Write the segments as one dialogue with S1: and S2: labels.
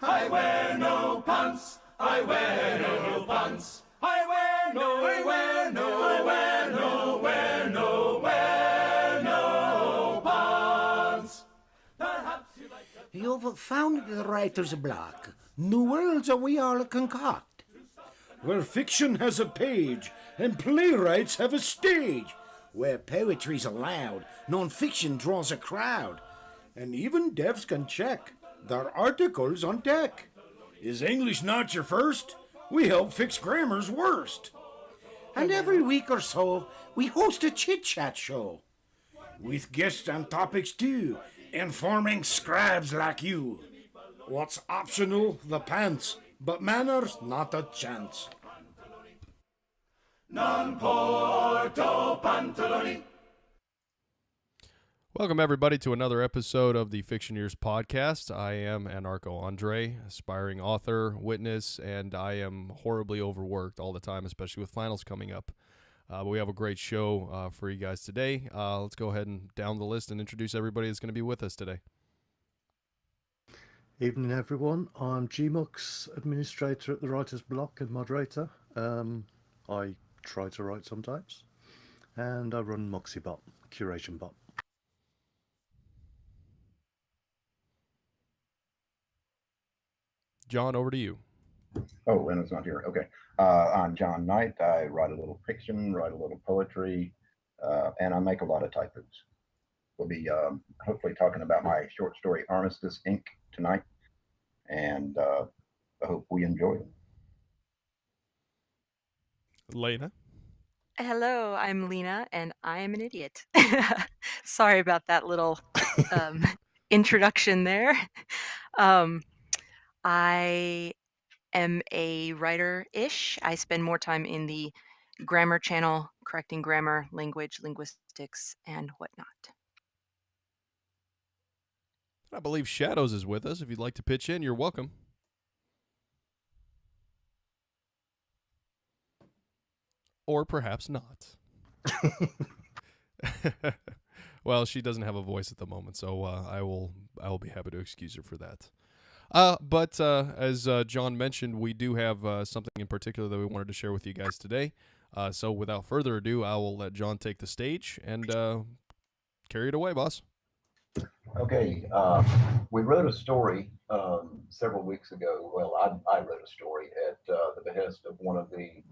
S1: I wear no pants. I wear no pants. I wear no, I wear no, I wear no, wear no, wear no pants. Perhaps you like the...
S2: You've found the writer's block. New worlds are we all concoct. Where fiction has a page and playwrights have a stage. Where poetry's allowed, non-fiction draws a crowd. And even devs can check their articles on tech. Is English not your first? We help fix grammar's worst. And every week or so, we host a chit-chat show. With guests and topics too, informing scribes like you. What's optional? The pants. But manners, not a chance.
S1: Non porto pantaloni.
S3: Welcome, everybody, to another episode of the Fictioneers podcast. I am Andrei, aspiring author, witness, and I am horribly overworked all the time, especially with finals coming up. But we have a great show for you guys today. Let's go ahead and down the list and introduce everybody that's going to be with us today.
S4: Evening, everyone. I'm GMUX, administrator at the Writer's Block and moderator. I try to write sometimes. And I run MoxieBot, curation bot.
S3: John, over to you.
S5: Oh, Leonard's not here. Okay. I'm John Knight. I write a little fiction, write a little poetry, and I make a lot of typos. We'll be hopefully talking about my short story, Armistice Inc. tonight, and I hope we enjoy it.
S3: Lena.
S6: Hello, I'm Lena, and I am an idiot. Sorry about that little introduction there. I am a writer-ish. I spend more time in the grammar channel, correcting grammar, language, linguistics, and whatnot.
S3: I believe Shadows is with us. If you'd like to pitch in, you're welcome. Or perhaps not. Well, she doesn't have a voice at the moment, so I will be happy to excuse her for that. But as John mentioned, we do have something in particular that we wanted to share with you guys today. So without further ado, I will let John take the stage and carry it away, boss.
S5: Okay. We wrote a story several weeks ago. Well, I wrote a story at the behest of one of the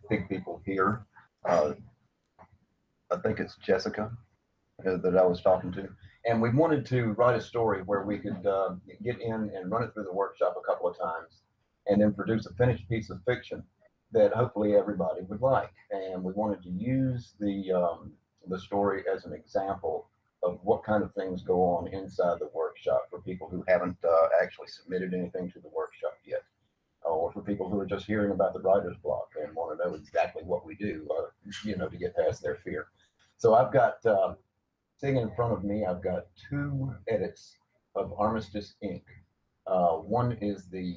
S5: big people here. I think it's Jessica that I was talking to. And we wanted to write a story where we could get in and run it through the workshop a couple of times and then produce a finished piece of fiction that hopefully everybody would like. And we wanted to use the story as an example of what kind of things go on inside the workshop for people who haven't actually submitted anything to the workshop yet, or for people who are just hearing about the writer's block and want to know exactly what we do, to get past their fear. So I've got, sitting in front of me, I've got two edits of Armistice Inc. One is the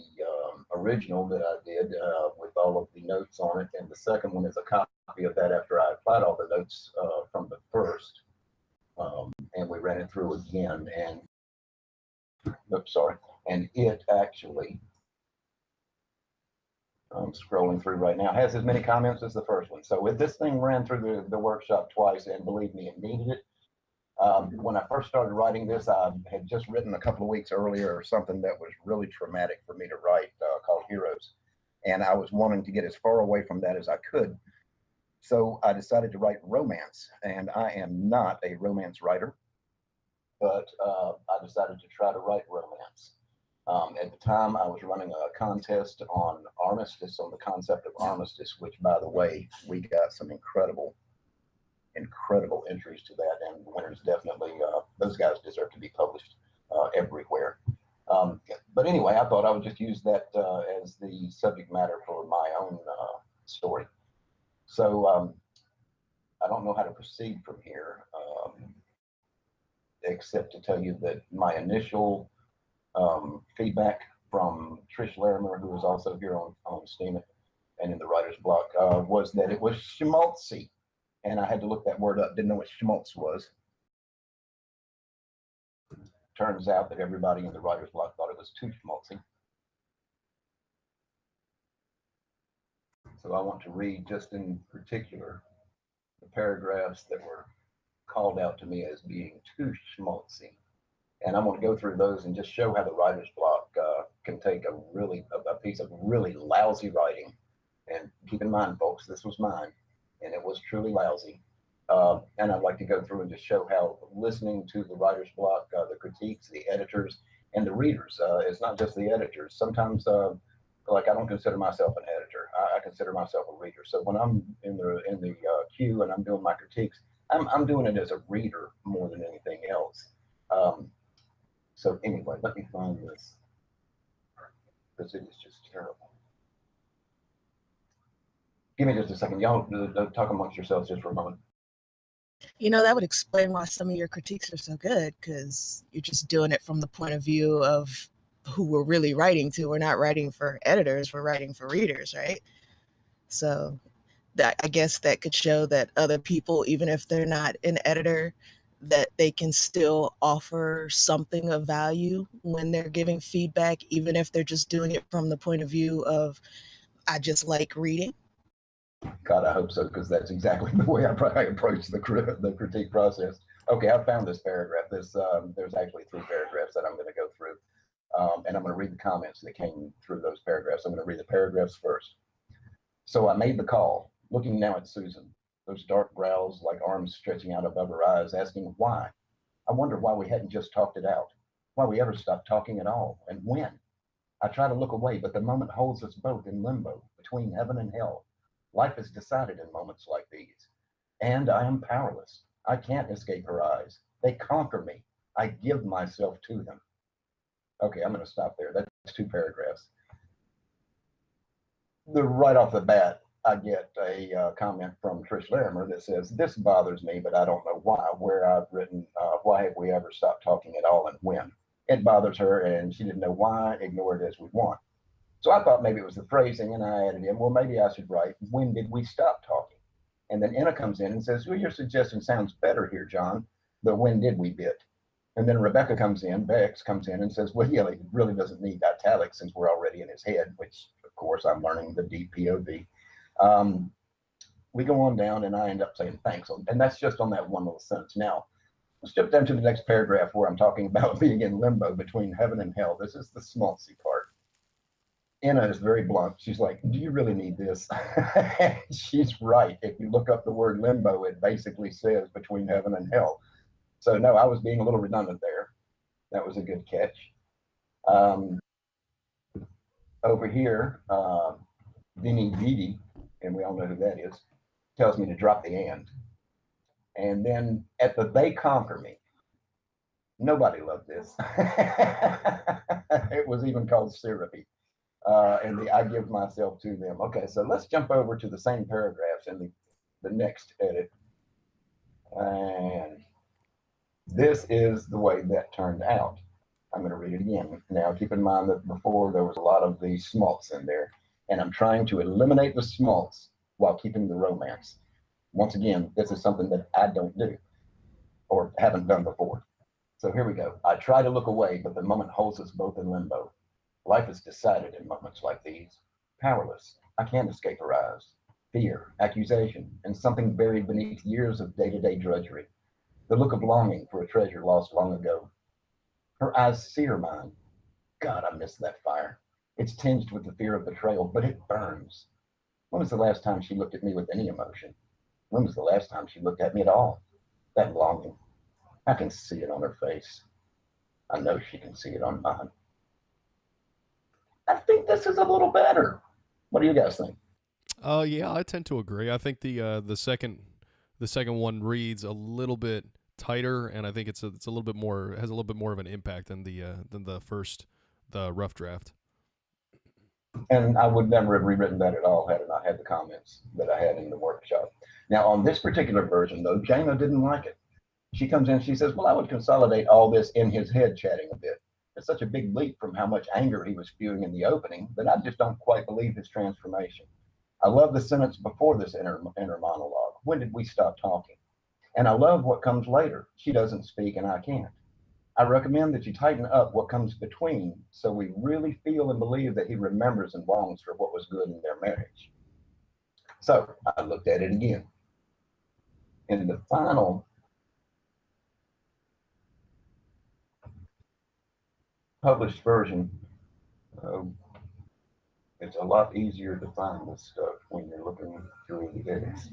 S5: original that I did with all of the notes on it, and the second one is a copy of that after I applied all the notes from the first, and we ran it through again, and and it actually, I'm scrolling through right now, has as many comments as the first one. So with this thing ran through the workshop twice, and believe me, it needed it. When I first started writing this, I had just written a couple of weeks earlier something that was really traumatic for me to write called Heroes. And I was wanting to get as far away from that as I could. So I decided to write romance. And I am not a romance writer, but I decided to try to write romance. At the time, I was running a contest on Armistice, on the concept of Armistice, which, by the way, we got some incredible entries to that, and the winners definitely, those guys deserve to be published everywhere. But anyway, I thought I would just use that as the subject matter for my own story. So I don't know how to proceed from here, except to tell you that my initial feedback from Trish Larimer, who is also here on Steam and in the writer's block, was that it was schmaltzy. And I had to look that word up, didn't know what schmaltz was. turns out that everybody in the writer's block thought it was too schmaltzy. So I want to read just in particular the paragraphs that were called out to me as being too schmaltzy. And I'm going to go through those and just show how the writer's block can take a piece of really lousy writing. And keep in mind, folks, this was mine, and it was truly lousy. And I'd like to go through and just show how listening to the writer's block, the critiques, the editors, and the readers. It's not just the editors. Sometimes, like I don't consider myself an editor. I consider myself a reader. So when I'm in the queue and I'm doing my critiques, I'm doing it as a reader more than anything else. So anyway, let me find this because it is just terrible. Give me just a second. Y'all talk amongst yourselves just for a moment.
S7: You know, that would explain why some of your critiques are so good, because you're just doing it from the point of view of who we're really writing to. We're not writing for editors, we're writing for readers, right? So that, I guess that could show that other people, even if they're not an editor, that they can still offer something of value when they're giving feedback, even if they're just doing it from the point of view of, I just like reading.
S5: God, I hope so, because that's exactly the way I approach the critique process. Okay, I found this paragraph. There's actually 3 paragraphs that I'm going to go through, and I'm going to read the comments that came through those paragraphs. I'm going to read the paragraphs first. So I made the call, looking now at Susan, those dark brows like arms stretching out above her eyes, asking why. I wonder why we hadn't just talked it out, why we ever stopped talking at all, and when. I try to look away, but the moment holds us both in limbo, between heaven and hell. Life is decided in moments like these. And I am powerless. I can't escape her eyes. They conquer me. I give myself to them. Okay, I'm going to stop there. That's 2 paragraphs. Right off the bat, I get a comment from Trish Larimer that says, this bothers me, but I don't know why, where I've written, why have we ever stopped talking at all and when? It bothers her, and she didn't know why, ignore it as we want. So I thought maybe it was the phrasing, and I added in, well, maybe I should write, when did we stop talking? And then Enna comes in and says, well, your suggestion sounds better here, John, the when did we bit. And then Rebecca Bex comes in and says, well, yeah, it really doesn't need italics since we're already in his head, which, of course, I'm learning the deep POV. We go on down, and I end up saying thanks. And that's just on that one little sentence. Now, let's jump down to the next paragraph where I'm talking about being in limbo between heaven and hell. This is the schmaltzy part. Anna is very blunt. She's like, do you really need this? She's right. If you look up the word limbo, it basically says between heaven and hell. So no, I was being a little redundant there. That was a good catch. Over here, Vinny Didi, and we all know who that is, tells me to drop the and. And then at the they conquer me. Nobody loved this. It was even called syrupy. And I give myself to them. Okay, so let's jump over to the same paragraphs in the next edit. And this is the way that turned out. I'm going to read it again. Now, keep in mind that before there was a lot of the schmaltz in there, and I'm trying to eliminate the schmaltz while keeping the romance. Once again, this is something that I don't do or haven't done before. So here we go. I try to look away, but the moment holds us both in limbo. Life is decided in moments like these. Powerless. I can't escape her eyes. Fear, accusation, and something buried beneath years of day-to-day drudgery. The look of longing for a treasure lost long ago. Her eyes sear mine. God, I miss that fire. It's tinged with the fear of betrayal, but it burns. When was the last time she looked at me with any emotion? When was the last time she looked at me at all? That longing. I can see it on her face. I know she can see it on mine. I think this is a little better. What do you guys think?
S3: Yeah, I tend to agree. I think the second one reads a little bit tighter, and I think it's a little bit more, has a little bit more of an impact than the first, the rough draft.
S5: And I would never have rewritten that at all had I not had the comments that I had in the workshop. Now, on this particular version, though, Jana didn't like it. She comes in, she says, well, I would consolidate all this in his head chatting a bit. It's such a big leap from how much anger he was spewing in the opening that I just don't quite believe his transformation. I love the sentence before this inner monologue. When did we stop talking? And I love what comes later. She doesn't speak and I can't. I recommend that you tighten up what comes between so we really feel and believe that he remembers and longs for what was good in their marriage. So I looked at it again. In the final published version, it's a lot easier to find this stuff when you're looking through the edits.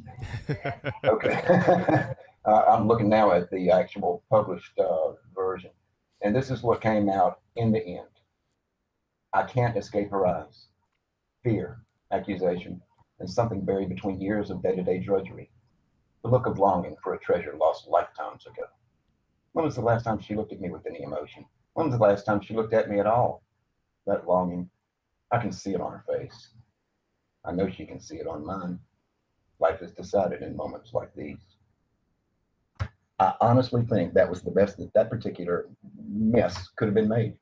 S5: Okay. I'm looking now at the actual published version. And this is what came out in the end. I can't escape her eyes. Fear, accusation, and something buried between years of day-to-day drudgery. The look of longing for a treasure lost lifetimes ago. When was the last time she looked at me with any emotion? When was the last time she looked at me at all? That longing, I can see it on her face. I know she can see it on mine. Life is decided in moments like these. I honestly think that was the best that particular mess could have been made.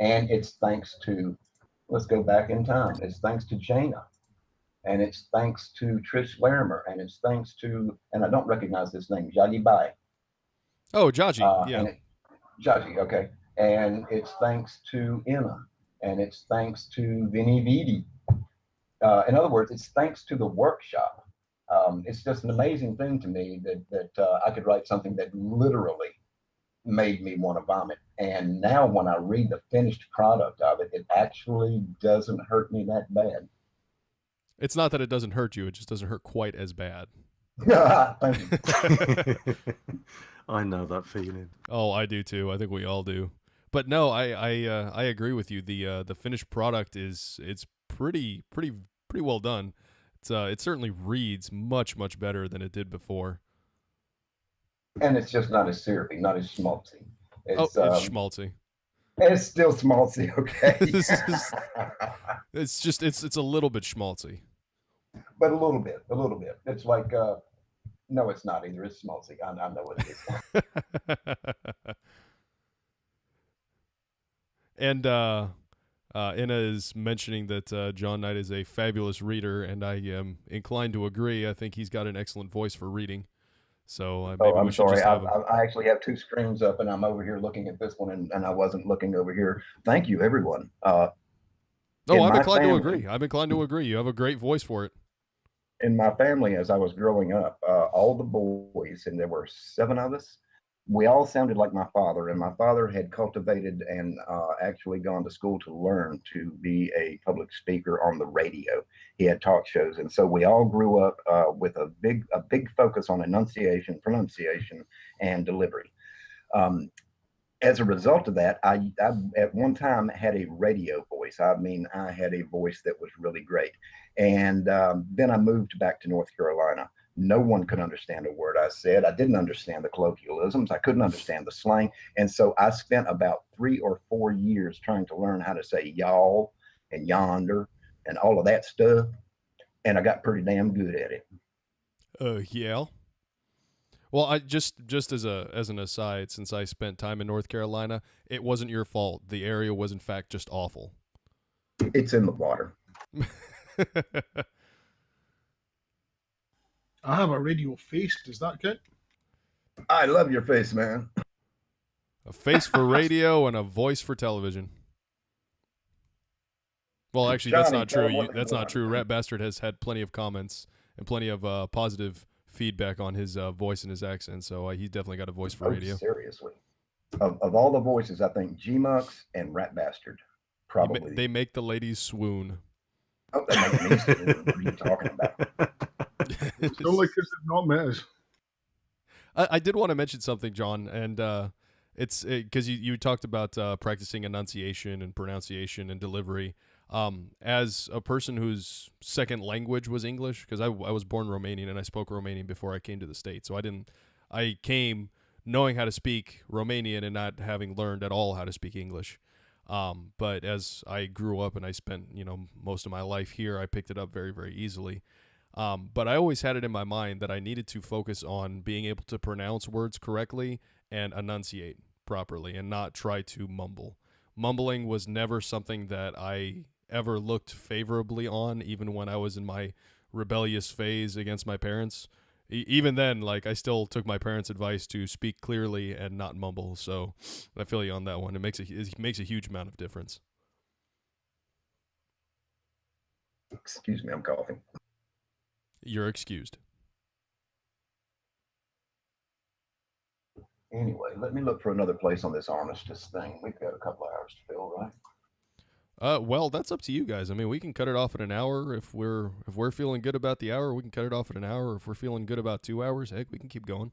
S5: And it's thanks to, let's go back in time, it's thanks to Jaina. And it's thanks to Trish Larimer. And it's thanks to, and I don't recognize this name, Jaji Bai.
S3: Oh, Jaji, yeah.
S5: Jaji, okay. And it's thanks to Emma. And it's thanks to Vinny Vidi. In other words, it's thanks to the workshop. It's just an amazing thing to me that I could write something that literally made me want to vomit. And now when I read the finished product of it, it actually doesn't hurt me that bad.
S3: It's not that it doesn't hurt you; it just doesn't hurt quite as bad.
S5: Thank you.
S4: I know that feeling.
S3: Oh, I do too. I think we all do. But no, I agree with you. The finished product it's pretty well done. It certainly reads much better than it did before.
S5: And it's just not as syrupy, not as schmaltzy.
S3: It's schmaltzy.
S5: It's still schmaltzy, okay.
S3: It's a little bit schmaltzy.
S5: But a little bit. It's like no, it's not either. It's schmaltzy. I know what it is.
S3: And Inna is mentioning that John Knight is a fabulous reader, and I am inclined to agree. I think he's got an excellent voice for reading. So maybe
S5: I'm
S3: we should
S5: sorry.
S3: just have him.
S5: I actually have two screens up, and I'm over here looking at this one, and I wasn't looking over here. Thank you, everyone.
S3: I'm inclined to agree. I'm inclined to agree. You have a great voice for it.
S5: In my family, as I was growing up, all the boys, and there were 7 of us, we all sounded like my father, and my father had cultivated and actually gone to school to learn to be a public speaker on the radio. He had talk shows, and so we all grew up with a big focus on enunciation, pronunciation, and delivery. As a result of that, I at one time had a radio voice. I mean, I had a voice that was really great. And then I moved back to North Carolina. No one could understand a word I said. I didn't understand the colloquialisms. I couldn't understand the slang. And so I spent about 3 or 4 years trying to learn how to say y'all and yonder and all of that stuff. And I got pretty damn good at it.
S3: Yeah. Well, I just as an aside, since I spent time in North Carolina, it wasn't your fault. The area was in fact just awful.
S5: It's in the water.
S8: I have a radio face. Does that count?
S5: I love your face, man.
S3: A face for radio and a voice for television. Well, actually, that's not true. That's not true. Rat Bastard has had plenty of comments and plenty of positive feedback on his voice and his accent, so he's definitely got a voice for radio.
S5: Seriously. Of all the voices, I think G-Mux and Rat Bastard probably.
S3: They make the ladies swoon.
S5: Oh, they make me swoon. What are you talking about?
S8: It's only because it's not Mez.
S3: I did want to mention something, John, and it's because you talked about practicing enunciation and pronunciation and delivery. As a person whose second language was English, because I was born Romanian and I spoke Romanian before I came to the States, so I came knowing how to speak Romanian and not having learned at all how to speak English. But as I grew up and I spent most of my life here, I picked it up very, very easily. But I always had it in my mind that I needed to focus on being able to pronounce words correctly and enunciate properly and not try to mumble. Mumbling was never something that I ever looked favorably on, even when I was in my rebellious phase against my parents. even then, like I still took my parents' advice to speak clearly and not mumble. So I feel you on that one. It makes a huge amount of difference.
S5: Excuse me, I'm coughing.
S3: You're excused.
S5: Anyway, let me look for another place on this armistice thing. We've got a couple of hours to fill, right?
S3: Well, that's up to you guys. I mean, we can cut it off at an hour if we're feeling good about the hour. We can cut it off at an hour. If we're feeling good about 2 hours, heck, we can keep going.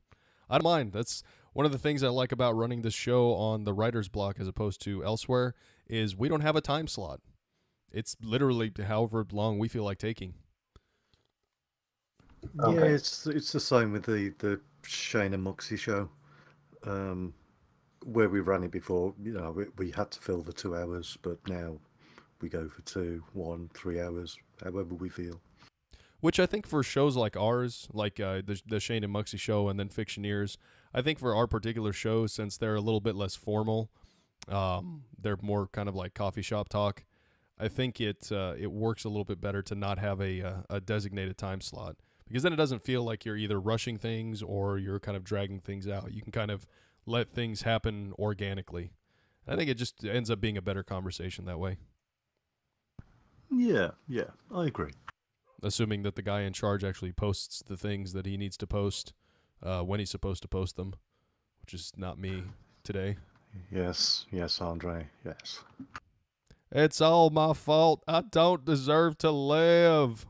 S3: I don't mind. That's one of the things I like about running this show on the writer's block as opposed to elsewhere is we don't have a time slot. It's literally however long we feel like taking.
S5: Okay.
S4: Yeah, it's the same with the Shane and Moxie show, where we ran it before. You know, we had to fill the 2 hours, but now we go for 2, 1, 3 hours, however we feel.
S3: Which I think for shows like ours, like the Shane and Muxie show and then Fictioneers, I think for our particular shows, since they're a little bit less formal, they're more kind of like coffee shop talk. I think it works a little bit better to not have a designated time slot because then it doesn't feel like you're either rushing things or you're kind of dragging things out. You can kind of let things happen organically. I think it just ends up being a better conversation that way.
S4: Yeah, I agree.
S3: Assuming that the guy in charge actually posts the things that he needs to post when he's supposed to post them, which is not me today.
S4: Yes, Andre, yes.
S3: It's all my fault. I don't deserve to live.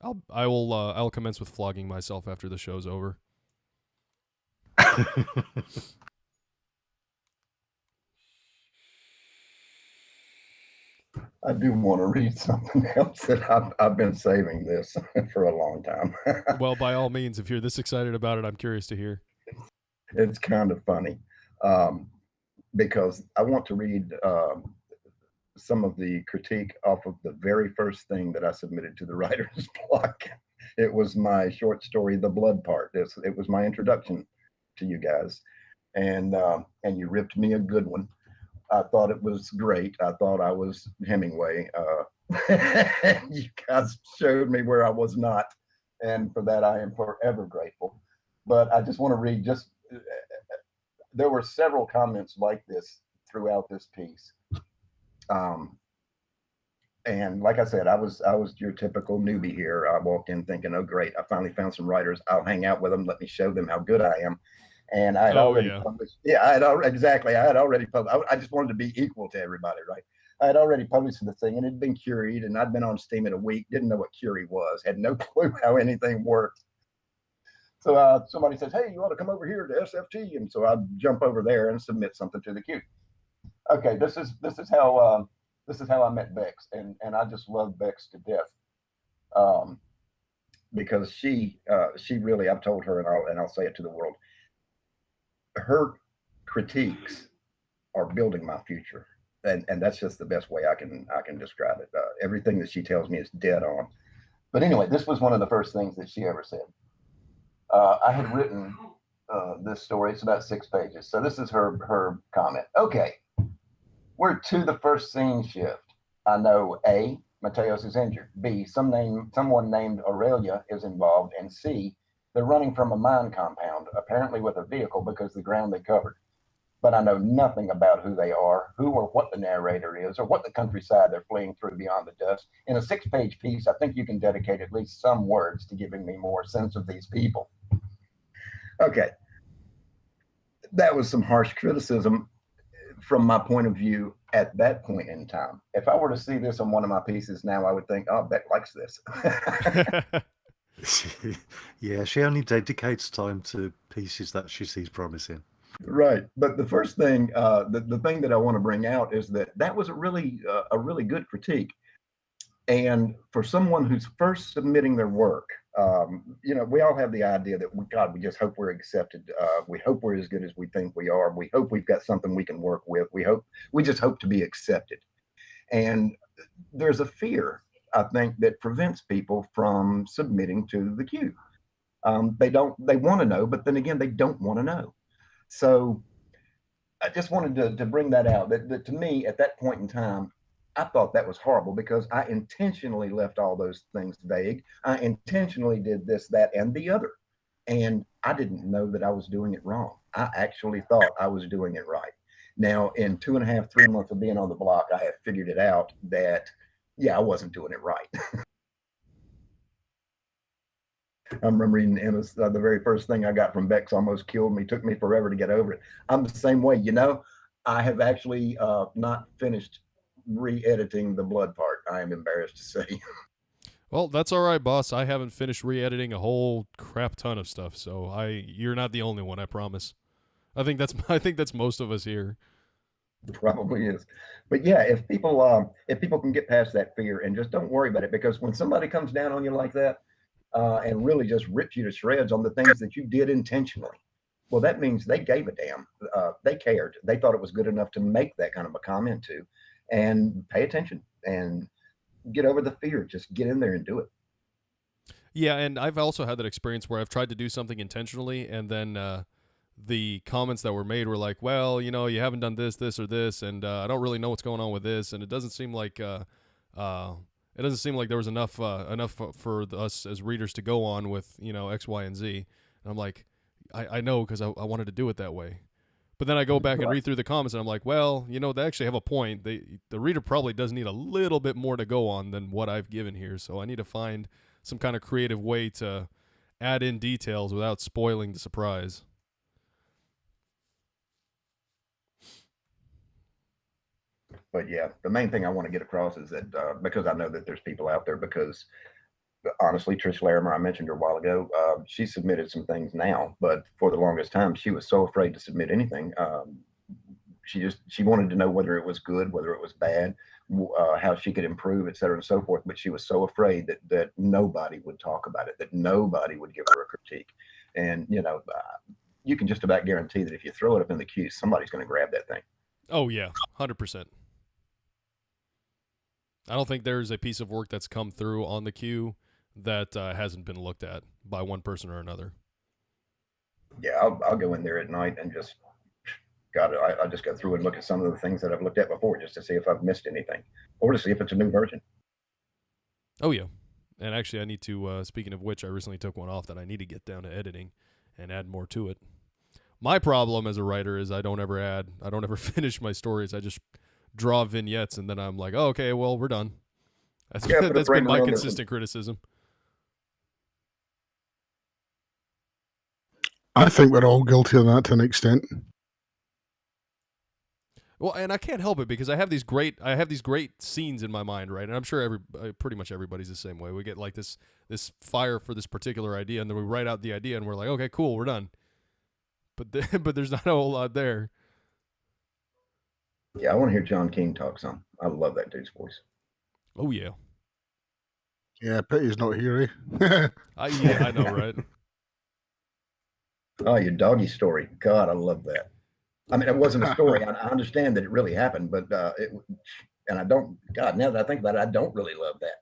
S3: I'll commence with flogging myself after the show's over.
S5: I do want to read something else that I've been saving this for a long time.
S3: Well, by all means, if you're this excited about it, I'm curious to hear.
S5: It's kind of funny because I want to read some of the critique off of the very first thing that I submitted to the writer's block. It was my short story, The Blood Part. It was my introduction to you guys, and you ripped me a good one. I thought it was great. I thought I was Hemingway. You guys showed me where I was not, and for that I am forever grateful. But I just want to read. There were several comments like this throughout this piece, and like I said, I was your typical newbie here. I walked in thinking, "Oh, great! I finally found some writers. I'll hang out with them. Let me show them how good I am." And I had already published. Yeah, I had already published. I just wanted to be equal to everybody, right? I had already published the thing, and it had been curied, and I'd been on Steam in a week. Didn't know what curie was. Had no clue how anything worked. So somebody says, "Hey, you ought to come over here to SFT," and so I jump over there and submit something to the queue. Okay, this is how I met Bex, and I just love Bex to death, because she really, I've told her, and I'll say it to the world, her critiques are building my future, and that's just the best way I can describe it. Everything that she tells me is dead on. But anyway, this was one of the first things that she ever said. I had written this story. It's about 6 pages. So this is her comment. Okay, we're to the first scene shift. I know A, Mateos is injured. B, someone named Aurelia is involved. And C, they're running from a mine compound, apparently with a vehicle because the ground they covered. But I know nothing about who they are, who or what the narrator is, or what the countryside they're fleeing through beyond the dust. In a 6-page piece, I think you can dedicate at least some words to giving me more sense of these people. Okay. That was some harsh criticism from my point of view at that point in time. If I were to see this on one of my pieces now, I would think, oh, Beck likes this.
S4: Yeah, she only dedicates time to pieces that she sees promising.
S5: Right. But the first thing, the thing that I want to bring out is that was a really good critique. And for someone who's first submitting their work, we all have the idea that we just hope we're accepted. We hope we're as good as we think we are. We hope we've got something we can work with. We just hope to be accepted. And there's a fear, I think, that prevents people from submitting to the queue. They want to know, but then again, they don't want to know. So I just wanted to bring that out. That to me, at that point in time, I thought that was horrible because I intentionally left all those things vague. I intentionally did this, that, and the other. And I didn't know that I was doing it wrong. I actually thought I was doing it right. Now, in 2.5, 3 months of being on the block, I have figured it out that, yeah, I wasn't doing it right. I remember reading Emma's, the very first thing I got from Beck's almost killed me, took me forever to get over it. I'm the same way. I have actually not finished re-editing the blood part. I am embarrassed to say.
S3: Well, that's all right, boss. I haven't finished re-editing a whole crap ton of stuff, so you're not the only one, I promise. I think that's most of us here.
S5: Probably is. But yeah, if people can get past that fear and just don't worry about it, because when somebody comes down on you like that and really just rips you to shreds on the things that you did intentionally, well, that means they gave a damn. They cared. They thought it was good enough to make that kind of a comment to, and pay attention and get over the fear. Just get in there and do it.
S3: Yeah, and I've also had that experience where I've tried to do something intentionally, and then the comments that were made were like, well, you haven't done this, this, or this, and I don't really know what's going on with this, and it doesn't seem like there was enough for us as readers to go on with X, Y, and Z. And I'm like, I know because I wanted to do it that way. But then I go back and read through the comments, and I'm like, well, they actually have a point. The reader probably does need a little bit more to go on than what I've given here, so I need to find some kind of creative way to add in details without spoiling the surprise.
S5: But yeah, the main thing I want to get across is that because I know that there's people out there, because honestly, Trish Larimer, I mentioned her a while ago, she submitted some things now, but for the longest time, she was so afraid to submit anything. She wanted to know whether it was good, whether it was bad, how she could improve, et cetera, and so forth. But she was so afraid that nobody would talk about it, that nobody would give her a critique. And, you can just about guarantee that if you throw it up in the queue, somebody's going to grab that thing.
S3: Oh, yeah, 100%. I don't think there's a piece of work that's come through on the queue that hasn't been looked at by one person or another.
S5: Yeah, I'll go in there at night and just I just go through and look at some of the things that I've looked at before, just to see if I've missed anything, or to see if it's a new version.
S3: Oh yeah, and actually I need to. Speaking of which, I recently took one off that I need to get down to editing and add more to it. My problem as a writer is I don't ever finish my stories. I just draw vignettes and then I'm like, oh, okay, well, we're done. That's been my consistent criticism.
S8: I think we're all guilty of that to an extent.
S3: Well, and I can't help it because I have these great scenes in my mind, right? And I'm sure pretty much everybody's the same way. We get like this fire for this particular idea, and then we write out the idea, and we're like, okay, cool, we're done. But there's not a whole lot there.
S5: Yeah, I want to hear John King talk some. I love that dude's voice.
S3: Oh yeah.
S8: Yeah, pity's not here, eh?
S3: Yeah, I know, right?
S5: Oh, your doggy story. God, I love that. I mean, it wasn't a story. I understand that it really happened, but and I don't. God, now that I think about it, I don't really love that.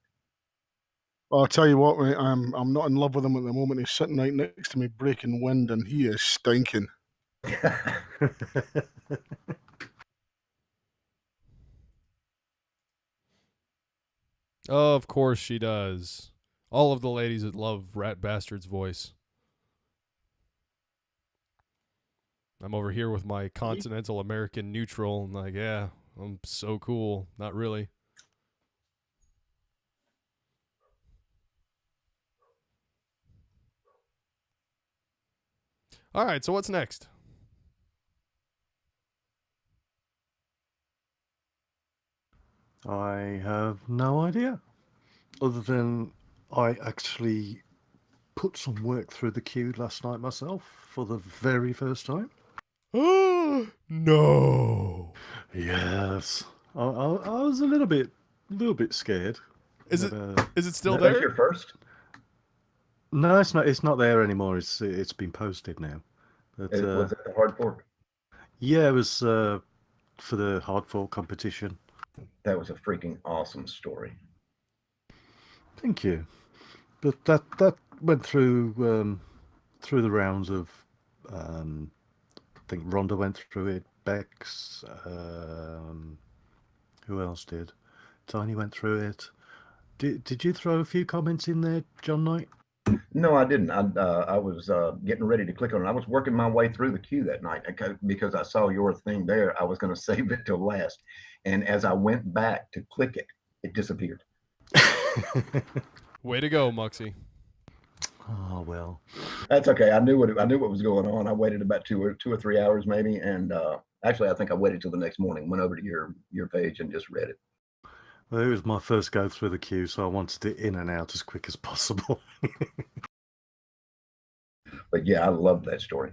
S8: Well, I'll tell you what, mate. I'm not in love with him at the moment. He's sitting right next to me, breaking wind, and he is stinking.
S3: Oh, of course she does. All of the ladies that love Rat Bastard's voice. I'm over here with my continental American neutral, and like, yeah, I'm so cool. Not really. All right, so what's next?
S4: I have no idea. Other than I actually put some work through the queue last night myself for the very first time.
S3: No.
S4: Yes. I was a little bit scared.
S3: Is it still there?
S5: That's your first?
S4: No, it's not. It's not there anymore. It's been posted now. But,
S5: was it the hard fork?
S4: Yeah, it was for the hard fork competition.
S5: That was a freaking awesome story.
S4: Thank you. But that went through the rounds of. I think Rhonda went through it. Bex. Who else did? Tiny went through it. Did you throw a few comments in there, John Knight?
S5: No, I didn't. I was getting ready to click on it. I was working my way through the queue that night because I saw your thing there. I was going to save it till last, and as I went back to click it, it disappeared.
S3: Way to go, Muxie.
S4: Oh well.
S5: That's okay. I knew what was going on. I waited about 2 or 3 hours maybe, and actually, I think I waited till the next morning. Went over to your page and just read it.
S4: Well, it was my first go through the queue, so I wanted it in and out as quick as possible.
S5: But yeah, I love that story.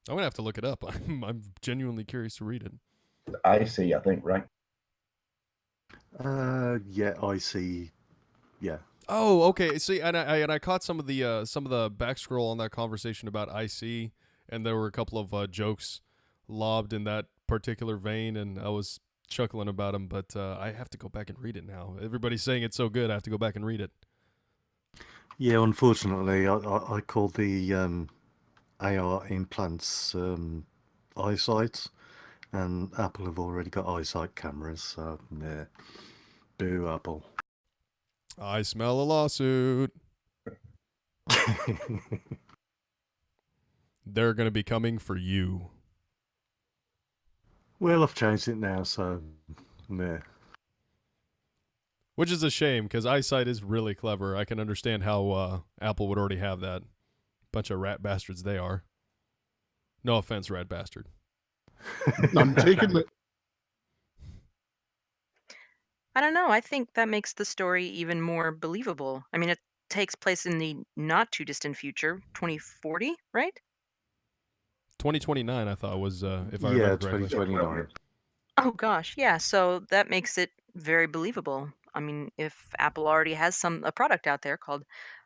S3: I'm gonna have to look it up. I'm genuinely curious to read it.
S5: I think, right?
S4: Yeah, I see. Yeah.
S3: Oh, okay. See, and I caught some of the back scroll on that conversation about IC, and there were a couple of jokes lobbed in that particular vein, and I was chuckling about them. But I have to go back and read it now. Everybody's saying it's so good. I have to go back and read it.
S4: Yeah, unfortunately, I called the AR implants eyesight, and Apple have already got eyesight cameras, so yeah. Boo, Apple.
S3: I smell a lawsuit. They're going to be coming for you.
S4: Well, I've changed it now, so yeah.
S3: Which is a shame, because eyesight is really clever. I can understand how Apple would already have that. Bunch of rat bastards they are. No offense, rat bastard.
S8: I'm taking it.
S6: I don't know. I think that makes the story even more believable. I mean, it takes place in the not too distant future, 2040, right?
S3: 2029, I thought was, if I
S4: Yeah,
S3: remember correctly.
S4: 2029.
S6: Oh gosh, yeah. So that makes it very believable. I mean, if Apple already has a product out there called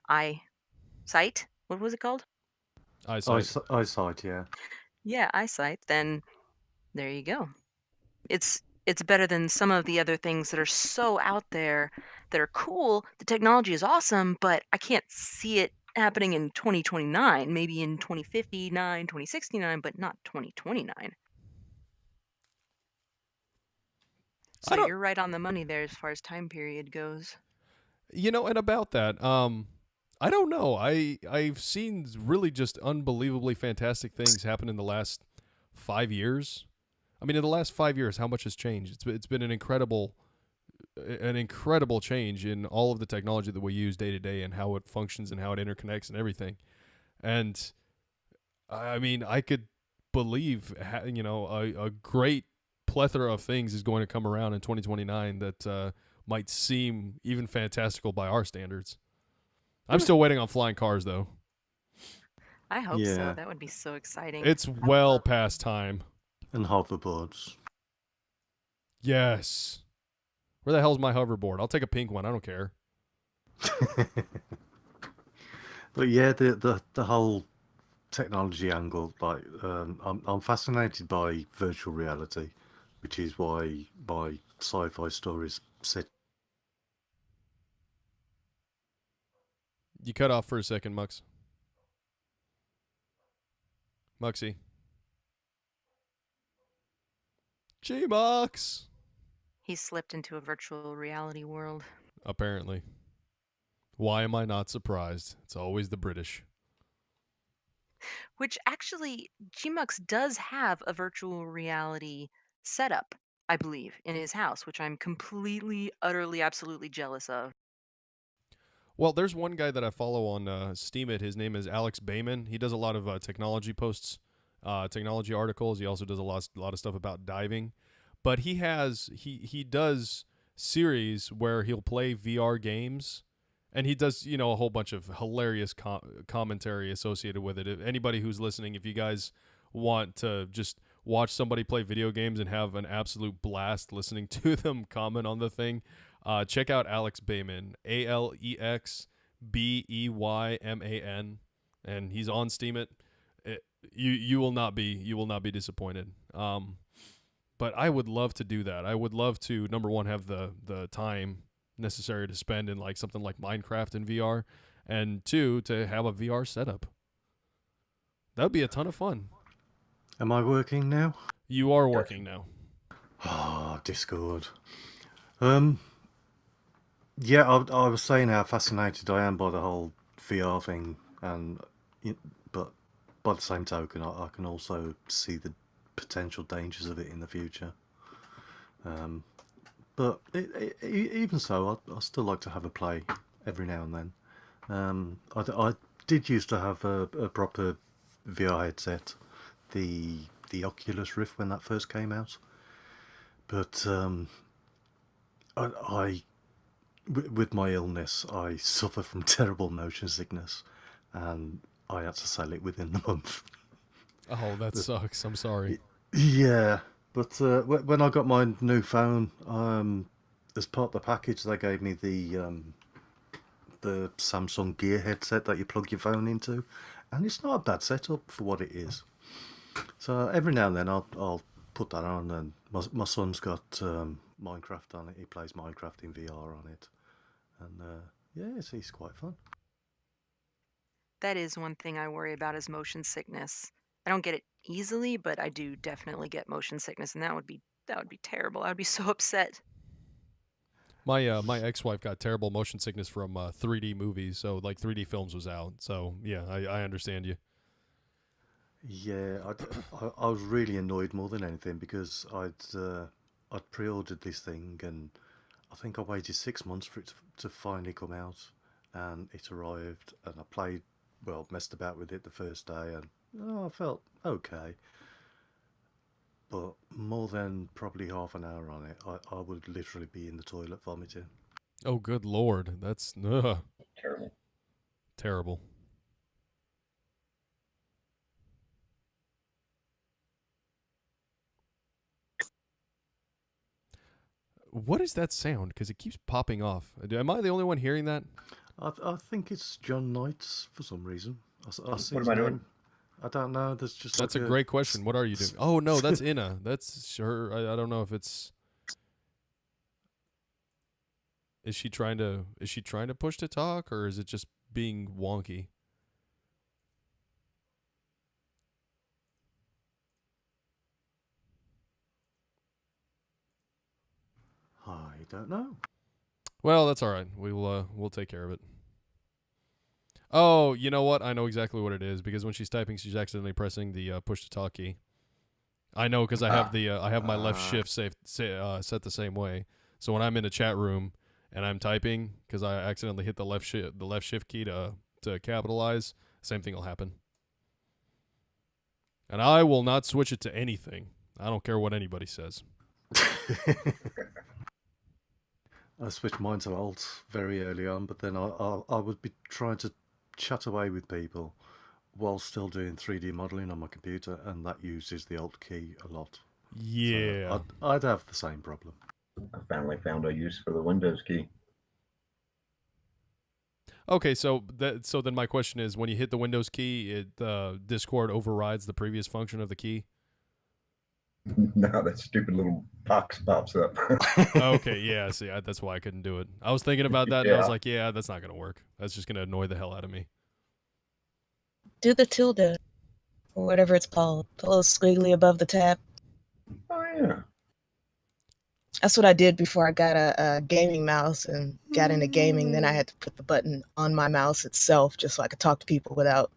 S6: iSight, what was it called?
S3: Eyesight.
S4: Eyesight, yeah.
S6: Yeah, iSight, then there you go. It's better than some of the other things that are so out there that are cool. The technology is awesome, but I can't see it happening in 2029, maybe in 2059, 2069, but not 2029. So
S3: I don't,
S6: you're right on the money there as far as time period goes.
S3: and about that, I don't know. I've seen really just unbelievably fantastic things happen in the last 5 years. I mean, in the last 5 years, how much has changed? It's been an incredible change in all of the technology that we use day to day and how it functions and how it interconnects and everything. And I mean, I could believe a great plethora of things is going to come around in 2029 that might seem even fantastical by our standards. I'm still waiting on flying cars, though.
S6: I hope so.
S4: Yeah.
S6: That would be so exciting.
S3: It's well past time.
S4: And hoverboards.
S3: Yes. Where the hell's my hoverboard? I'll take a pink one. I don't care.
S4: But yeah, the whole technology angle, like I'm fascinated by virtual reality, which is why my sci-fi stories set.
S3: You cut off for a second, Mux. Muxie. G-Mux!
S6: He slipped into a virtual reality world.
S3: Apparently. Why am I not surprised? It's always the British.
S6: Which actually, Gmux does have a virtual reality setup, I believe, in his house, which I'm completely, utterly, absolutely jealous of.
S3: Well, there's one guy that I follow on Steemit. His name is Alex Bayman. He does a lot of technology posts, technology articles. He also does a lot of stuff about diving. But he does series where he'll play VR games, and he does a whole bunch of hilarious commentary associated with it. If anybody who's listening, if you guys want to just watch somebody play video games and have an absolute blast listening to them comment on the thing, check out Alex Bayman, AlexBeyman, and he's on Steemit. You will not be disappointed. But I would love to do that. I would love to, number one, have the time necessary to spend in like something like Minecraft in VR, and two, to have a VR setup. That would be a ton of fun.
S4: Am I working now?
S3: You are working now.
S4: Ah, Discord. Yeah, I was saying how fascinated I am by the whole VR thing, and but by the same token, I can also see the potential dangers of it in the future. Um, but even so, I still like to have a play every now and then. I did used to have a proper VR headset, the Oculus Rift when that first came out, but I with my illness, I suffer from terrible motion sickness, and I had to sell it within the month.
S3: Oh, that sucks. I'm sorry.
S4: Yeah, but when I got my new phone, as part of the package, they gave me the Samsung Gear headset that you plug your phone into, and it's not a bad setup for what it is. So every now and then I'll put that on, and my son's got Minecraft on it. He plays Minecraft in VR on it, and yeah, it's quite fun.
S6: That is one thing I worry about is motion sickness. I don't get it easily, but I do definitely get motion sickness, and that would be terrible. I would be so upset.
S3: My ex-wife got terrible motion sickness from 3D movies, so like 3D films was out. So yeah, I understand you.
S4: Yeah, I was really annoyed more than anything because I'd pre-ordered this thing, and I think I waited 6 months for it to finally come out, and it arrived, and I played, well, messed about with it the first day, and I felt okay. But more than probably half an hour on it, I would literally be in the toilet vomiting.
S3: Oh, good lord, that's
S5: Terrible.
S3: terrible. What is that sound? Because it keeps popping off. Am I the only one hearing that?
S4: I think it's John Knights for some reason. I see
S5: What
S4: his
S5: am I doing?
S4: name. I don't know. There's just
S3: That's
S4: like
S3: a
S4: a.
S3: great question. What are you doing? Oh no, that's Inna. That's sure. I don't know if it's. Is she trying to push to talk, or is it just being wonky?
S4: I don't know.
S3: Well, that's all right. We'll take care of it. Oh, you know what? I know exactly what it is because when she's typing, she's accidentally pressing the push to talk key. I know because I have my left
S4: Uh,
S3: shift set the same way. So when I'm in a chat room and I'm typing because I accidentally hit the left shift key to capitalize, same thing will happen. And I will not switch it to anything. I don't care what anybody says.
S4: I switched mine to alt very early on, but then I would be trying to chat away with people while still doing 3D modeling on my computer, and that uses the alt key a lot. So
S3: Yeah.
S4: I'd have the same problem.
S5: I finally found a use for the Windows key.
S3: Okay, so then my question is, when you hit the Windows key, Discord overrides the previous function of the key.
S5: Now that stupid little box pops up.
S3: Okay, yeah. See, that's why I couldn't do it. I was thinking about that, and I was
S5: Yeah.
S3: like, yeah, that's not gonna work. That's just gonna annoy the hell out of me.
S7: Do the tilde or whatever it's called, the little squiggly above the tab.
S5: Oh yeah.
S7: That's what I did before I got a gaming mouse and got into gaming. Then I had to put the button on my mouse itself just so I could talk to people without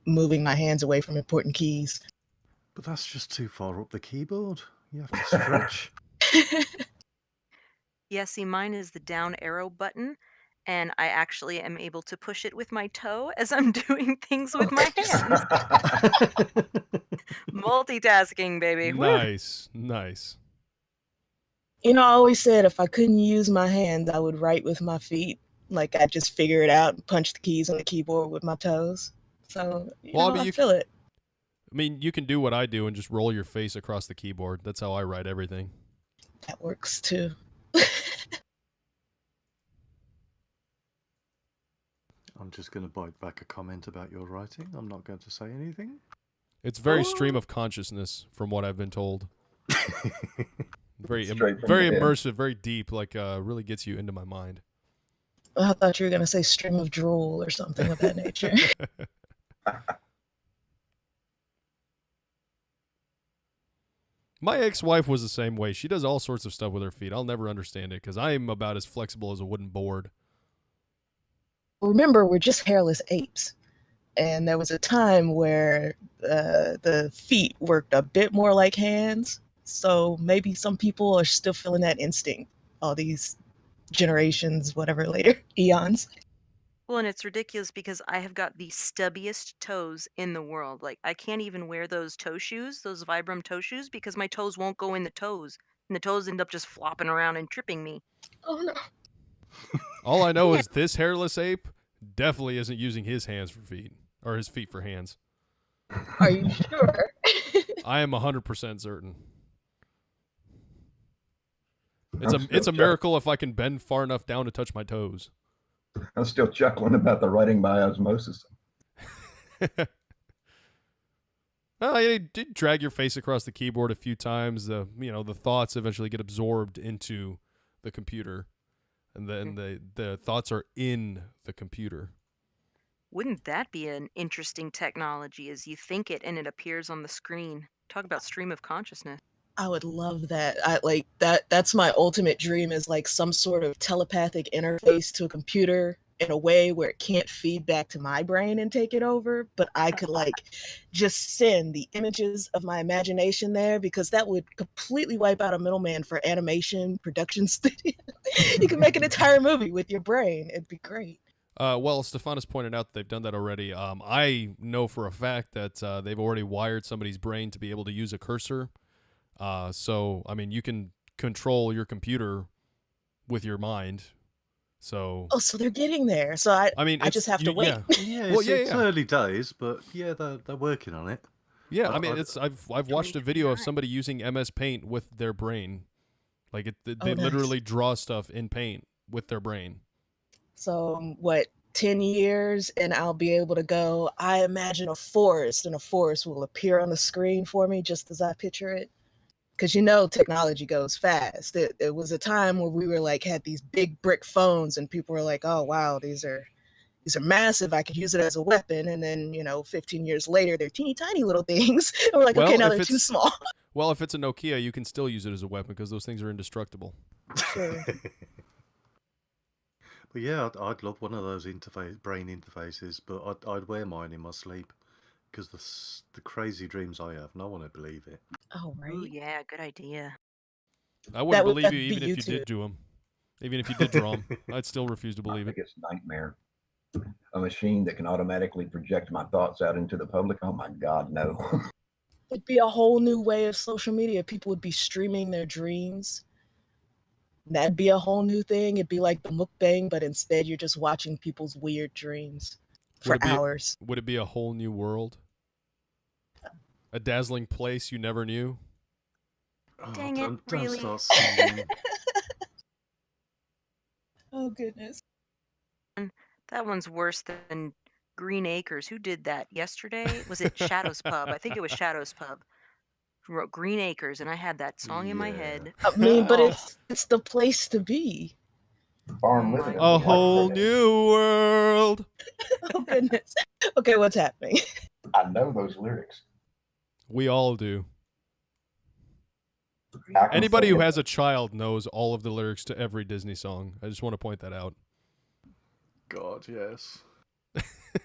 S7: moving my hands away from important keys.
S4: But that's just too far up the keyboard. You have to stretch.
S6: Yeah, see, mine is the down arrow button, and I actually am able to push it with my toe as I'm doing things with my hands. Multitasking, baby. Woo!
S3: Nice, nice.
S7: You know, I always said if I couldn't use my hands, I would write with my feet. Like I'd just figure it out and punch the keys on the keyboard with my toes. So,
S3: Well, I mean,
S7: I feel it.
S3: you can do what I do and just roll your face across the keyboard. That's how I write everything.
S7: That works too.
S4: I'm just going to bite back a comment about your writing. I'm not going to say anything.
S3: It's very stream of consciousness, from what I've been told. Very,
S5: Straight from
S3: very
S5: the pen.
S3: immersive, very deep. Like, really gets you into my mind.
S7: I thought you were going to say stream of drool or something of that nature.
S3: My ex-wife was the same way. She does all sorts of stuff with her feet. I'll never understand it because I am about as flexible as a wooden board.
S7: Remember, we're just hairless apes. And there was a time where the feet worked a bit more like hands. So maybe some people are still feeling that instinct all these generations, whatever later, eons.
S6: Well, and it's ridiculous because I have got the stubbiest toes in the world. Like, I can't even wear those toe shoes, those Vibram toe shoes, because my toes won't go in the toes. And the toes end up just flopping around and tripping me.
S7: Oh no.
S3: All I know is this hairless ape definitely isn't using his hands for feet or his feet for hands.
S7: Are you sure?
S3: I am 100% certain.
S5: I'm
S3: It's
S5: still
S3: a miracle if I can bend far enough down to touch my toes.
S5: I'm still chuckling about the writing by osmosis.
S3: Well, you did drag your face across the keyboard a few times. The thoughts eventually get absorbed into the computer, and then the thoughts are in the computer.
S6: Wouldn't that be an interesting technology as you think it and it appears on the screen? Talk about stream of consciousness.
S7: I would love that. I like that. That's my ultimate dream, is like some sort of telepathic interface to a computer in a way where it can't feed back to my brain and take it over, but I could like just send the images of my imagination there, because that would completely wipe out a middleman for animation production studio. You can make an entire movie with your brain. It'd be great.
S3: Well, Stephanus pointed out that they've done that already. I know for a fact that they've already wired somebody's brain to be able to use a cursor. So, I mean, you can control your computer with your mind. So,
S7: Oh, so they're getting there. So
S3: I mean,
S7: I just have to wait.
S3: Yeah,
S4: Yeah,
S3: Well,
S4: it's
S3: yeah.
S4: early days, but yeah, they're working on it.
S3: Yeah, I
S4: I-
S3: mean,
S4: I-
S3: I've watched a video of
S6: 2029.
S3: somebody using MS Paint with their brain. Like they
S7: Oh, nice.
S3: literally draw stuff in Paint with their brain.
S7: So what, 10 years and I'll be able to go, I imagine a forest, and a forest will appear on the screen for me just as I picture it. Because technology goes fast. It was a time where we were like, had these big brick phones and people were like, oh wow, these are massive. I could use it as a weapon. And then, 15 years later, they're teeny tiny little things. And we're like,
S3: Well,
S7: okay, now
S3: if
S7: they're too
S3: it's-
S7: small.
S3: Well, if it's a Nokia, you can still use it as a weapon because those things are indestructible.
S7: Sure.
S4: But yeah, I'd love one of those brain interfaces, but I'd wear mine in my sleep because the crazy dreams I have, no one would believe it.
S7: Oh, right.
S6: Ooh, yeah, good idea.
S3: I wouldn't believe
S7: that'd
S3: you
S7: be
S3: even if you
S7: YouTube.
S3: did do them. Even if you did draw them, I'd still refuse to
S5: My
S3: believe it.
S5: biggest nightmare. A machine that can automatically project my thoughts out into the public. Oh my God, no.
S7: It'd be a whole new way of social media. People would be streaming their dreams. That'd be a whole new thing. It'd be like the mukbang, but instead you're just watching people's weird dreams for
S3: Would it be-
S7: hours.
S3: Would it be a whole new world? A dazzling place you never knew?
S4: Oh,
S6: Dang it,
S4: don't
S6: really?
S4: start singing.
S7: Oh, goodness.
S6: That one's worse than Green Acres. Who did that yesterday? Was it Shadows Pub? I think it was Shadows Pub. Who wrote Green Acres, and I had that song in my
S4: Yeah.
S6: head.
S7: I mean, but
S6: Oh.
S7: it's the place to be.
S5: Farm
S6: Oh
S5: living.
S6: my
S5: is
S3: A
S5: like
S3: whole
S5: living.
S3: new world.
S7: Oh, goodness. Okay, what's happening?
S5: I know those lyrics.
S3: We all do.
S5: I can
S3: Anybody
S5: sing
S3: who
S5: it.
S3: has a child knows all of the lyrics to every Disney song. I just want to point that out.
S4: God, yes.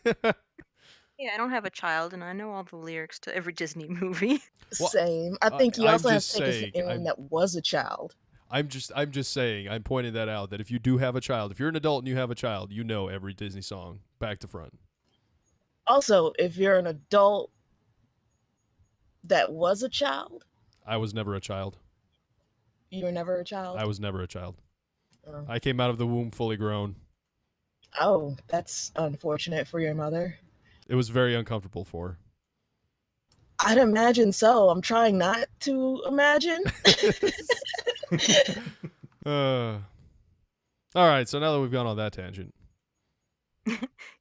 S6: Yeah, I don't have a child, and I know all the lyrics to every Disney movie.
S3: Well,
S7: Same. I think you
S3: I'm
S7: also have
S3: just
S7: to take
S3: saying,
S7: anyone that was a child.
S3: I'm just saying, I'm pointing that out, that if you do have a child, if you're an adult and you have a child, you know every Disney song back to front.
S7: Also, if you're an adult that was a child,
S3: I was never a child.
S7: you were never a child.
S3: I was never a child.
S7: Oh.
S3: I came out of the womb fully grown.
S7: Oh, that's unfortunate for your mother.
S3: It was very uncomfortable for her.
S7: I'd imagine so. I'm trying not to imagine.
S3: All right, so now that we've gone on that tangent,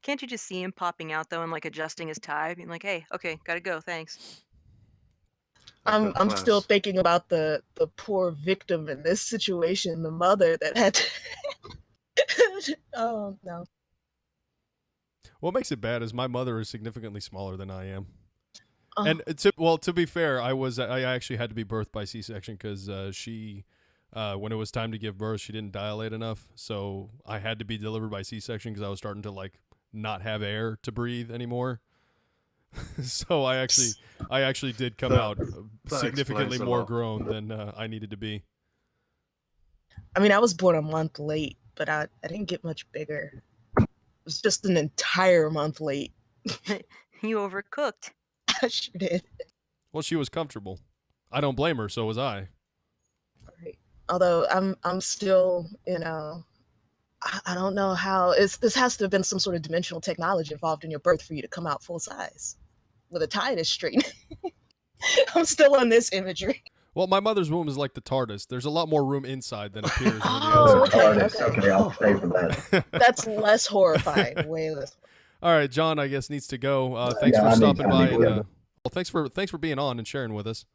S6: Can't you just see him popping out though and like adjusting his tie, being like, "Hey, okay, gotta go, thanks."
S7: I'm
S4: Got
S7: still
S4: class.
S7: thinking about the poor victim in this situation, the mother that had to oh no.
S3: what makes it bad is my mother is significantly smaller than I am. And to be fair, I actually had to be birthed by C-section because she, when it was time to give birth, she didn't dilate enough, so I had to be delivered by C-section because I was starting to like not have air to breathe anymore. So I actually did come out significantly
S4: explains a
S3: more
S4: lot.
S3: grown than I needed to be.
S7: I mean, I was born a month late, but I didn't get much bigger. It was just an entire month late.
S6: You overcooked.
S7: I sure did.
S3: Well, she was comfortable. I don't blame her. So was I.
S7: Right. Although I'm still, I don't know how this has to have been some sort of dimensional technology involved in your birth for you to come out full size with a tie that's straight. I'm still on this imagery.
S3: Well, my mother's womb is like the TARDIS. There's a lot more room inside than appears on the
S7: Oh,
S3: outside.
S7: okay.
S5: I'll stay for that.
S7: That's less horrifying. Way less.
S3: All right, John, I guess needs to go. Thanks for stopping by. And, thanks for being on and sharing with us.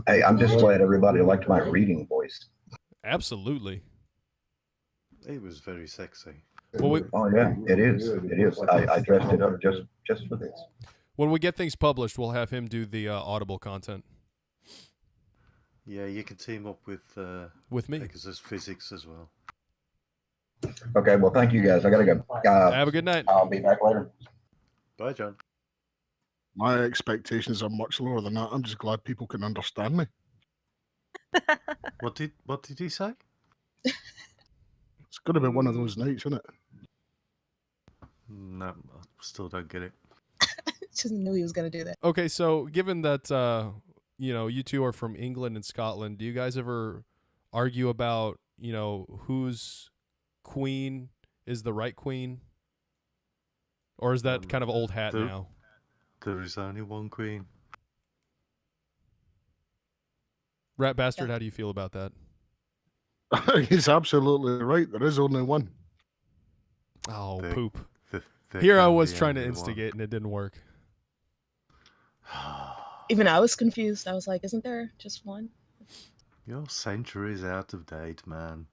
S5: Hey, I'm just glad everybody liked my reading voice.
S3: Absolutely.
S4: It was very sexy.
S5: Oh yeah, it is. It is. I dressed it up just for this.
S3: When we get things published, we'll have him do the Audible content.
S4: Yeah, you can team up
S3: with me
S4: because there's physics as well.
S5: Okay, well, thank you guys. I gotta go.
S3: Have a good night.
S5: I'll be back later.
S4: Bye, John.
S8: My expectations are much lower than that. I'm just glad people can understand me.
S4: What did he say?
S8: It's going to be one of those nights, isn't it?
S4: No, I still don't get it.
S7: Just knew he was going to do that.
S3: Okay, so given that you two are from England and Scotland, do you guys ever argue about whose queen is the right queen, or is that kind of old hat now?
S4: There is only one queen.
S3: Rat Bastard, how do you feel about that?
S8: He's absolutely right. There is only one.
S3: Oh, poop. Here I was trying to instigate and it didn't work.
S7: Even I was confused. I was like, isn't there just one?
S4: Your century's out of date, man.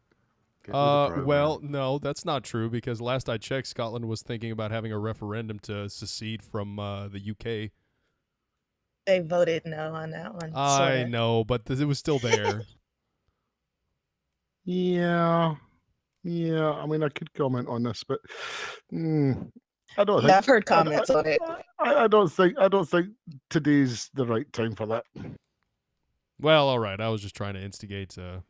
S3: Well, no, that's not true because last I checked, Scotland was thinking about having a referendum to secede from the UK.
S7: They voted no on that one.
S3: I know, but it was still there.
S8: Yeah. I mean, I could comment on this, but I don't think.
S7: Yeah, I've heard comments on it.
S8: I don't think today's the right time for that.
S3: Well, all right. I was just trying to instigate.
S8: No,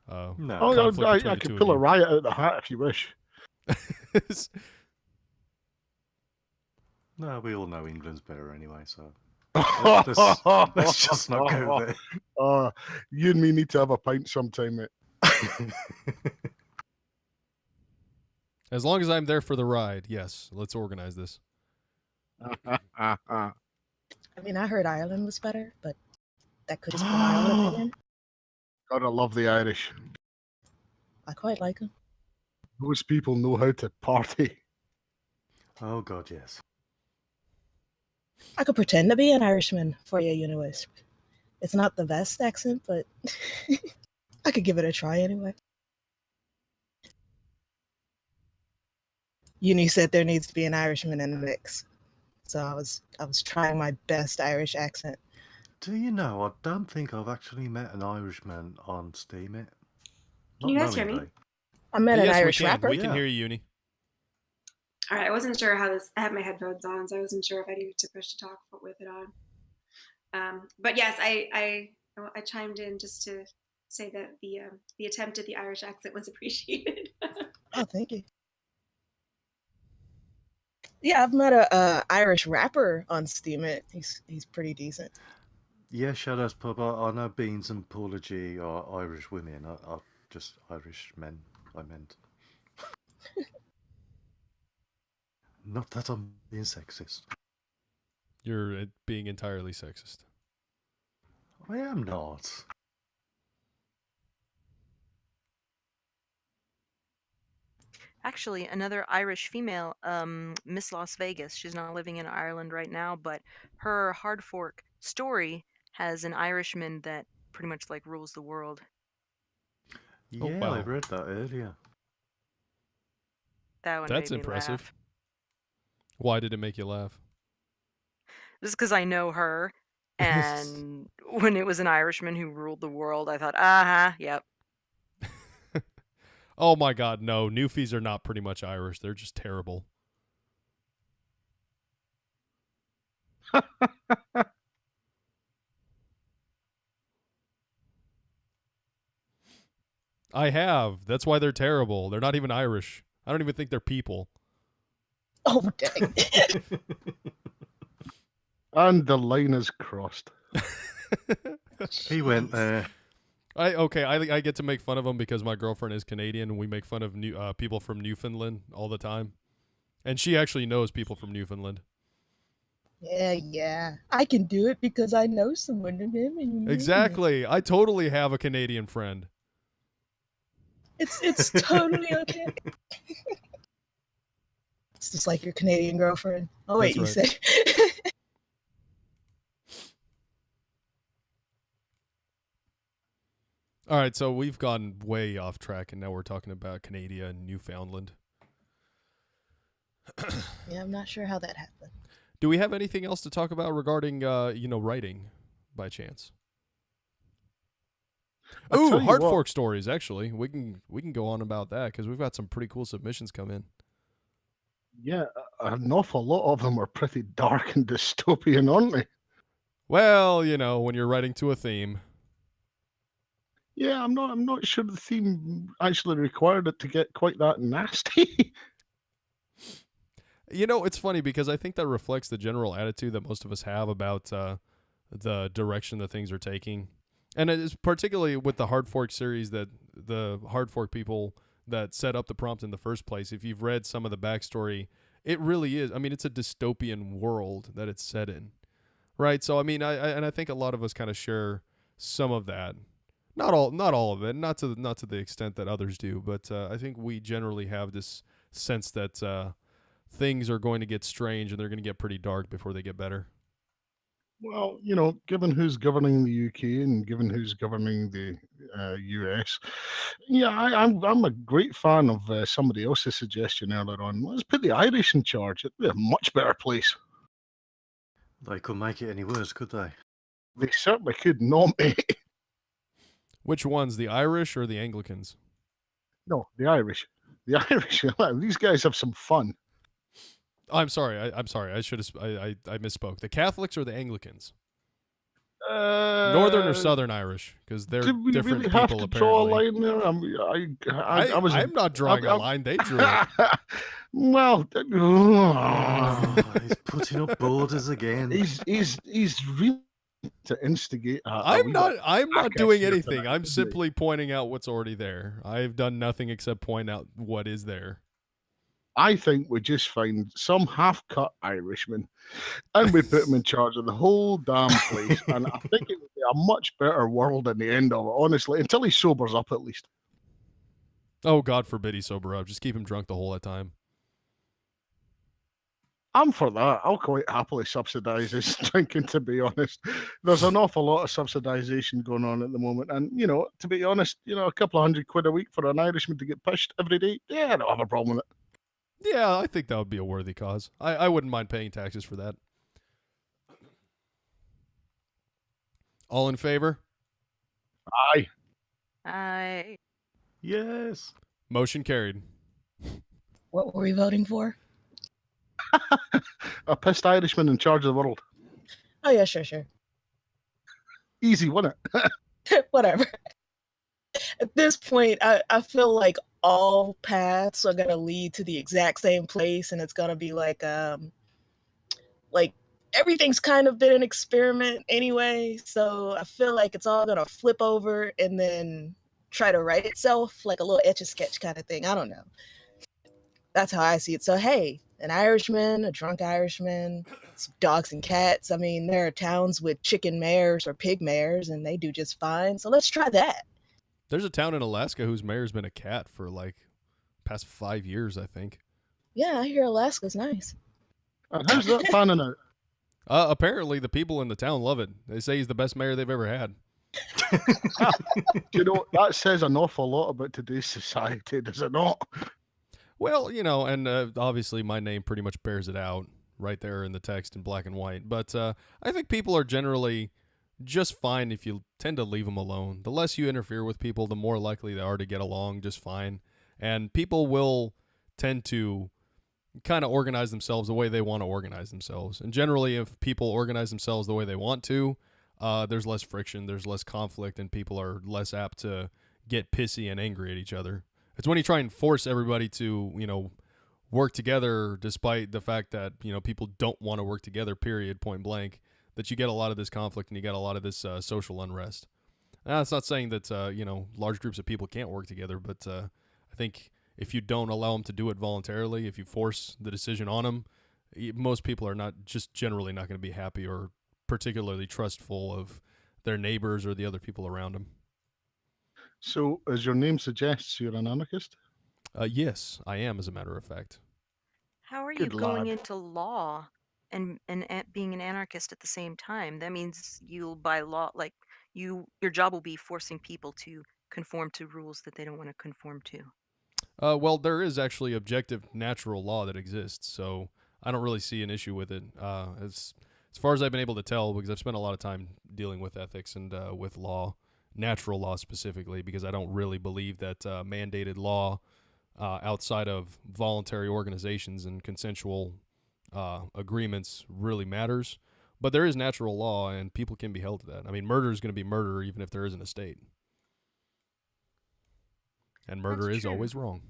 S8: I could pull a riot out of the hat if you wish.
S4: No, we all know England's better anyway, so let's just not go there.
S8: You and me need to have a pint sometime, mate.
S3: As long as I'm there for the ride, yes. Let's organize this.
S7: I mean, I heard Ireland was better, but that could just be my own opinion.
S8: Gotta love the Irish.
S7: I quite like them.
S8: Those people know how to party.
S4: Oh, God, yes.
S7: I could pretend to be an Irishman for you, Universe. It's not the best accent, but I could give it a try anyway. Uni said there needs to be an Irishman in the mix, so I was trying my best Irish accent.
S4: Do you know, I don't think I've actually met an Irishman on Steam yet.
S9: Can you guys hear me?
S7: I met an Irish rapper.
S3: We can hear you, Uni.
S9: All right, I wasn't sure how this. I had my headphones on, so I wasn't sure if I needed to push to talk with it on. But yes, I chimed in just to say that the attempt at the Irish accent was appreciated.
S7: Oh, thank you. Yeah, I've met a Irish rapper on Steam. He's pretty decent.
S4: Yeah, Shadows Pub. I know Beans and Paula G are Irish women. I just Irish men. I meant. Not that I'm being sexist.
S3: You're being entirely sexist.
S4: I am not.
S6: Actually, another Irish female, Miss Las Vegas. She's not living in Ireland right now, but her hard fork story has an Irishman that pretty much like rules the world.
S4: Yeah, oh, wow. I read that earlier.
S6: That one
S3: That's
S6: made me
S3: impressive.
S6: laugh.
S3: Why did it make you laugh?
S6: just because I know her. And when it was an Irishman who ruled the world, I thought, yep.
S3: Oh my God, no. Newfies are not pretty much Irish. They're just terrible. I have. That's why they're terrible. They're not even Irish. I don't even think they're people.
S7: Oh, dang.
S8: And the line is crossed.
S4: He went there.
S3: I get to make fun of them because my girlfriend is Canadian, and we make fun of people from Newfoundland all the time. And she actually knows people from Newfoundland.
S7: Yeah. I can do it because I know someone.
S3: Exactly. I totally have a Canadian friend.
S7: It's totally okay. It's just like your Canadian girlfriend. Oh wait,
S3: That's
S7: you
S3: right.
S7: said.
S3: All right, so we've gone way off track, and now we're talking about Canada and Newfoundland.
S7: Yeah, I'm not sure how that happened.
S3: Do we have anything else to talk about regarding, writing, by chance? Ooh, Heart Fork stories. Actually, we can go on about that because we've got some pretty cool submissions come in.
S8: Yeah, an awful lot of them are pretty dark and dystopian, aren't they?
S3: Well, when you're writing to a theme.
S8: Yeah, I'm not sure the theme actually required it to get quite that nasty.
S3: It's funny because I think that reflects the general attitude that most of us have about the direction that things are taking. And it is particularly with the Hard Fork series that the Hard Fork people that set up the prompt in the first place. If you've read some of the backstory, it really is. I mean, it's a dystopian world that it's set in, right? So, I mean, I think a lot of us kind of share some of that. Not all of it, not to the extent that others do, but I think we generally have this sense that things are going to get strange and they're going to get pretty dark before they get better.
S8: Well, given who's governing the UK and given who's governing the US, yeah, I'm a great fan of somebody else's suggestion earlier on. Let's put the Irish in charge. It'd be a much better place.
S4: They couldn't make it any worse, could they?
S8: They certainly could not, mate.
S3: Which ones, the Irish or the Anglicans?
S8: No, the Irish. The Irish. These guys have some fun.
S3: Oh, I'm sorry. I'm sorry. I should have. I misspoke. The Catholics or the Anglicans? Northern or Southern Irish? Because they're
S8: Did we
S3: different
S8: really
S3: people.
S8: have to draw a line there?
S3: I'm not drawing a line. They drew it.
S8: Well,
S4: he's putting up borders again.
S8: He's really to instigate.
S3: I'm not doing anything. I'm simply pointing out what's already there. I've done nothing except point out what is there.
S8: I think we just find some half-cut Irishman and we put him in charge of the whole damn place. And I think it would be a much better world in the end of it, honestly, until he sobers up at least.
S3: Oh, God forbid he sober up. Just keep him drunk the whole time.
S8: I'm for that. I'll quite happily subsidise his drinking, to be honest. There's an awful lot of subsidisation going on at the moment. And, to be honest, a couple of £100 a week for an Irishman to get pushed every day, yeah, I don't have a problem with it.
S3: Yeah, I think that would be a worthy cause. I wouldn't mind paying taxes for that. All in favor?
S8: Aye.
S6: Aye.
S4: Yes.
S3: Motion carried.
S7: What were we voting for?
S8: A pissed Irishman in charge of the world.
S7: Oh yeah, sure.
S8: Easy, wasn't
S7: it? Whatever. At this point, I feel like all paths are gonna lead to the exact same place, and it's gonna be like everything's kind of been an experiment anyway. So I feel like it's all gonna flip over and then try to write itself like a little Etch-a-Sketch kind of thing. I don't know. That's how I see it. So hey, an Irishman, a drunk Irishman, some dogs and cats. I mean, there are towns with chicken mayors or pig mayors, and they do just fine. So let's try that.
S3: There's a town in Alaska whose mayor's been a cat for past 5 years, I think.
S7: Yeah, I hear Alaska's nice.
S8: And how's that panning out?
S3: Apparently, the people in the town love it. They say he's the best mayor they've ever had.
S8: That says an awful lot about today's society, does it not?
S3: Well, and obviously my name pretty much bears it out. right there in the text in black and white. But I think people are generally just fine if you tend to leave them alone. The less you interfere with people, the more likely they are to get along just fine. And people will tend to kind of organize themselves the way they want to organize themselves. And generally, if people organize themselves the way they want to, there's less friction, there's less conflict, and people are less apt to get pissy and angry at each other. It's when you try and force everybody to, work together despite the fact that, people don't want to work together, period, point blank, that you get a lot of this conflict and you get a lot of this social unrest. Now, that's not saying that, large groups of people can't work together, but I think if you don't allow them to do it voluntarily, if you force the decision on them, most people are not just generally not going to be happy or particularly trustful of their neighbors or the other people around them.
S8: So, as your name suggests, you're an anarchist?
S3: Yes, I am, as a matter of fact.
S6: How are you
S8: Good
S6: going
S8: lad.
S6: into law and being an anarchist at the same time? That means you'll by law, like your job will be forcing people to conform to rules that they don't want to conform to.
S3: Well, there is actually objective natural law that exists, so I don't really see an issue with it. As far as I've been able to tell, because I've spent a lot of time dealing with ethics and with law, natural law specifically, because I don't really believe that mandated law outside of voluntary organizations and consensual agreements really matters. But there is natural law, and people can be held to that. I mean, murder is going to be murder even if there isn't a state. And murder
S6: That's
S3: is
S6: true.
S3: always wrong.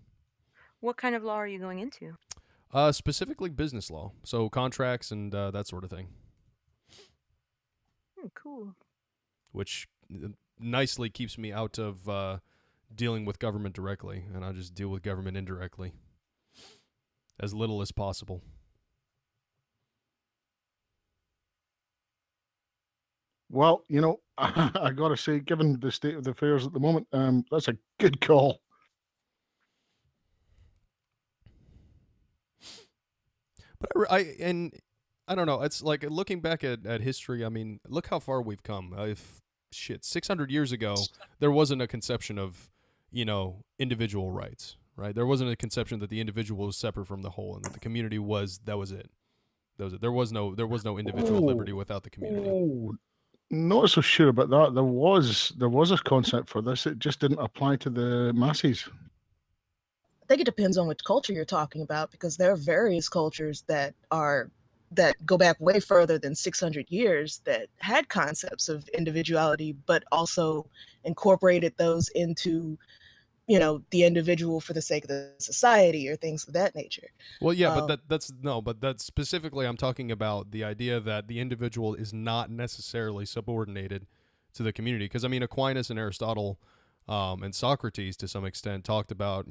S6: What kind of law are you going into?
S3: Specifically business law, so contracts and that sort of thing,
S6: Cool.
S3: which nicely keeps me out of dealing with government directly, and I just deal with government indirectly, as little as possible.
S8: Well, I got to say, given the state of the affairs at the moment, that's a good call.
S3: But I don't know. It's like looking back at history. I mean, look how far we've come. If 600 years ago, there wasn't a conception of, individual rights, right? There wasn't a conception that the individual was separate from the whole, and that the community was it. That was it. There was no individual liberty without the community.
S8: Oh, not so sure about that. There was a concept for this. It just didn't apply to the masses.
S7: I think it depends on which culture you're talking about, because there are various cultures that go back way further than 600 years that had concepts of individuality, but also incorporated those into, the individual for the sake of the society or things of that nature.
S3: Well, yeah, but that's specifically, I'm talking about the idea that the individual is not necessarily subordinated to the community. Because I mean, Aquinas and Aristotle and Socrates, to some extent, talked about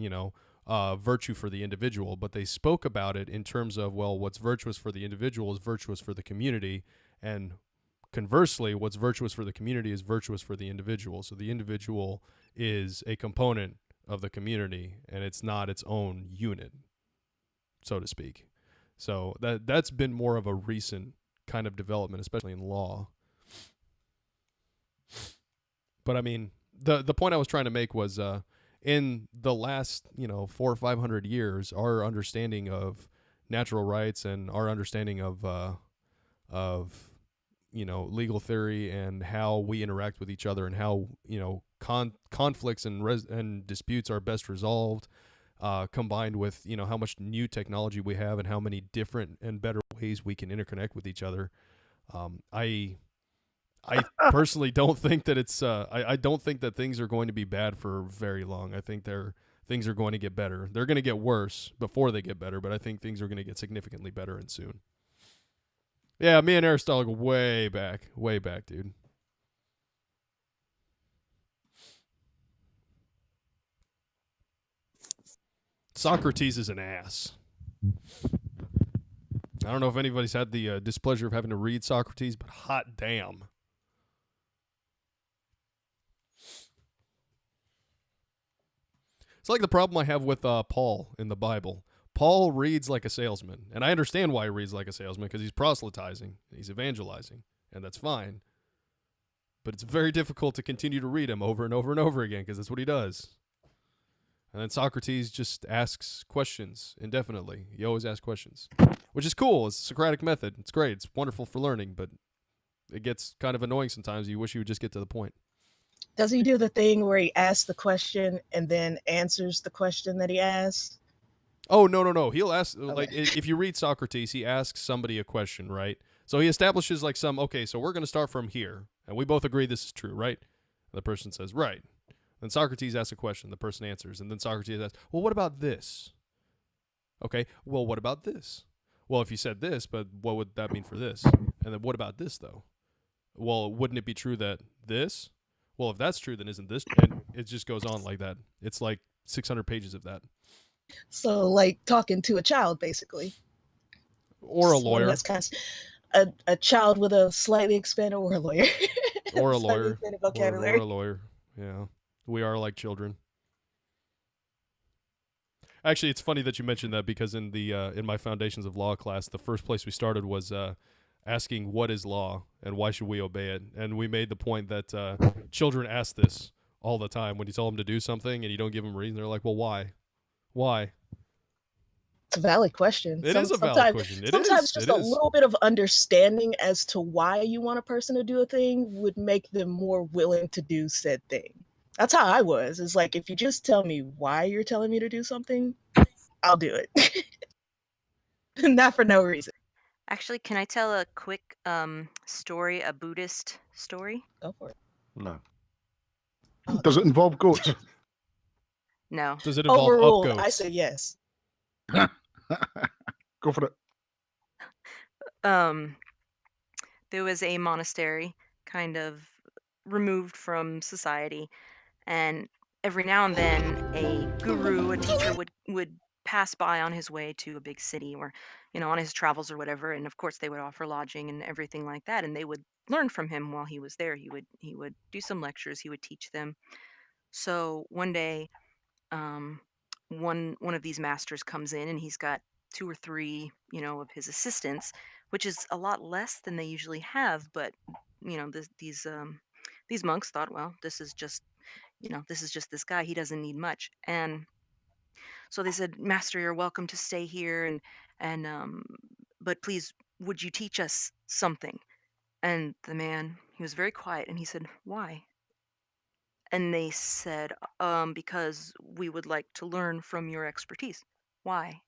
S3: virtue for the individual, but they spoke about it in terms of, well, what's virtuous for the individual is virtuous for the community, and conversely, what's virtuous for the community is virtuous for the individual. So the individual is a component of the community, and it's not its own unit, so to speak. So that's been more of a recent kind of development, especially in law. But I mean, the point I was trying to make was in the last 400 or 500 years, our understanding of natural rights and our understanding of legal theory and how we interact with each other and how conflicts and disputes are best resolved, combined with how much new technology we have and how many different and better ways we can interconnect with each other. I personally don't think that it's I don't think that things are going to be bad for very long. I think things are going to get better. They're going to get worse before they get better, but I think things are going to get significantly better and soon. Yeah, me and Aristotle go way back, dude. Socrates is an ass. I don't know if anybody's had the displeasure of having to read Socrates, but hot damn. It's like the problem I have with Paul in the Bible. Paul reads like a salesman, and I understand why he reads like a salesman, because he's proselytizing, he's evangelizing, and that's fine. But it's very difficult to continue to read him over and over and over again, because that's what he does. And then Socrates just asks questions indefinitely. He always asks questions, which is cool. It's a Socratic method. It's great. It's wonderful for learning, but it gets kind of annoying sometimes. You wish you would just get to the point.
S7: Does he do the thing where he asks the question and then answers the question that he asked?
S3: Oh, no. He'll ask, like,
S7: Okay.
S3: if you read Socrates, he asks somebody a question, right? So he establishes, like, okay, so we're going to start from here, and we both agree this is true, right? And the person says, right. Then Socrates asks a question, the person answers, and then Socrates asks, well, what about this? Okay, well, what about this? Well, if you said this, but what would that mean for this? And then what about this, though? Well, wouldn't it be true that this? Well, if that's true, then isn't this? And it just goes on like that. It's like 600 pages of that.
S7: So, like talking to a child, basically.
S3: Or a
S7: Someone
S3: lawyer.
S7: That's kind of a child with a slightly expanded, or a lawyer.
S3: Or a
S7: Slightly
S3: lawyer.
S7: expanded
S3: Or
S7: vocabulary.
S3: a lawyer. Yeah. We are like children. Actually, it's funny that you mentioned that because in the in my Foundations of Law class, the first place we started was asking what is law and why should we obey it. And we made the point that children ask this all the time when you tell them to do something and you don't give them a reason. They're like, well, why? Why?
S7: It's a valid question.
S3: It is a valid question.
S7: Sometimes
S3: It
S7: just
S3: is.
S7: a little bit of understanding as to why you want a person to do a thing would make them more willing to do said thing. That's how I was. It's like, if you just tell me why you're telling me to do something, I'll do it. Not for no reason.
S6: Actually, can I tell a quick story, a Buddhist story?
S7: Go for it.
S4: No.
S8: Does it involve goats?
S6: No.
S3: Does it involve
S7: Overruled.
S3: up goats?
S7: I say yes.
S8: Go for it.
S6: There was a monastery kind of removed from society, and every now and then a guru, a teacher would pass by on his way to a big city or on his travels or whatever, and of course they would offer lodging and everything like that, and they would learn from him while he was there. He would do some lectures, he would teach them. So one day, um, one of these masters comes in and he's got two or three of his assistants, which is a lot less than they usually have, but these monks thought, well, this is just this guy, he doesn't need much. And so they said, master, you're welcome to stay here, and but please, would you teach us something? And the man, he was very quiet and he said, why? And they said, because we would like to learn from your expertise. Why?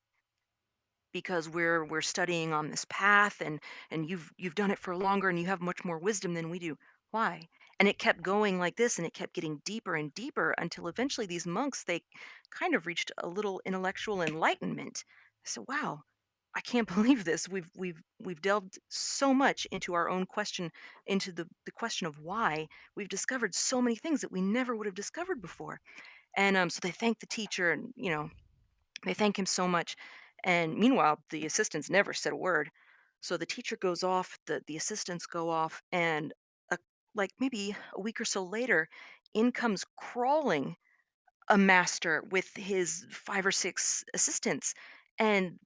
S6: Because we're studying on this path, and you've done it for longer and you have much more wisdom than we do. Why? And it kept going like this, and it kept getting deeper and deeper until eventually these monks, they kind of reached a little intellectual enlightenment. So wow, I can't believe this. We've delved so much into our own question, into the question of why. We've discovered so many things that we never would have discovered before. And so they thank the teacher, and they thank him so much. And meanwhile, the assistants never said a word. So the teacher goes off, the assistants go off, and a, like maybe a week or so later, in comes crawling a master with his five or six assistants, and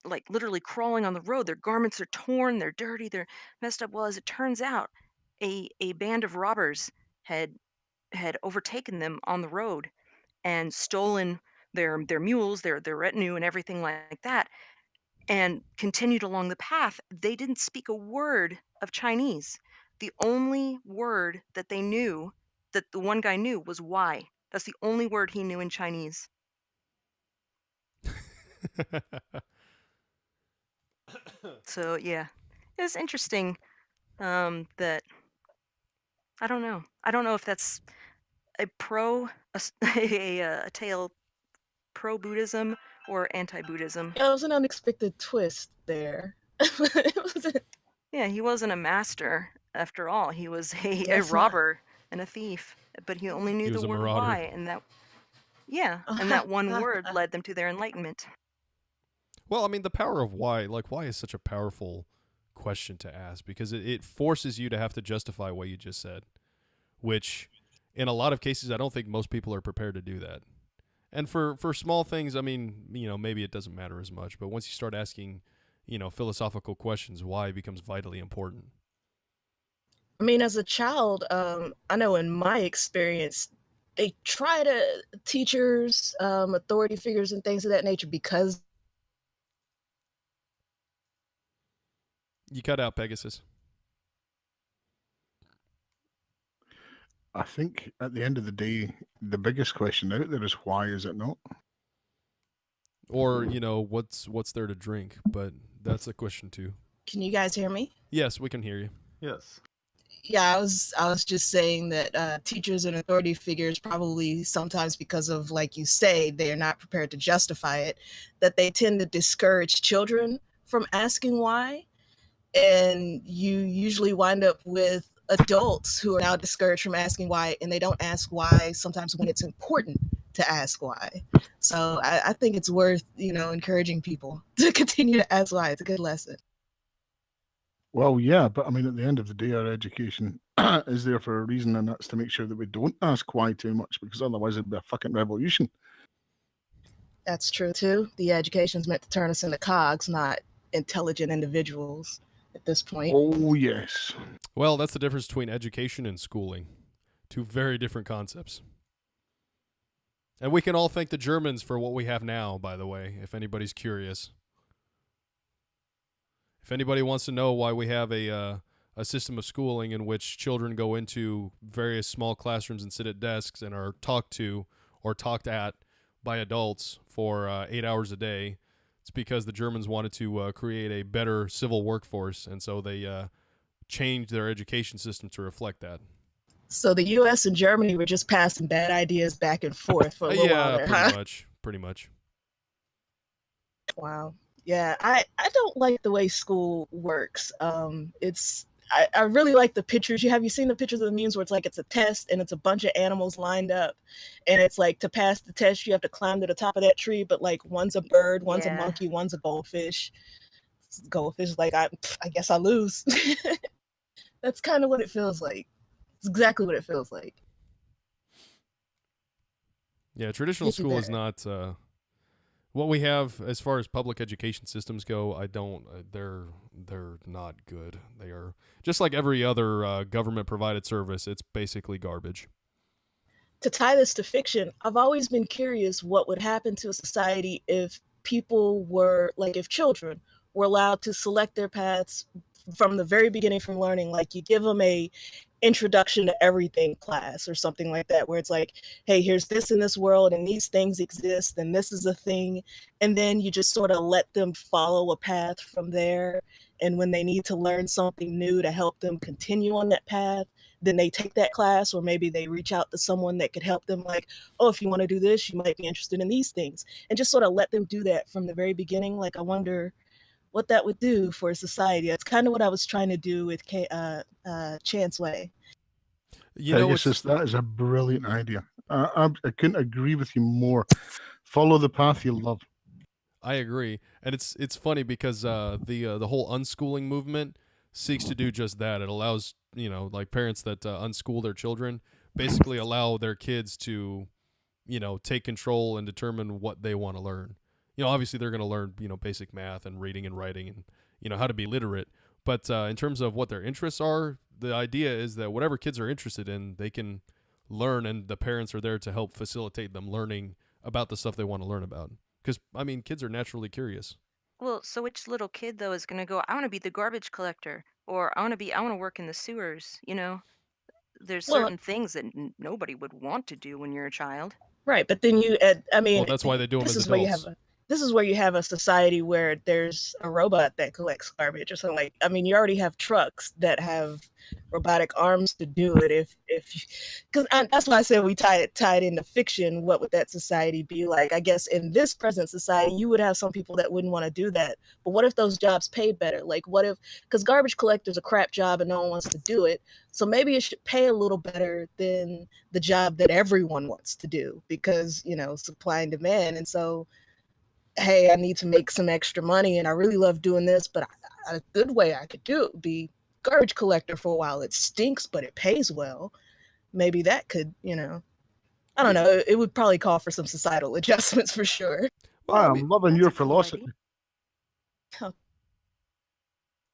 S6: like literally crawling on the road. Their garments are torn, they're dirty, they're messed up. Well, as it turns out, a band of robbers had had overtaken them on the road and stolen their mules, their retinue, and everything like that, and continued along the path. They didn't speak a word of Chinese. The only word that they knew, that the one guy knew, was why. That's the only word he knew in Chinese. So yeah, it's interesting that I don't know. I don't know if that's a a tale pro Buddhism or anti Buddhism.
S7: Yeah, it was an unexpected twist there. It was
S6: Yeah, he wasn't a master after all. He was a
S7: Guess not.
S6: robber and a thief, but he only knew
S3: He
S6: the
S3: was a
S6: word
S3: marauder.
S6: why, and that one word led them to their enlightenment.
S3: Well, I mean, the power of why, like, why is such a powerful question to ask because it forces you to have to justify what you just said, which in a lot of cases, I don't think most people are prepared to do that. And for small things, I mean, maybe it doesn't matter as much, but once you start asking, philosophical questions, why becomes vitally important.
S7: I mean, as a child, I know in my experience, they try to teachers, authority figures, and things of that nature because
S3: You cut out, Pegasus.
S8: I think at the end of the day, the biggest question out there is why is it not?
S3: Or, what's there to drink? But that's a question too.
S7: Can you guys hear me?
S3: Yes, we can hear you.
S4: Yes.
S7: Yeah, I was just saying that teachers and authority figures probably sometimes because of, like you say, they're not prepared to justify it, that they tend to discourage children from asking why, and you usually wind up with adults who are now discouraged from asking why, and they don't ask why sometimes when it's important to ask why. So I think it's worth encouraging people to continue to ask why. It's a good lesson.
S8: Well, yeah, but I mean, at the end of the day, our education is there for a reason, and that's to make sure that we don't ask why too much, because otherwise it'd be a fucking revolution.
S7: That's true too. The education's meant to turn us into cogs, not intelligent individuals at this point.
S8: Oh, yes.
S3: Well, that's the difference between education and schooling. Two very different concepts. And we can all thank the Germans for what we have now, by the way, if anybody's curious. If anybody wants to know why we have a system of schooling in which children go into various small classrooms and sit at desks and are talked to or talked at by adults for 8 hours a day, it's because the Germans wanted to create a better civil workforce, and so they changed their education system to reflect that.
S7: So the U.S. and Germany were just passing bad ideas back and forth for a little while there, huh?
S3: Pretty much.
S7: Wow. Yeah, I don't like the way school works. I really like the pictures. Have you seen the pictures of the memes where it's a test and it's a bunch of animals lined up, and it's like to pass the test you have to climb to the top of that tree, but like one's a bird, one's a
S6: Yeah.
S7: monkey, one's a goldfish. Goldfish is like I guess I lose. That's kind of what it feels like. It's exactly what it feels like.
S3: Yeah, traditional
S7: Can't do
S3: school is
S7: better.
S3: not what we have as far as public education systems go. I don't. They're not good. They are just like every other government provided service. It's basically garbage.
S7: To tie this to fiction, I've always been curious what would happen to a society if people were like if children were allowed to select their paths from the very beginning from learning. Like you give them a introduction to everything class or something like that, where it's like, hey, here's this in this world and these things exist and this is a thing, and then you just sort of let them follow a path from there, and when they need to learn something new to help them continue on that path, then they take that class, or maybe they reach out to someone that could help them, like, oh, if you want to do this you might be interested in these things, and just sort of let them do that from the very beginning. Like I wonder what that would do for society. That's kind of what I was trying to do with Chance Way.
S8: Pegasus, that is a brilliant idea. I couldn't agree with you more. Follow the path you love.
S3: I agree, and it's funny because the whole unschooling movement seeks to do just that. It allows like parents that unschool their children basically allow their kids to take control and determine what they want to learn. Obviously they're going to learn basic math and reading and writing and how to be literate. But in terms of what their interests are, the idea is that whatever kids are interested in, they can learn, and the parents are there to help facilitate them learning about the stuff they want to learn about. Because, kids are naturally curious.
S6: Well, so which little kid though is gonna go, I want to be the garbage collector, or I want to work in the sewers, There's
S7: Well,
S6: certain things that nobody would want to do when you're a child.
S7: right, but then
S3: Well, that's why they do them
S7: this
S3: as
S7: is where you have
S3: adults.
S7: this is where you have a society where there's a robot that collects garbage or something. Like, you already have trucks that have robotic arms to do it. If because that's why I said we tie it into fiction. What would that society be like? I guess in this present society, you would have some people that wouldn't want to do that. But what if those jobs paid better? Like, what if, because garbage collector's a crap job and no one wants to do it, so maybe it should pay a little better than the job that everyone wants to do, because supply and demand. And so, hey, I need to make some extra money and I really love doing this, but a good way I could do it would be garbage collector for a while. It stinks, but it pays well. Maybe that could, I don't know. It would probably call for some societal adjustments for sure.
S3: Well,
S8: I'm loving your
S6: That's a cool
S8: philosophy.
S6: idea.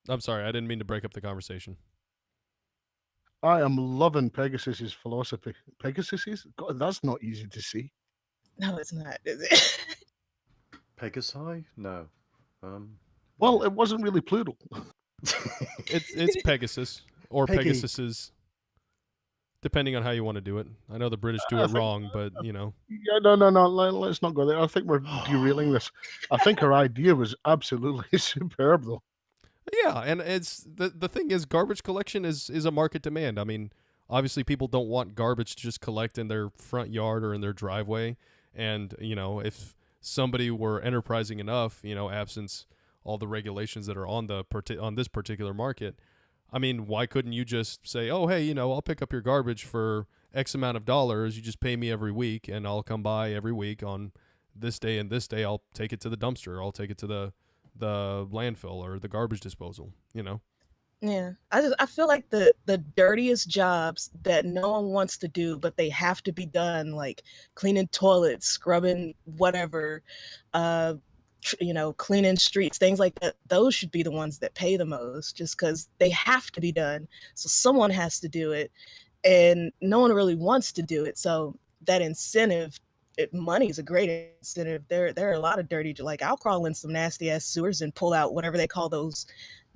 S3: I'm sorry, I didn't mean to break up the conversation.
S8: I am loving Pegasus's philosophy. Pegasus's? God, that's not easy to see.
S7: No, it's not, is it?
S4: Pegasi? No. Um,
S8: Well, it wasn't really plural.
S3: It's Pegasus or
S4: Peggy.
S3: Pegasuses, depending on how you want to do it. I know the British do
S8: I
S3: it
S8: think,
S3: wrong, but you know.
S8: yeah, no. Let's not go there. I think we're derailing this. I think her idea was absolutely superb, though.
S3: Yeah, and it's the thing is, garbage collection is a market demand. I mean, obviously, people don't want garbage to just collect in their front yard or in their driveway. And you know, if somebody were enterprising enough, you know, absence all the regulations that are on on this particular market, I mean, why couldn't you just say, oh, hey, you know, I'll pick up your garbage for X amount of dollars. You just pay me every week, and I'll come by every week on this day and this day. I'll take it to the dumpster. I'll take it to the landfill or the garbage disposal. You know.
S7: Yeah, I feel like the dirtiest jobs that no one wants to do, but they have to be done, like cleaning toilets, scrubbing whatever, uh, cleaning streets, things like that. Those should be the ones that pay the most, just because they have to be done. So someone has to do it, and no one really wants to do it. So that incentive, money is a great incentive. There are a lot of dirty, like I'll crawl in some nasty ass sewers and pull out whatever they call those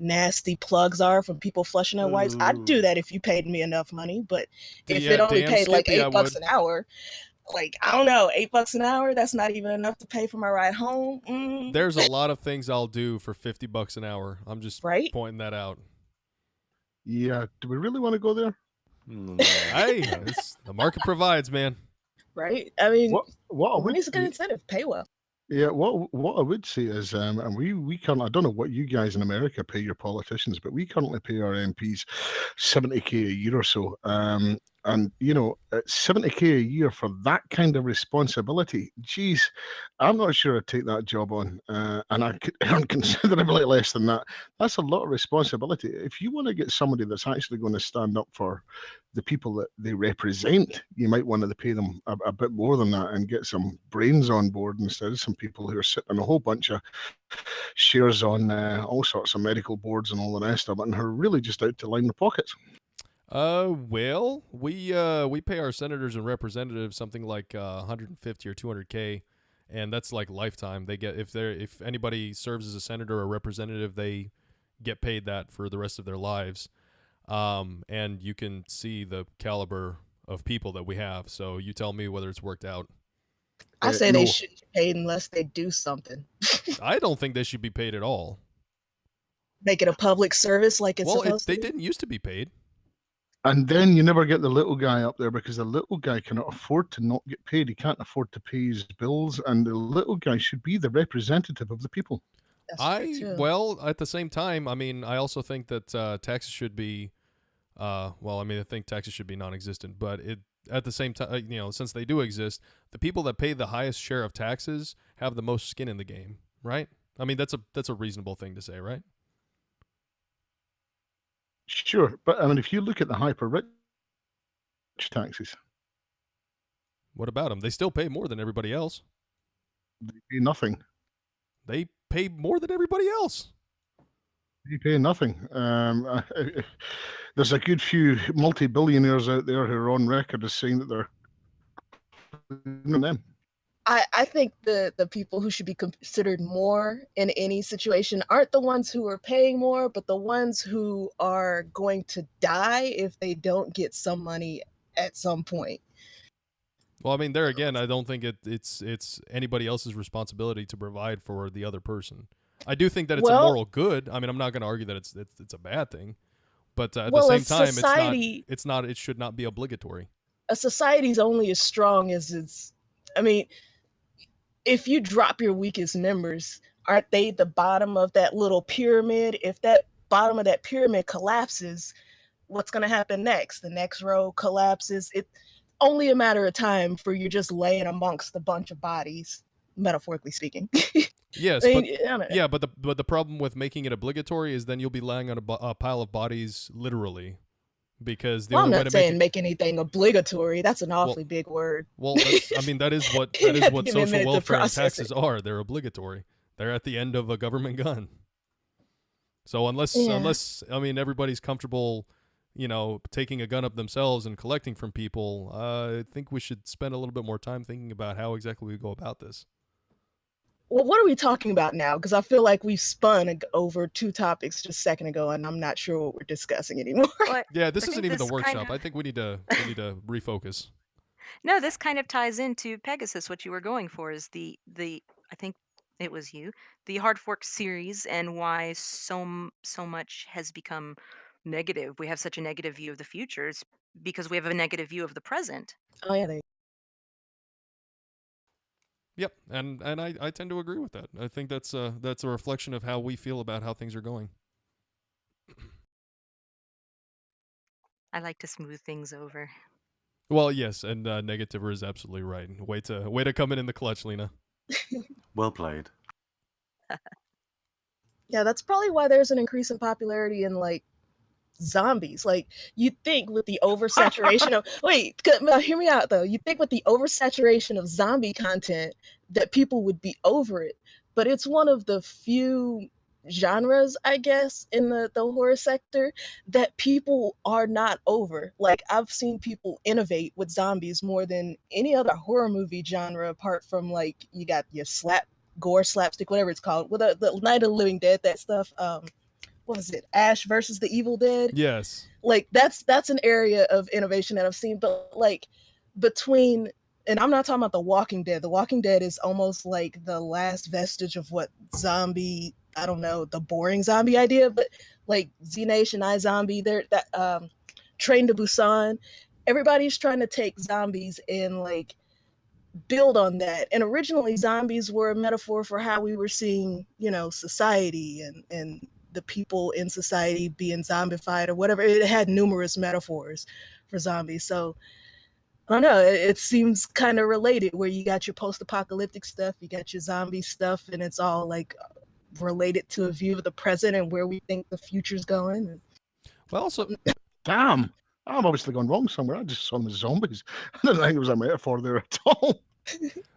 S7: nasty plugs are from people flushing their wipes. I'd do
S4: Ooh.
S7: that if you paid me enough money, but if
S3: Yeah,
S7: it only
S3: damn
S7: paid like
S3: Skippy, I
S7: $8
S3: would.
S7: an hour, like I don't know, $8 an hour, that's not even enough to pay for my ride home.
S3: There's a lot of things I'll do for $50 an hour. I'm just
S7: Right?
S3: pointing that out.
S8: Yeah, do we really want to go there?
S3: Hey, it's, the market provides, man.
S7: Right? I mean,
S8: What I would
S7: money's a good
S8: say,
S7: incentive. Pay well.
S8: yeah, what I would say is, and we currently, I don't know what you guys in America pay your politicians, but we currently pay our MPs 70K a year or so. And you know, 70K a year for that kind of responsibility. Geez, I'm not sure I'd take that job on, and I could earn considerably less than that. That's a lot of responsibility. If you want to get somebody that's actually going to stand up for the people that they represent, you might want to pay them a bit more than that and get some brains on board instead of some people who are sitting on a whole bunch of shares on all sorts of medical boards and all the rest of it, and who are really just out to line their pockets.
S3: Well, we pay our senators and representatives something like 150 or 200K, and that's like lifetime. They get if anybody serves as a senator or representative, they get paid that for the rest of their lives. And you can see the caliber of people that we have. So you tell me whether it's worked out.
S7: I say
S8: No,
S7: they should be paid unless they do something.
S3: I don't think they should be paid at all.
S7: Make it a public service like it's
S3: Well,
S7: supposed
S3: they
S7: to be.
S3: didn't used to be paid.
S8: and then you never get the little guy up there because the little guy cannot afford to not get paid. He can't afford to pay his bills, and the little guy should be the representative of the people.
S7: That's true too.
S3: Well, at the same time, I mean, I also think that taxes should be, well, I mean, I think taxes should be non-existent, but at the same time, you know, since they do exist, the people that pay the highest share of taxes have the most skin in the game, right? I mean, that's a reasonable thing to say, right?
S8: Sure, but I mean, if you look at the hyper rich taxes,
S3: What about them? They still pay more than everybody else.
S8: they pay nothing.
S3: They pay more than everybody else.
S8: They pay nothing. There's a good few multi-billionaires out there who are on record as saying that they're them.
S7: I think the people who should be considered more in any situation aren't the ones who are paying more, but the ones who are going to die if they don't get some money at some point.
S3: Well, I mean, there again, I don't think it's anybody else's responsibility to provide for the other person. I do think that it's a
S7: Well-
S3: moral good. I mean, I'm not going to argue that it's a bad thing, but at
S7: Well,
S3: the
S7: a
S3: same time,
S7: society-
S3: it's not. It should not be obligatory.
S7: A society's only as strong as its. I mean, if you drop your weakest members, aren't they the bottom of that little pyramid? If that bottom of that pyramid collapses, what's going to happen next? The next row collapses. It's only a matter of time for you just laying amongst a bunch of bodies, metaphorically speaking.
S3: Yes,
S7: I
S3: but
S7: mean, I don't know.
S3: yeah, but the problem with making it obligatory is then you'll be laying on a pile of bodies literally, because the
S7: Well, I'm
S3: only way
S7: not
S3: to make
S7: saying
S3: it,
S7: make anything obligatory. That's an awfully big word.
S3: well, I mean, that is what
S7: You have to
S3: what
S7: give me a
S3: social
S7: minute to
S3: welfare and
S7: process
S3: taxes
S7: it.
S3: are. They're obligatory. They're at the end of a government gun. So
S7: Yeah.
S3: unless I mean everybody's comfortable taking a gun up themselves and collecting from people. I think we should spend a little bit more time thinking about how exactly we go about this.
S7: Well, what are we talking about now? Because I feel like we've spun over two topics just a second ago, and I'm not sure what we're discussing anymore.
S6: Well,
S3: Yeah, this
S6: I
S3: isn't
S6: think
S3: even the
S6: this
S3: workshop. I think we need to refocus.
S6: No, this kind of ties into Pegasus. What you were going for is the I think it was you, the Hard Fork series, and why so much has become negative. We have such a negative view of the future. It's because we have a negative view of the present.
S7: Oh yeah,
S3: Yep, and I tend to agree with that. I think that's a reflection of how we feel about how things are going.
S6: I like to smooth things over.
S3: Well, yes, and Negativer is absolutely right. Way to come in the clutch, Lena.
S4: Well played.
S7: yeah. That's probably why there's an increase in popularity in like zombies. Like you'd think with the oversaturation of hear me out though. You think with the oversaturation of zombie content that people would be over it, but it's one of the few genres, I guess, in the horror sector that people are not over. Like I've seen people innovate with zombies more than any other horror movie genre, apart from like you got your slapstick, whatever it's called, with the Night of the Living Dead, that stuff. What was it, Ash versus the Evil Dead?
S3: Yes.
S7: Like that's an area of innovation that I've seen. But like between, and I'm not talking about The Walking Dead. The Walking Dead is almost like the last vestige of what zombie, I don't know, the boring zombie idea, but like Z Nation, iZombie, they're that Train to Busan. Everybody's trying to take zombies and like build on that. And originally zombies were a metaphor for how we were seeing, society and the people in society being zombified or whatever. It had numerous metaphors for zombies. So I don't know, it seems kind of related, where you got your post-apocalyptic stuff, you got your zombie stuff, and it's all like related to a view of the present and where we think the future's going.
S3: Well, also,
S8: damn, I'm obviously gone wrong somewhere. I just saw them as zombies. I didn't think it was a metaphor there at all.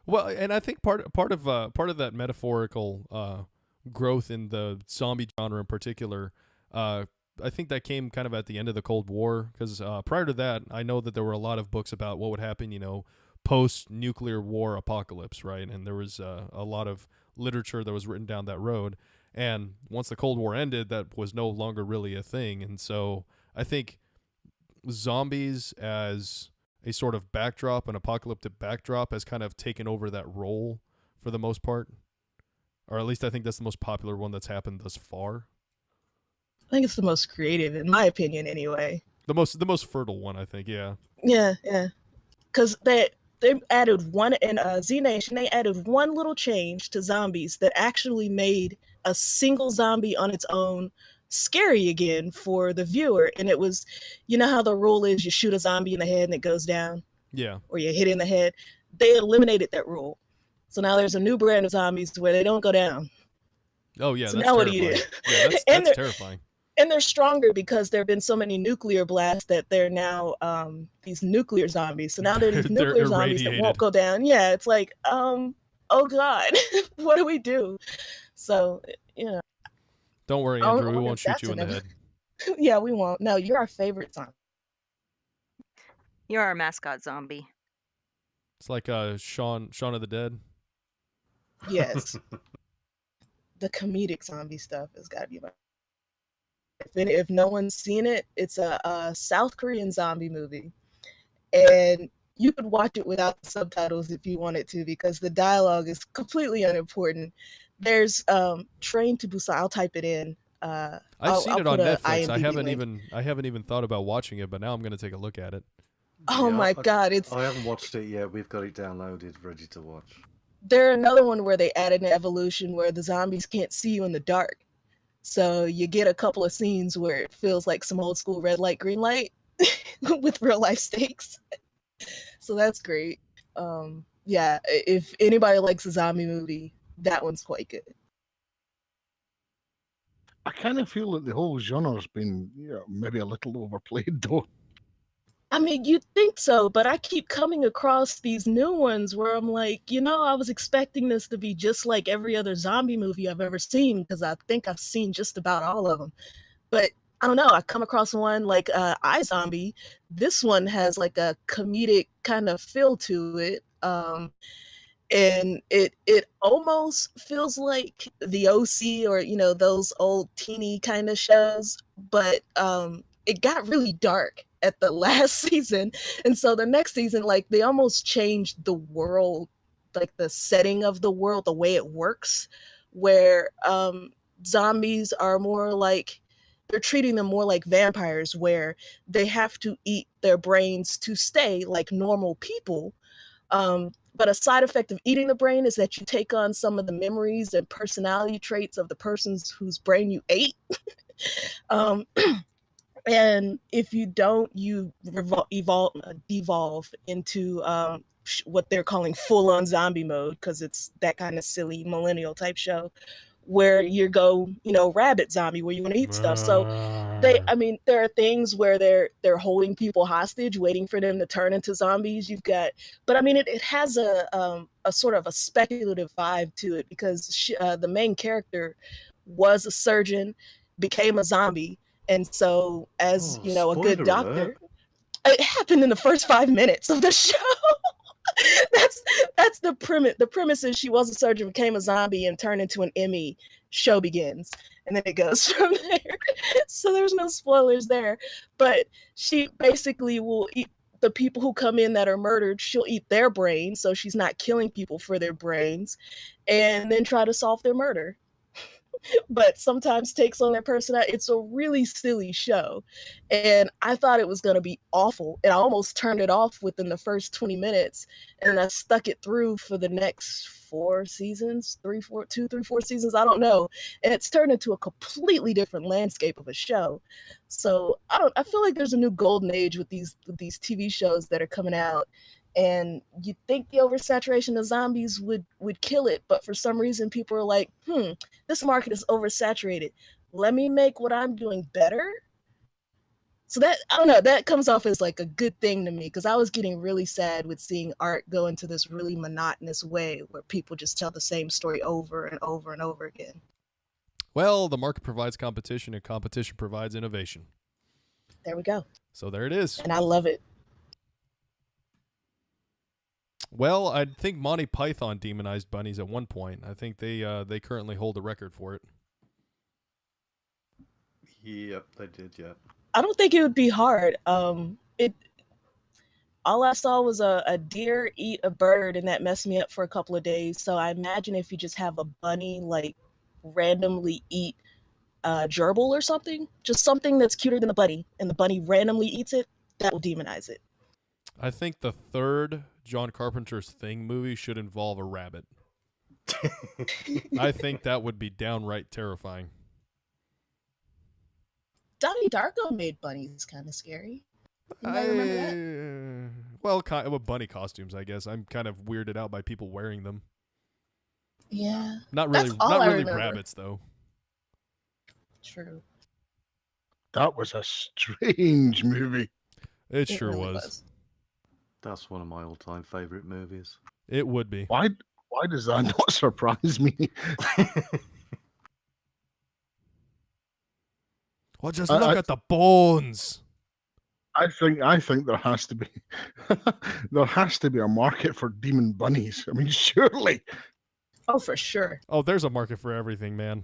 S3: Well, and I think part of that metaphorical growth in the zombie genre in particular, I think that came kind of at the end of the Cold War, because prior to that, I know that there were a lot of books about what would happen, post-nuclear war apocalypse, right? And there was a lot of literature that was written down that road. And once the Cold War ended, that was no longer really a thing. And so I think zombies as a sort of backdrop, an apocalyptic backdrop, has kind of taken over that role for the most part. Or at least I think that's the most popular one that's happened thus far.
S7: I think it's the most creative, in my opinion, anyway.
S3: The most fertile one, I think. Yeah.
S7: Yeah. Because they added one in Z Nation. They added one little change to zombies that actually made a single zombie on its own scary again for the viewer. And it was, how the rule is: you shoot a zombie in the head and it goes down.
S3: Yeah.
S7: Or you hit in the head. They eliminated that rule. So now there's a new brand of zombies where they don't go down.
S3: Oh yeah.
S7: So
S3: that's
S7: now
S3: terrifying.
S7: What do you do?
S3: Yeah, that's terrifying.
S7: And they're stronger because there have been so many nuclear blasts that they're now these nuclear zombies. So now they're these nuclear zombies that won't go down. Yeah, it's like, oh God, what do we do? So,
S3: Don't worry, Andrew. We won't shoot you in the head.
S7: Yeah, we won't. No, you're our favorite zombie.
S6: You're our mascot zombie.
S3: It's like Shaun of the Dead.
S7: Yes. The comedic zombie stuff has got to be my. If no one's seen it, it's a South Korean zombie movie, and you could watch it without the subtitles if you wanted to, because the dialogue is completely unimportant. There's Train to Busan. I'll type it in.
S3: I've seen it on Netflix.
S7: IMDb
S3: I haven't even thought about watching it, but now I'm going to take a look at it.
S7: Oh my God,
S4: I haven't watched it yet. We've got it downloaded, ready to watch.
S7: There's another one where they added an evolution where the zombies can't see you in the dark. So you get a couple of scenes where it feels like some old school red light, green light with real life stakes. So that's great. Yeah, if anybody likes a zombie movie, that one's quite good.
S8: I kind of feel that the whole genre's been maybe a little overplayed, though.
S7: I mean, you'd think so, but I keep coming across these new ones where I'm like, I was expecting this to be just like every other zombie movie I've ever seen, because I think I've seen just about all of them. But I don't know. I come across one like iZombie. This one has like a comedic kind of feel to it. And it almost feels like the OC or those old teeny kind of shows, but it got really dark at the last season, and so the next season, like, they almost changed the world, like the setting of the world, the way it works, where zombies are more like, they're treating them more like vampires, where they have to eat their brains to stay like normal people. But a side effect of eating the brain is that you take on some of the memories and personality traits of the persons whose brain you ate. um, and if you don't, you devolve into what they're calling full-on zombie mode, because it's that kind of silly millennial type show where you go, rabbit zombie, where you want to eat stuff. So I mean, there are things where they're holding people hostage, waiting for them to turn into zombies. But I mean, it has a sort of a speculative vibe to it, because the main character was a surgeon, became a zombie, and so, as
S4: Oh,
S7: a good
S4: spoiler
S7: doctor,
S4: alert.
S7: it happened in the first 5 minutes of the show. that's that's the premise. The premise is she was a surgeon, became a zombie, and turned into an Emmy. Show begins, and then it goes from there. So there's no spoilers there, but she basically will eat the people who come in that are murdered. She'll eat their brains, so she's not killing people for their brains, and then try to solve their murder, but sometimes takes on their personality. It's a really silly show. And I thought it was going to be awful. And I almost turned it off within the first 20 minutes. And I stuck it through for the next 4 seasons, 3, 4 seasons, I don't know. And it's turned into a completely different landscape of a show. So I feel like there's a new golden age with these TV shows that are coming out. And you'd think the oversaturation of zombies would kill it, but for some reason people are like, this market is oversaturated. Let me make what I'm doing better. So that, I don't know, that comes off as like a good thing to me, because I was getting really sad with seeing art go into this really monotonous way where people just tell the same story over and over and over again.
S3: Well, the market provides competition, and competition provides innovation.
S7: There we go.
S3: So there it is.
S7: And I love it.
S3: Well, I think Monty Python demonized bunnies at one point. I think they currently hold the record for it.
S4: Yep, they did, yeah.
S7: I don't think it would be hard. It All I saw was a deer eat a bird, and that messed me up for a couple of days. So I imagine if you just have a bunny like randomly eat gerbil or something, just something that's cuter than the bunny, and the bunny randomly eats it, that will demonize it.
S3: I think the third John Carpenter's Thing movie should involve a rabbit. I think that would be downright terrifying.
S7: Donnie Darko made bunnies kind of scary. Anybody remember that?
S3: Well, with bunny costumes, I guess. I'm kind of weirded out by people wearing them.
S7: Yeah.
S3: Not really,
S7: That's all
S3: not
S7: I
S3: really
S7: remember.
S3: rabbits though.
S7: True.
S8: That was a strange movie.
S3: It sure
S7: really
S3: was.
S4: That's one of my all-time favorite movies.
S3: It would be.
S8: Why does that not surprise me?
S3: Well, just look at the bones.
S8: I think there has to be a market for demon bunnies. I mean, surely.
S7: Oh, for sure.
S3: Oh, there's a market for everything, man.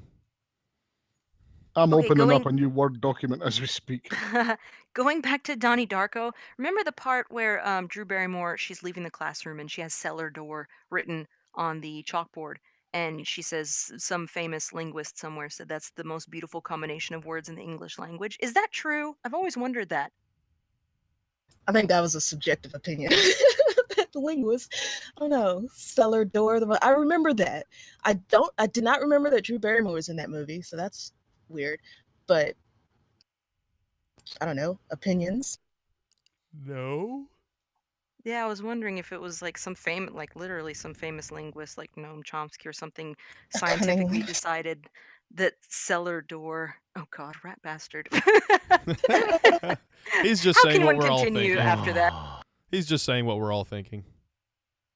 S8: I'm opening up a new Word document as we speak.
S6: Going back to Donnie Darko, remember the part where Drew Barrymore, she's leaving the classroom and she has cellar door written on the chalkboard, and she says some famous linguist somewhere said that's the most beautiful combination of words in the English language. Is that true? I've always wondered that.
S7: I think that was a subjective opinion. The linguist, I don't know, cellar door. I remember that. I did not remember that Drew Barrymore was in that movie, so that's weird. But I don't know, opinions.
S3: No.
S6: Yeah, I was wondering if it was like like literally some famous linguist, like Noam Chomsky or something, scientifically decided that cellar door. Oh God, rat bastard.
S3: He's just
S6: How
S3: saying
S6: can
S3: what
S6: one
S3: we're all
S6: continue
S3: thinking.
S6: after that?
S3: He's just saying what we're all thinking.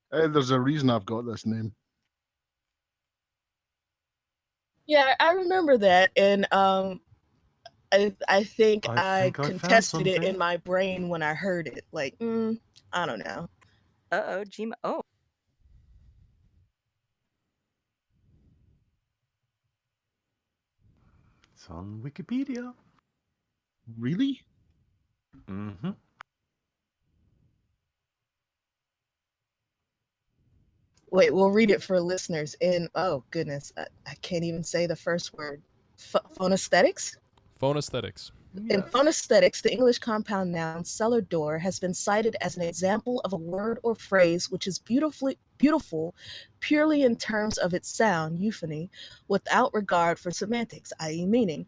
S8: There's a reason I've got this name.
S7: Yeah, I remember that, and I think
S4: I
S7: I
S4: think I found
S7: contested it in
S4: something.
S7: my brain when I heard it. Like, I don't know.
S6: Uh-oh, Gmail. Oh,
S4: It's on Wikipedia.
S8: Really?
S4: Mm-hmm.
S7: Wait, we'll read it for listeners. In oh goodness, I can't even say the first word. Phonesthetics.
S3: Phonesthetics.
S7: In
S4: Yes.
S7: phonesthetics, the English compound noun cellar door has been cited as an example of a word or phrase which is beautiful purely in terms of its sound, euphony, without regard for semantics, i.e., meaning.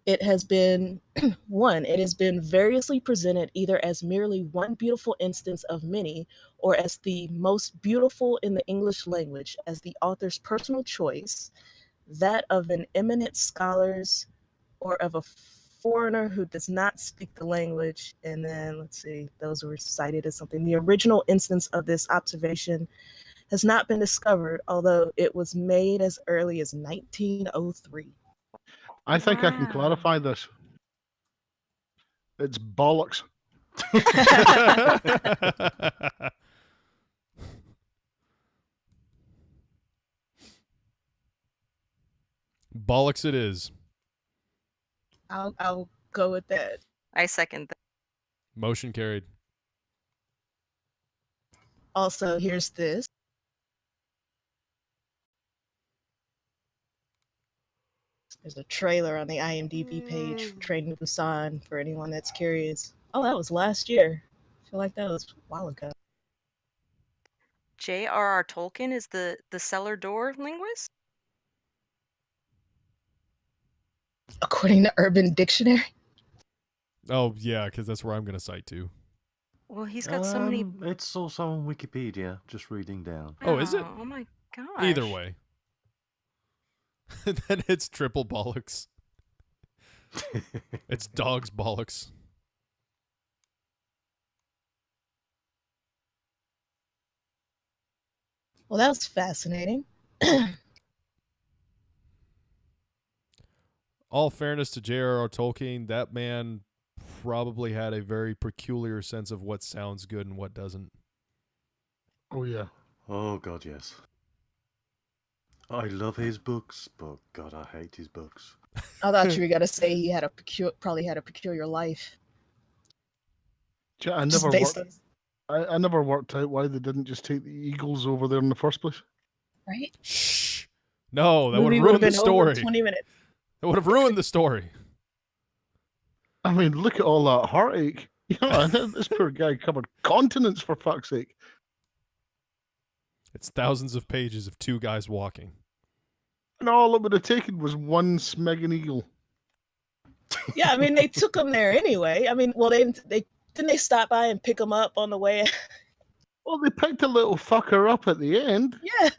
S7: It has been it has been variously presented either as merely one beautiful instance of many, or as the most beautiful in the English language, as the author's personal choice, that of an eminent scholar's, or of a foreigner who does not speak the language. And then let's see, those were cited as something. The original instance of this observation has not been discovered, although it was made as early as 1903.
S8: I think I can
S6: wow.
S8: clarify this. It's bollocks.
S3: Bollocks it is.
S7: I'll go with that.
S6: I second that.
S3: Motion carried.
S7: Also, here's this. There's a trailer on the IMDb page for Train to Busan for anyone that's curious. Oh, that was last year. I feel like that was a while ago.
S6: J.R.R. Tolkien is the cellar door linguist?
S7: According to Urban Dictionary.
S3: Oh yeah, because that's where I'm gonna cite to.
S6: Well, he's got so many.
S4: It's also on Wikipedia. Just reading down.
S3: Oh, is it?
S6: Oh my gosh.
S3: Either way. Then it's triple bollocks. It's dog's bollocks.
S7: Well, that was fascinating.
S3: All fairness to J.R.R. Tolkien, that man probably had a very peculiar sense of what sounds good and what doesn't.
S8: Oh yeah.
S4: Oh God, yes. I love his books, but God, I hate his books.
S7: I thought you were gonna say he had probably had a peculiar life.
S8: I
S7: Just
S8: never
S7: based
S8: worked.
S7: on
S8: I never worked out why they didn't just take the Eagles over there in the first place.
S7: right.
S3: Shh. No, that would
S7: Movie
S3: have
S7: would
S3: ruined
S7: have
S3: the
S7: been over in
S3: story.
S7: 20 minutes.
S3: That would have ruined the story.
S8: I mean, look at all that heartache. You know, this poor guy covered continents for fuck's sake.
S3: It's thousands of pages of two guys walking.
S8: And all it would have taken was one Smegging Eagle.
S7: Yeah, I mean they took him there anyway. I mean, well they didn't they stop by and pick him up on the way.
S8: Well, they picked a little fucker up at the end.
S7: Yeah.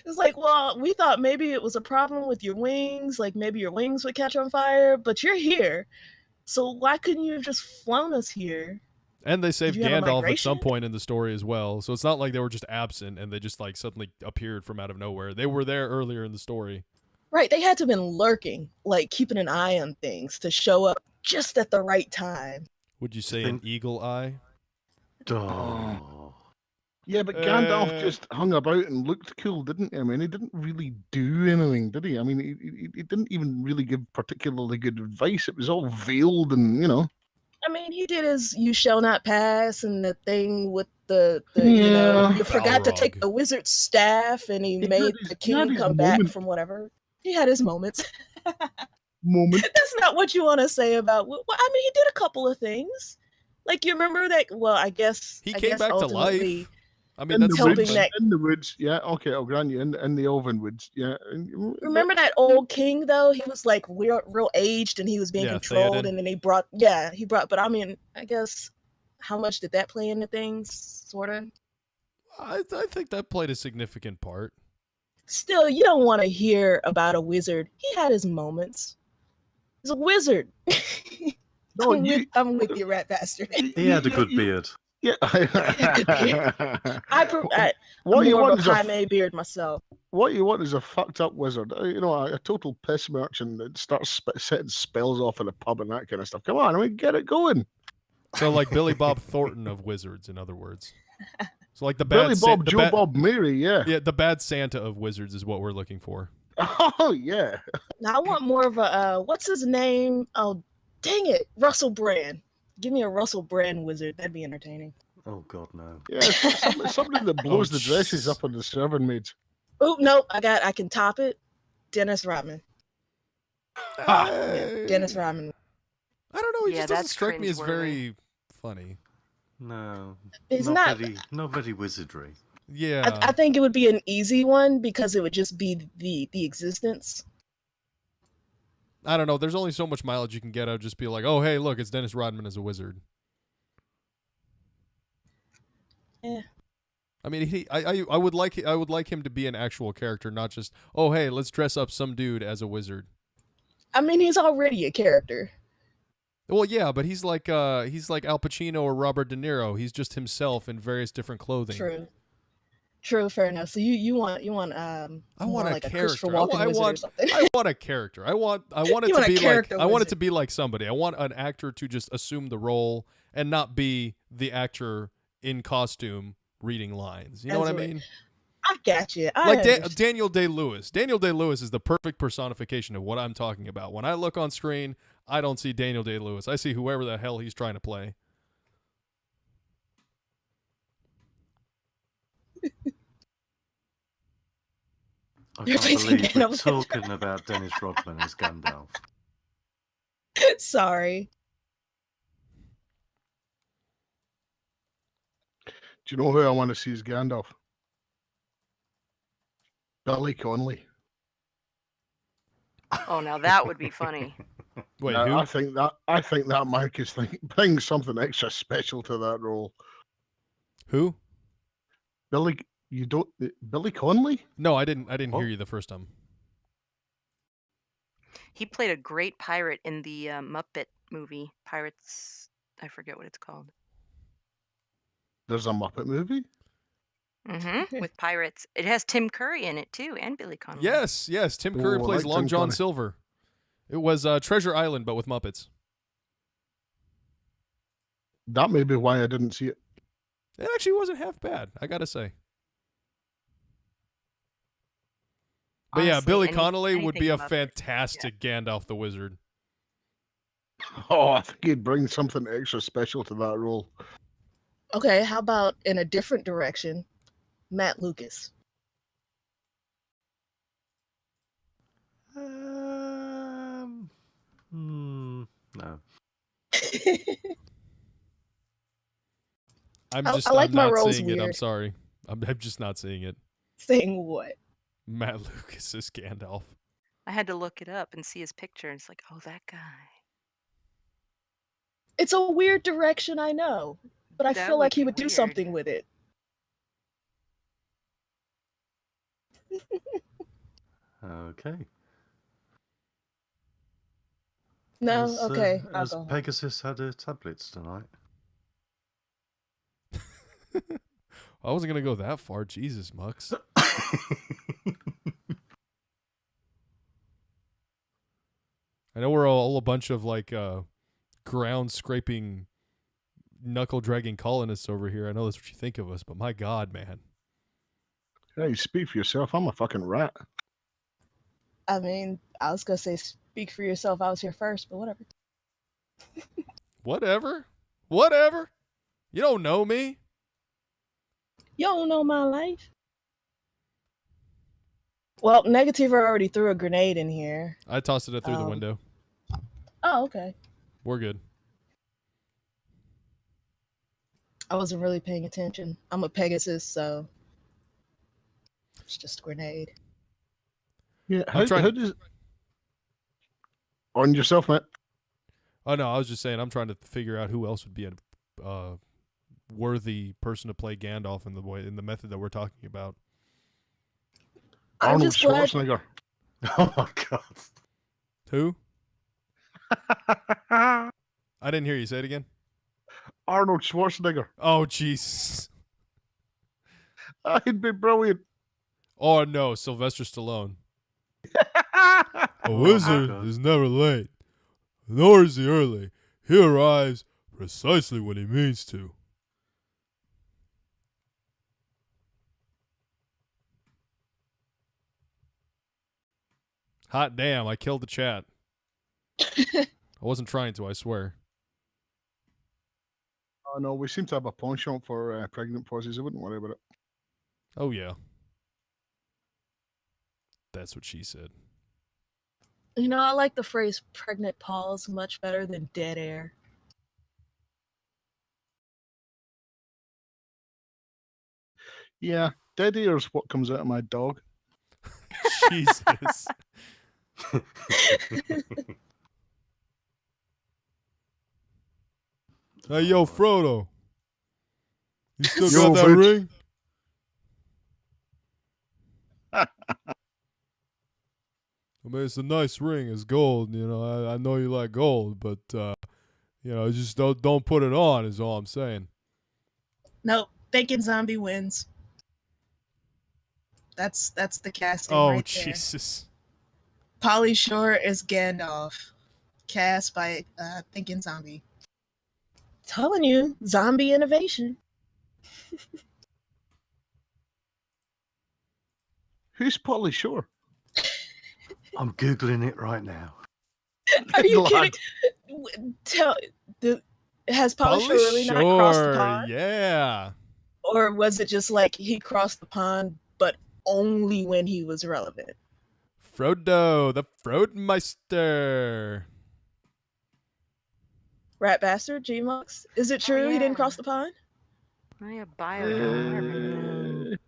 S7: It's like, well, we thought maybe it was a problem with your wings, like maybe your wings would catch on fire, but you're here. So why couldn't you have just flown us here?
S3: And they saved
S7: you have a
S3: Gandalf at
S7: migration?
S3: some point in the story as well. So it's not like they were just absent and they just like suddenly appeared from out of nowhere. They were there earlier in the story.
S7: Right, they had to have been lurking, like keeping an eye on things to show up just at the right time.
S3: Would you say an eagle eye?
S4: Oh.
S8: Yeah, but Gandalf just hung about and looked cool, didn't he? I mean, he didn't really do anything, did he? I mean, he didn't even really give particularly good advice. It was all veiled and, you know.
S7: I mean, he did his "you shall not pass" and the thing with the you know, you forgot to take
S3: Balrog.
S7: the wizard's staff, and he made the
S8: he had
S7: king
S8: his
S7: come back
S8: moment.
S7: from whatever. He had his moments.
S8: Moment.
S7: That's not what you want to say about. Well, I mean, he did a couple of things. Like you remember that? Well, I guess
S3: He
S7: I
S3: came
S7: guess
S3: back to
S7: ultimately,
S3: life. I mean,
S8: In
S3: that's
S8: the
S7: helping
S8: woods,
S3: something.
S7: that.
S8: in the woods, yeah, okay, I'll grant you, in the Elven woods, yeah.
S7: Remember that old king though? He was like real aged, and he was being
S3: Yeah,
S7: controlled,
S3: Theoden.
S7: and then he brought. But I mean, I guess how much did that play into things? Sort of.
S3: I think that played a significant part.
S7: Still, you don't want to hear about a wizard. He had his moments. He's a wizard.
S8: No,
S7: I'm with you, Rat Bastard.
S4: He had a good beard.
S8: Yeah.
S7: It could be. I'm
S8: What you
S7: more
S8: want
S7: of
S8: is
S7: a
S8: a
S7: Jaime beard myself.
S8: what you want is a fucked up wizard. You know, a total piss merchant that starts setting spells off in a pub and that kind of stuff. Come on, I mean, get it going.
S3: So like Billy Bob Thornton of Wizards, in other words. So like the
S8: Billy
S3: bad
S8: Bob, Joe Bob, Mary, yeah.
S3: Yeah, the bad Santa of Wizards is what we're looking for.
S8: Oh yeah.
S7: Now I want more of a what's his name? Oh, dang it, Russell Brand. Give me a Russell Brand wizard. That'd be entertaining.
S4: Oh God, no.
S8: Yeah, somebody that blows the dresses
S3: jeez.
S8: up on the serving maids.
S7: Oh no, I can top it. Dennis Rodman. Yeah, Dennis Rodman.
S3: I don't know. He
S6: Yeah,
S3: just doesn't
S6: that's
S3: strike me as
S6: cringeworthy.
S3: very funny.
S4: No.
S7: It's not.
S4: Not very wizardry.
S3: Yeah.
S7: I think it would be an easy one because it would just be the existence.
S3: I don't know. There's only so much mileage you can get out of just be like, oh, hey, look, it's Dennis Rodman as a wizard.
S7: Yeah.
S3: I mean, I would like him to be an actual character, not just, oh, hey, let's dress up some dude as a wizard.
S7: I mean, he's already a character.
S3: Well, yeah, but he's like Al Pacino or Robert De Niro. He's just himself in various different clothing.
S7: True, fair enough. So you want
S3: I
S7: more
S3: want
S7: like
S3: a
S7: a
S3: character.
S7: Christopher Walken wizard or something.
S3: I want a character. I want it
S7: You
S3: to
S7: want a
S3: be like
S7: character
S3: I want it
S7: wizard.
S3: to be like somebody. I want an actor to just assume the role and not be the actor in costume reading lines. You know what I mean?
S7: I got you.
S3: Like Daniel Day-Lewis. Daniel Day-Lewis is the perfect personification of what I'm talking about. When I look on screen, I don't see Daniel Day-Lewis. I see whoever the hell he's trying to play.
S4: I
S7: You're
S4: can't
S7: facing
S4: believe we're
S7: Gandalf.
S4: talking about Dennis Rodman as Gandalf.
S7: Sorry.
S8: Do you know who I want to see as Gandalf? Billy Connolly.
S6: Oh, now that would be funny.
S3: Wait,
S8: Now,
S3: who?
S8: I think that Mike is bringing something extra special to that role.
S3: Who?
S8: Billy Connolly?
S3: No, I didn't
S8: Oh.
S3: hear you the first time.
S6: He played a great pirate in the Muppet movie, Pirates. I forget what it's called.
S8: There's a Muppet movie?
S6: Mm-hmm. With pirates. It has Tim Curry in it too, and Billy Connolly.
S3: Yes. Tim Curry
S8: Oh, I
S3: plays
S8: like
S3: Long
S8: Tim
S3: John
S8: Curry.
S3: Silver. It was Treasure Island, but with Muppets.
S8: That may be why I didn't see it.
S3: It actually wasn't half bad, I gotta say. But yeah,
S6: Honestly,
S3: Billy Connolly would be a
S6: anything Muppets,
S3: fantastic Gandalf the Wizard.
S8: Oh, I think he'd bring something extra special to that role.
S7: Okay, how about in a different direction, Matt Lucas?
S4: No.
S3: I'm
S7: I
S3: just
S7: like
S3: I'm
S7: my
S3: not
S7: roles
S3: seeing it. I'm
S7: weird.
S3: sorry. I'm just not seeing it.
S7: Saying what?
S3: Matt Lucas is Gandalf.
S6: I had to look it up and see his picture, and it's like, oh, that guy.
S7: It's a weird direction, I know, but I
S6: That
S7: feel
S6: would
S7: like he
S6: be
S7: would do
S6: weird.
S7: something with it.
S4: Okay.
S7: No,
S4: Has,
S7: okay, I'll
S4: has
S7: go home.
S4: Pegasus had her tablets tonight?
S3: I wasn't gonna go that far. Jesus, Mux. I know we're all a bunch of like ground scraping, knuckle dragging colonists over here. I know that's what you think of us, but my God, man.
S8: Hey, speak for yourself. I'm a fucking rat.
S7: I mean, I was gonna say speak for yourself. I was here first, but whatever.
S3: Whatever. You don't know me.
S7: You don't know my life. Well, Negative already threw a grenade in here.
S3: I tossed it through the window.
S7: Oh, okay.
S3: We're good.
S7: I wasn't really paying attention. I'm a Pegasus, so it's just a grenade.
S8: Yeah,
S3: I'm trying-
S8: how does on yourself, Matt?
S3: Oh no, I was just saying I'm trying to figure out who else would be a worthy person to play Gandalf in the method that we're talking about.
S7: I'm
S8: Arnold
S7: just glad.
S8: Schwarzenegger.
S4: Oh my God.
S3: Who? I didn't hear you say it again.
S8: Arnold Schwarzenegger.
S3: Oh, jeez.
S8: He'd be brilliant.
S3: Oh, no, Sylvester Stallone. A
S4: Oh,
S3: wizard
S4: God.
S3: is never late, nor is he early. He arrives precisely when he means to. Hot damn, I killed the chat. I wasn't trying to, I swear.
S8: Oh no, we seem to have a pawn shop for pregnant pauses. I wouldn't worry about it.
S3: Oh, yeah. That's what she said.
S7: You know, I like the phrase pregnant pause much better than dead air.
S8: Yeah, dead air is what comes out of my dog.
S3: Jesus. Hey, yo, Frodo. You still
S8: Yo,
S3: got that
S8: bitch.
S3: ring? I mean, it's a nice ring. It's gold. You know, I know you like gold, but you know, just don't put it on. Is all I'm saying.
S7: Nope, Thinking Zombie wins. That's the casting
S3: Oh,
S7: right there.
S3: Jesus.
S7: Pauly Shore is Gandalf, cast by Thinking Zombie. Telling you, zombie innovation.
S8: Who's Pauly Shore?
S4: I'm Googling it right now.
S7: Are you
S8: Lad.
S7: kidding? Has Pauly Shore really not crossed the pond?
S3: Yeah.
S7: Or was it just like he crossed the pond, but only when he was relevant?
S3: Frodo, the Frodemeister.
S7: Rat Bastard, G-Mux? Is it true he didn't cross the pond?
S6: Oh, yeah, Biodome. I remember that.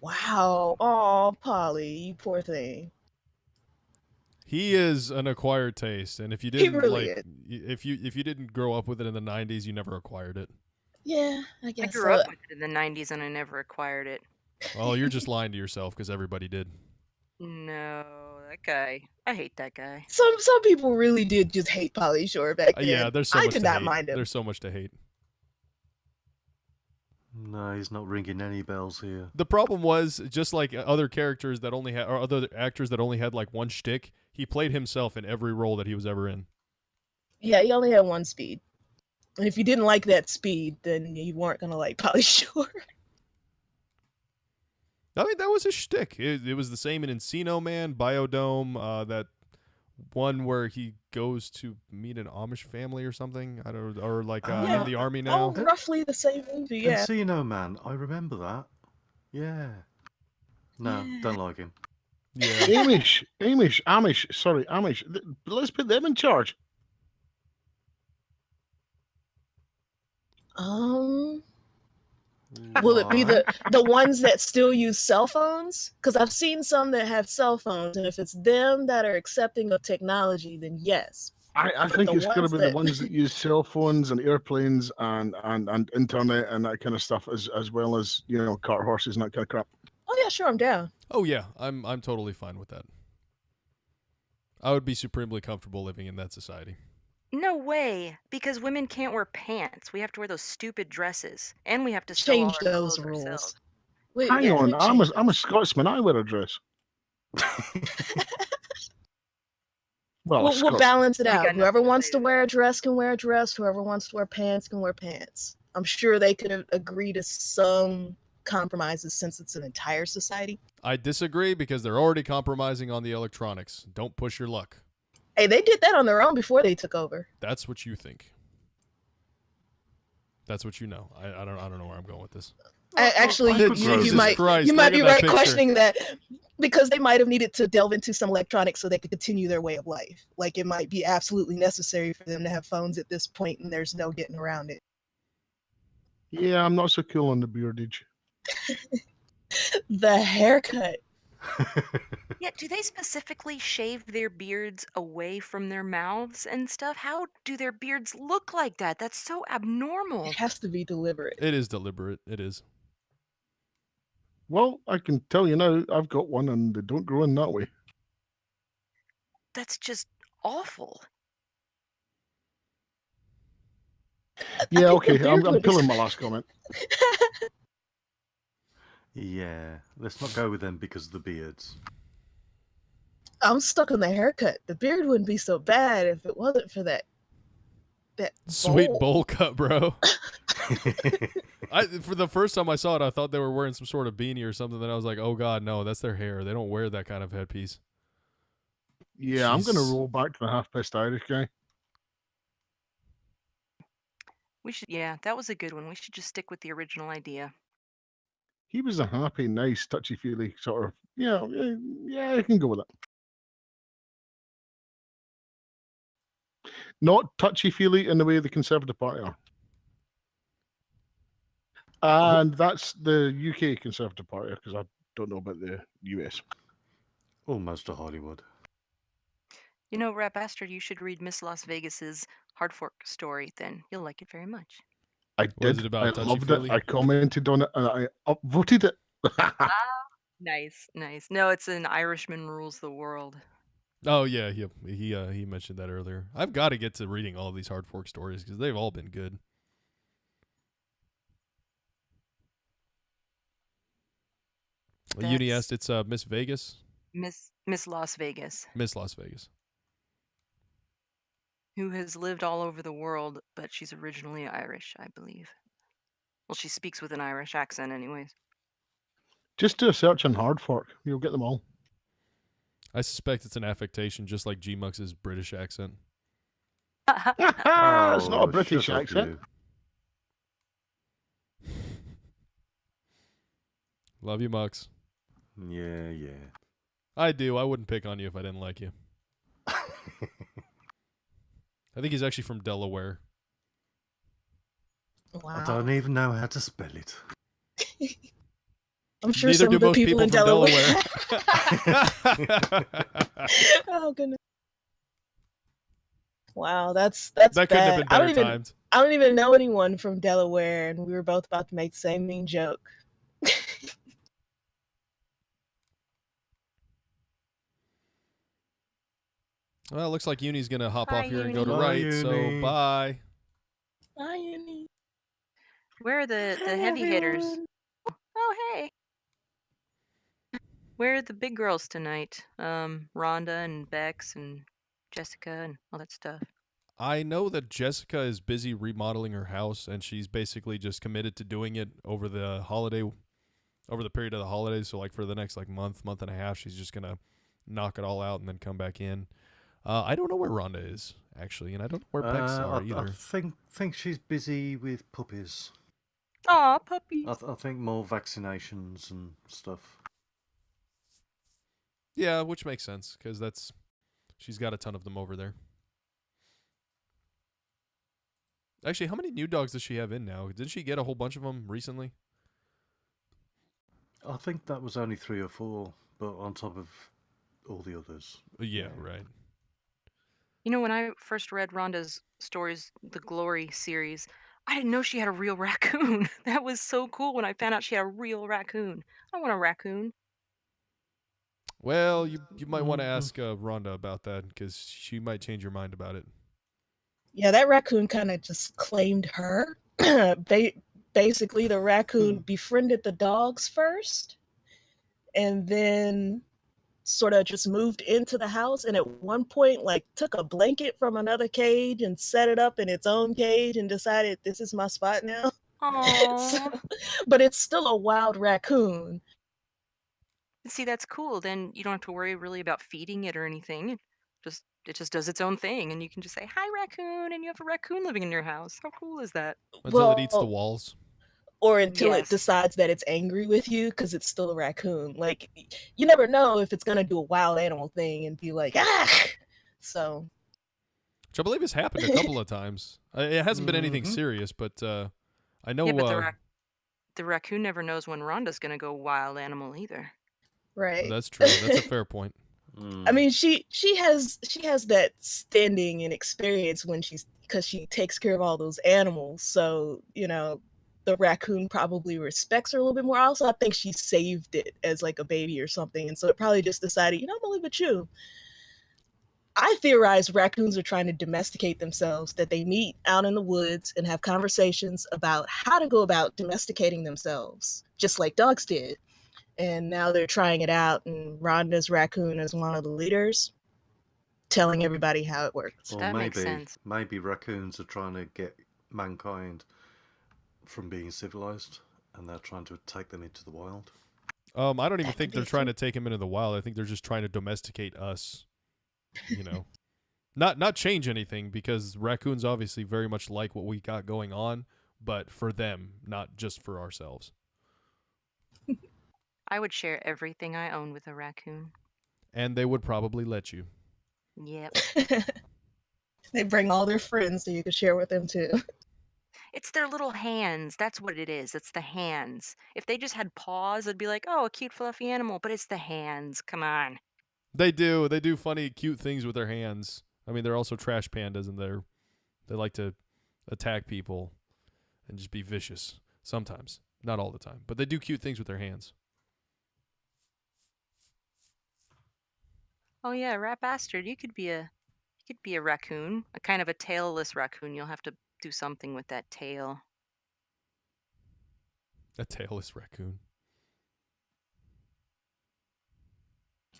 S7: Wow. Oh, Polly, you poor thing.
S3: He is an acquired taste, and if you
S7: He
S3: didn't
S7: really
S3: like, if you didn't grow up with it in the '90s, you never acquired it.
S7: Yeah, I
S6: I
S7: guess
S6: grew
S7: so.
S6: up with it in the 90s and I never acquired it.
S3: Well, you're just lying to yourself because everybody did.
S6: No, that guy. I hate that guy.
S7: Some people really did just hate Polly Shore back then.
S3: Yeah, there's so
S7: I
S3: much
S7: did
S3: to
S7: not
S3: hate.
S7: mind him.
S3: There's so much to hate.
S4: No, he's not ringing any bells here.
S3: The problem was just like other characters that only had, or other actors that only had like one shtick. He played himself in every role that he was ever in.
S7: Yeah, he only had one speed. And if you didn't like that speed, then you weren't gonna like Polly Shore.
S3: I mean, that was his shtick. It was the same in Encino Man, Biodome, that one where he goes to meet an Amish family or something. I don't, or like in the army now.
S7: Oh, roughly the same movie, yeah.
S4: Encino Man, I remember that. Yeah. No, don't like him.
S3: Yeah.
S8: Amish. Sorry, Amish. Let's put them in charge.
S7: Will it be the ones that still use cell phones? Because I've seen some that have cell phones, and if it's them that are accepting of technology, then yes.
S8: I think it's going to be the ones that use cell phones and airplanes and internet and that kind of stuff, as well as, you know, cart horses and that kind of crap.
S7: Oh yeah, sure, I'm down.
S3: Oh yeah, I'm totally fine with that. I would be supremely comfortable living in that society.
S6: No way, because women can't wear pants. We have to wear those stupid dresses, and we have to sew all
S7: Change
S6: our
S7: those
S6: clothes
S7: rules.
S6: ourselves.
S8: Hang on, I'm a Scotsman. I wear a dress.
S7: We'll balance it out. Whoever wants to wear a dress can wear a dress. Whoever wants to wear pants can wear pants. I'm sure they could agree to some compromises since it's an entire society.
S3: I disagree because they're already compromising on the electronics. Don't push your luck.
S7: Hey, they did that on their own before they took over.
S3: That's what you think. That's what you know. I don't know where I'm going with this.
S7: Actually, you might be right questioning that, because they might have needed to delve into some electronics so they could continue their way of life. Like, it might be absolutely necessary for them to have phones at this point, and there's no getting around it.
S8: Yeah, I'm not so cool on the beardage.
S7: The haircut.
S6: Yeah, do they specifically shave their beards away from their mouths and stuff? How do their beards look like that? That's so abnormal.
S7: It has to be deliberate.
S3: It is deliberate. It is.
S8: Well, I can tell you now, I've got one and they don't grow in that way.
S6: That's just awful.
S8: Yeah,
S7: think the
S8: okay.
S7: beard
S8: I'm
S7: would
S8: pulling my last comment.
S4: Yeah, let's not go with them because of the beards.
S7: I'm stuck on the haircut. The beard wouldn't be so bad if it wasn't for that
S3: Sweet
S7: bowl.
S3: bowl cut, bro. For the first time I saw it, I thought they were wearing some sort of beanie or something. Then I was like, oh god, no, that's their hair. They don't wear that kind of headpiece.
S8: Yeah, I'm going to
S3: Jeez.
S8: roll back to the half-pissed Irish guy.
S6: We should, yeah, that was a good one. We should just stick with the original idea.
S8: He was a happy, nice, touchy-feely sort of, yeah, I can go with it. Not touchy-feely in the way the Conservative Party are. And that's the UK Conservative Party, because I don't know about the US.
S4: Almost a Hollywood.
S6: You know, Rat Bastard, you should read Miss Las Vegas's Hard Fork story, then you'll like it very much.
S8: I
S3: What
S8: did.
S3: is it about,
S8: I loved it.
S3: touchy-feely?
S8: I commented on it, and I upvoted it.
S6: Nice, nice. No, it's an Irishman rules the world.
S3: Oh yeah, he mentioned that earlier. I've got to get to reading all of these Hard Fork stories because they've all been good. Uni asked, it's Miss Vegas.
S6: Miss Las Vegas,
S3: Miss Las Vegas.
S6: who has lived all over the world, but she's originally Irish, I believe. Well, she speaks with an Irish accent, anyways.
S8: Just do a search on Hard Fork. You'll get them all.
S3: I suspect it's an affectation, just like G-Mux's British accent.
S8: It's not a
S4: Oh,
S8: British
S4: shut up,
S8: accent.
S4: you.
S3: Love you, Mux.
S4: Yeah.
S3: I do. I wouldn't pick on you if I didn't like you. I think he's actually from Delaware.
S7: Wow.
S4: I don't even know how to spell it.
S7: I'm sure
S3: Neither
S7: some
S3: do
S7: of the
S3: most
S7: people in
S3: from
S7: Delaware.
S3: Delaware.
S7: Oh goodness. Wow, that's
S3: That
S7: bad.
S3: couldn't have been better timed.
S7: I don't even know anyone from Delaware, and we were both about to make the same mean joke.
S3: Well, it looks like Uni's going to hop
S6: Hi,
S3: off here and go to
S6: Uni.
S4: Bye,
S3: right, so
S4: Uni.
S3: bye.
S7: Bye, Uni.
S6: Where are the
S7: Hi,
S6: heavy hitters?
S7: everyone.
S6: Oh, hey. Where are the big girls tonight? Rhonda and Bex and Jessica and all that stuff.
S3: I know that Jessica is busy remodeling her house, and she's basically just committed to doing it over the period of the holidays. So, like, for the next, month and a half, she's just going to knock it all out and then come back in. I don't know where Rhonda is, actually, and I don't know where Bex are either.
S4: I think she's busy with puppies.
S6: Aw, puppies.
S4: I think more vaccinations and stuff.
S3: Yeah, which makes sense, because she's got a ton of them over there. Actually, how many new dogs does she have in now? Did she get a whole bunch of them recently?
S4: I think that was only 3 or 4, but on top of all the others.
S3: Yeah, right.
S6: You know, when I first read Rhonda's stories, the Glory series, I didn't know she had a real raccoon. That was so cool when I found out she had a real raccoon. I want a raccoon.
S3: Well, you might want to ask Rhonda about that, because she might change your mind about it.
S7: Yeah, that raccoon kind of just claimed her. Basically, the raccoon befriended the dogs first, and then sort of just moved into the house, and at one point took a blanket from another cage and set it up in its own cage and decided this is my spot now.
S6: Aww.
S7: But it's still a wild raccoon.
S6: See, that's cool. Then you don't have to worry really about feeding it or anything. It just does its own thing, and you can just say, "Hi, raccoon," and you have a raccoon living in your house. How cool is that?
S3: Until it eats the walls.
S7: Or until
S6: Yes.
S7: it decides that it's angry with you because it's still a raccoon. Like, you never know if it's going to do a wild animal thing and be like, ah! So.
S3: Which I believe has happened a couple of times. It hasn't been anything serious, but I know...
S6: Yeah, but the raccoon never knows when Rhonda's going to go wild animal either.
S7: Right.
S3: That's true. That's a fair point.
S7: I mean, she has that standing and experience because she takes care of all those animals. So, the raccoon probably respects her a little bit more. Also, I think she saved it as like a baby or something. And so it probably just decided, I'm going to live with you. I theorize raccoons are trying to domesticate themselves, that they meet out in the woods and have conversations about how to go about domesticating themselves, just like dogs did. And now they're trying it out, and Rhonda's raccoon is one of the leaders, telling everybody how it works.
S4: Or
S6: That makes sense.
S4: maybe raccoons are trying to get mankind from being civilized, and they're trying to take them into the wild.
S3: I don't even
S7: That
S3: think
S7: could be
S3: they're trying
S7: too.
S3: to take him into the wild. I think they're just trying to domesticate us. You know, not change anything, because raccoons obviously very much like what we got going on, but for them, not just for ourselves.
S6: I would share everything I own with a raccoon.
S3: And they would probably let you.
S6: Yep.
S7: They bring all their friends so you can share with them too.
S6: It's their little hands. That's what it is. It's the hands. If they just had paws, it'd be like, oh, a cute, fluffy animal. But it's the hands. Come on.
S3: They do funny, cute things with their hands. I mean, they're also trash pandas, and they like to attack people and just be vicious sometimes, not all the time, but they do cute things with their hands.
S6: Oh yeah, rat bastard. You could be a raccoon, a kind of a tailless raccoon. You'll have to do something with that tail.
S3: A tailless raccoon.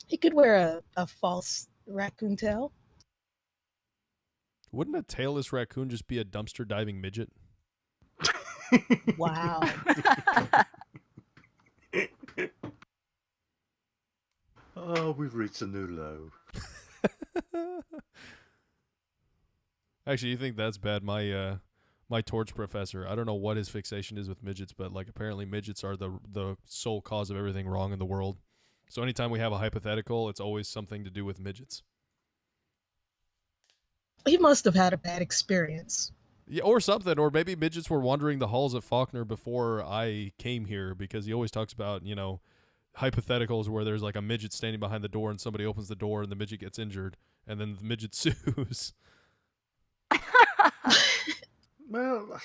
S7: He could wear a false raccoon tail.
S3: Wouldn't a tailless raccoon just be a dumpster diving midget?
S7: Wow.
S4: Oh, we've reached a new low.
S3: Actually, you think that's bad? My torch professor, I don't know what his fixation is with midgets, but like apparently midgets are the sole cause of everything wrong in the world. So anytime we have a hypothetical, it's always something to do with midgets.
S7: He must have had a bad experience.
S3: Yeah, or something, or maybe midgets were wandering the halls of Faulkner before I came here, because he always talks about, hypotheticals where there's like a midget standing behind the door and somebody opens the door and the midget gets injured and then the midget sues.
S4: Well,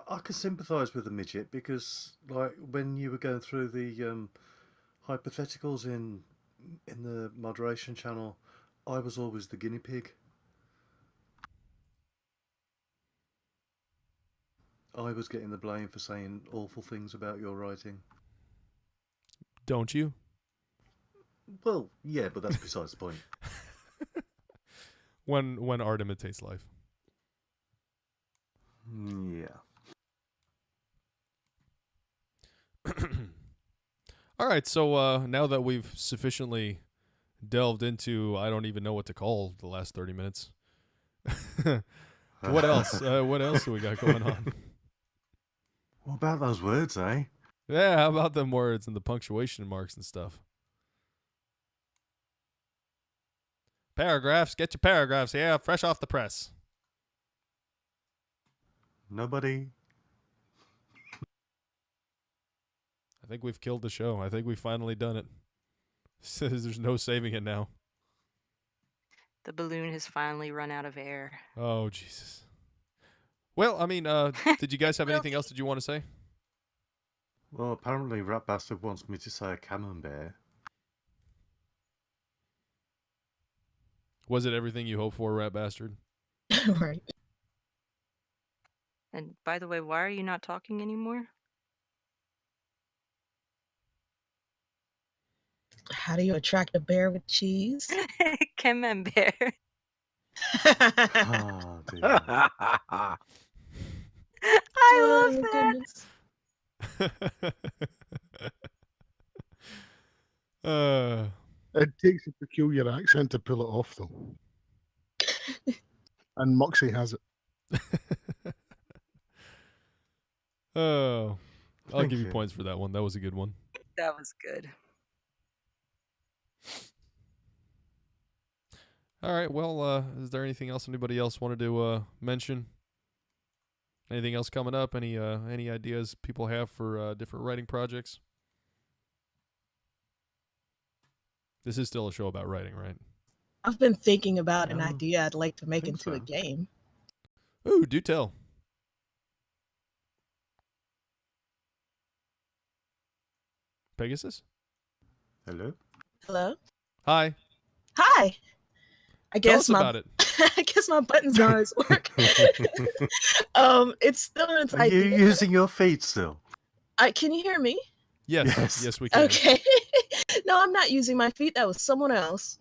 S4: I can sympathise with the midget because, like, when you were going through the hypotheticals in the moderation channel, I was always the guinea pig. I was getting the blame for saying awful things about your writing.
S3: Don't you?
S4: Well, yeah, but that's besides the point.
S3: When art imitates life.
S4: Yeah.
S3: All right, so now that we've sufficiently delved into, I don't even know what to call the last 30 minutes. What else? What else do we got going on?
S4: What about those words, eh?
S3: Yeah, how about them words and the punctuation marks and stuff? Paragraphs, get your paragraphs here, fresh off the press.
S4: Nobody.
S3: I think we've killed the show. I think we've finally done it. There's no saving it now.
S6: The balloon has finally run out of air.
S3: Oh, Jesus. Well, I mean, did you guys have anything else that you want to say?
S4: Well, apparently Rat Bastard wants me to say a camembert.
S3: Was it everything you hoped for, Rat Bastard?
S7: Right.
S6: And by the way, why are you not talking anymore?
S7: How do you attract a bear with cheese?
S6: Camembert.
S4: Ah, dear.
S6: I
S7: Oh,
S6: love that.
S7: goodness.
S8: It takes a peculiar accent to pull it off, though. And Moxie has it.
S3: Oh, I'll
S4: Thank
S3: give you
S4: you.
S3: points for that one. That was a good one.
S6: That was good.
S3: All right. Well, is there anything else anybody else wanted to mention? Anything else coming up? Any ideas people have for different writing projects? This is still a show about writing, right?
S7: I've been thinking about an
S4: Oh,
S7: idea I'd like to make
S4: think
S7: into a
S4: so.
S7: game.
S3: Ooh, do tell. Pegasus?
S4: Hello?
S7: Hello?
S3: Hi.
S7: Hi. I
S3: Tell
S7: guess
S3: us
S7: my
S3: about it.
S7: I guess my buttons not always work. It's still in its
S4: Are you
S7: idea.
S4: using your feet still?
S7: Can you hear me?
S3: Yes,
S4: Yes.
S3: yes, we can.
S7: Okay. No, I'm not using my feet. That was someone else.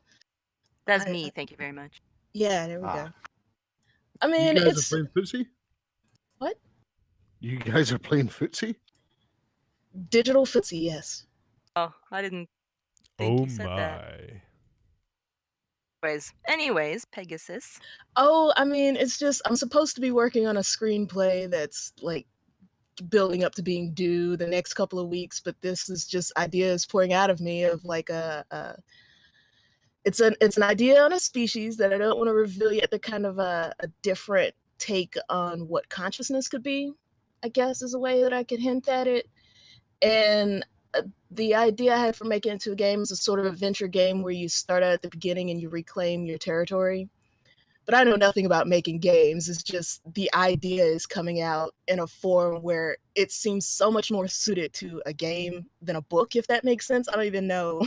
S6: That's
S7: I,
S6: me. Thank you very much.
S7: yeah, there we
S4: Ah.
S7: go. I
S8: You
S7: mean,
S8: guys are
S7: it's
S8: playing footsie?
S7: what?
S8: You guys are playing footsie?
S7: Digital footsie, yes.
S6: Oh, I didn't think
S3: Oh
S6: you said that.
S3: my.
S6: Anyways, Pegasus.
S7: Oh, I mean, it's just I'm supposed to be working on a screenplay that's like building up to being due the next couple of weeks, but this is just ideas pouring out of me of like it's an idea on a species that I don't want to reveal yet. They're kind of a different take on what consciousness could be, I guess, is a way that I could hint at it. And the idea I had for making it into a game is a sort of adventure game where you start out at the beginning and you reclaim your territory. But I know nothing about making games. It's just the idea is coming out in a form where it seems so much more suited to a game than a book, if that makes sense. I don't even know.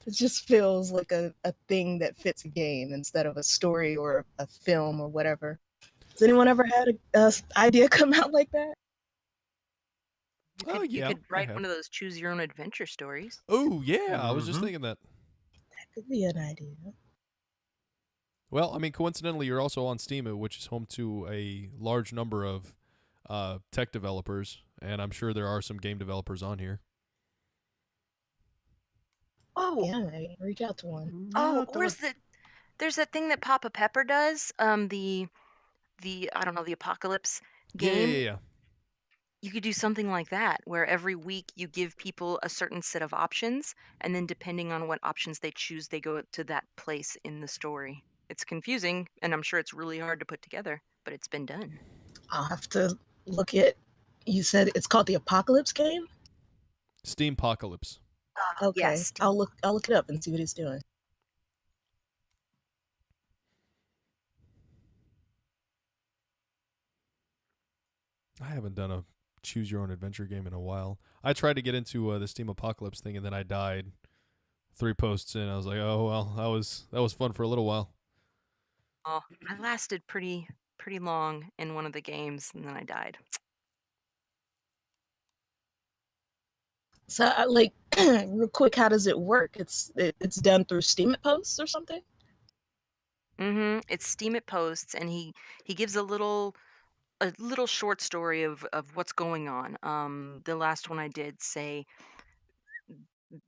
S7: It just feels like a thing that fits a game instead of a story or a film or whatever. Has anyone ever had a idea come out like that?
S3: Oh
S6: You
S3: yeah,
S6: could
S3: I
S6: write
S3: have.
S6: one of those choose your own adventure stories.
S3: Oh yeah, I was just
S4: Mhm.
S3: thinking that.
S7: That could be an idea.
S3: Well, I mean, coincidentally, you're also on Steam, which is home to a large number of tech developers, and I'm sure there are some game developers on here.
S6: Oh,
S7: Yeah, maybe reach out to one.
S6: oh,
S4: Yeah,
S6: where's the? There's that thing that Papa Pepper does. The I don't know, the apocalypse
S3: Yeah, yeah,
S6: game.
S3: yeah.
S6: You could do something like that, where every week you give people a certain set of options, and then depending on what options they choose, they go to that place in the story. It's confusing, and I'm sure it's really hard to put together, but it's been done.
S7: I'll have to look at. You said it's called the Apocalypse game.
S3: Steam Apocalypse.
S7: Okay,
S6: Yes.
S7: I'll look it up and see what it's doing.
S3: I haven't done a choose your own adventure game in a while. I tried to get into the Steam Apocalypse thing, and then I died 3 posts in. I was like, oh well, that was fun for a little while.
S6: Oh, I lasted pretty long in one of the games, and then I died.
S7: So, like, real quick, how does it work? It's done through Steam posts or something.
S6: It's Steam It Posts, and he gives a little short story of what's going on. The last one I did say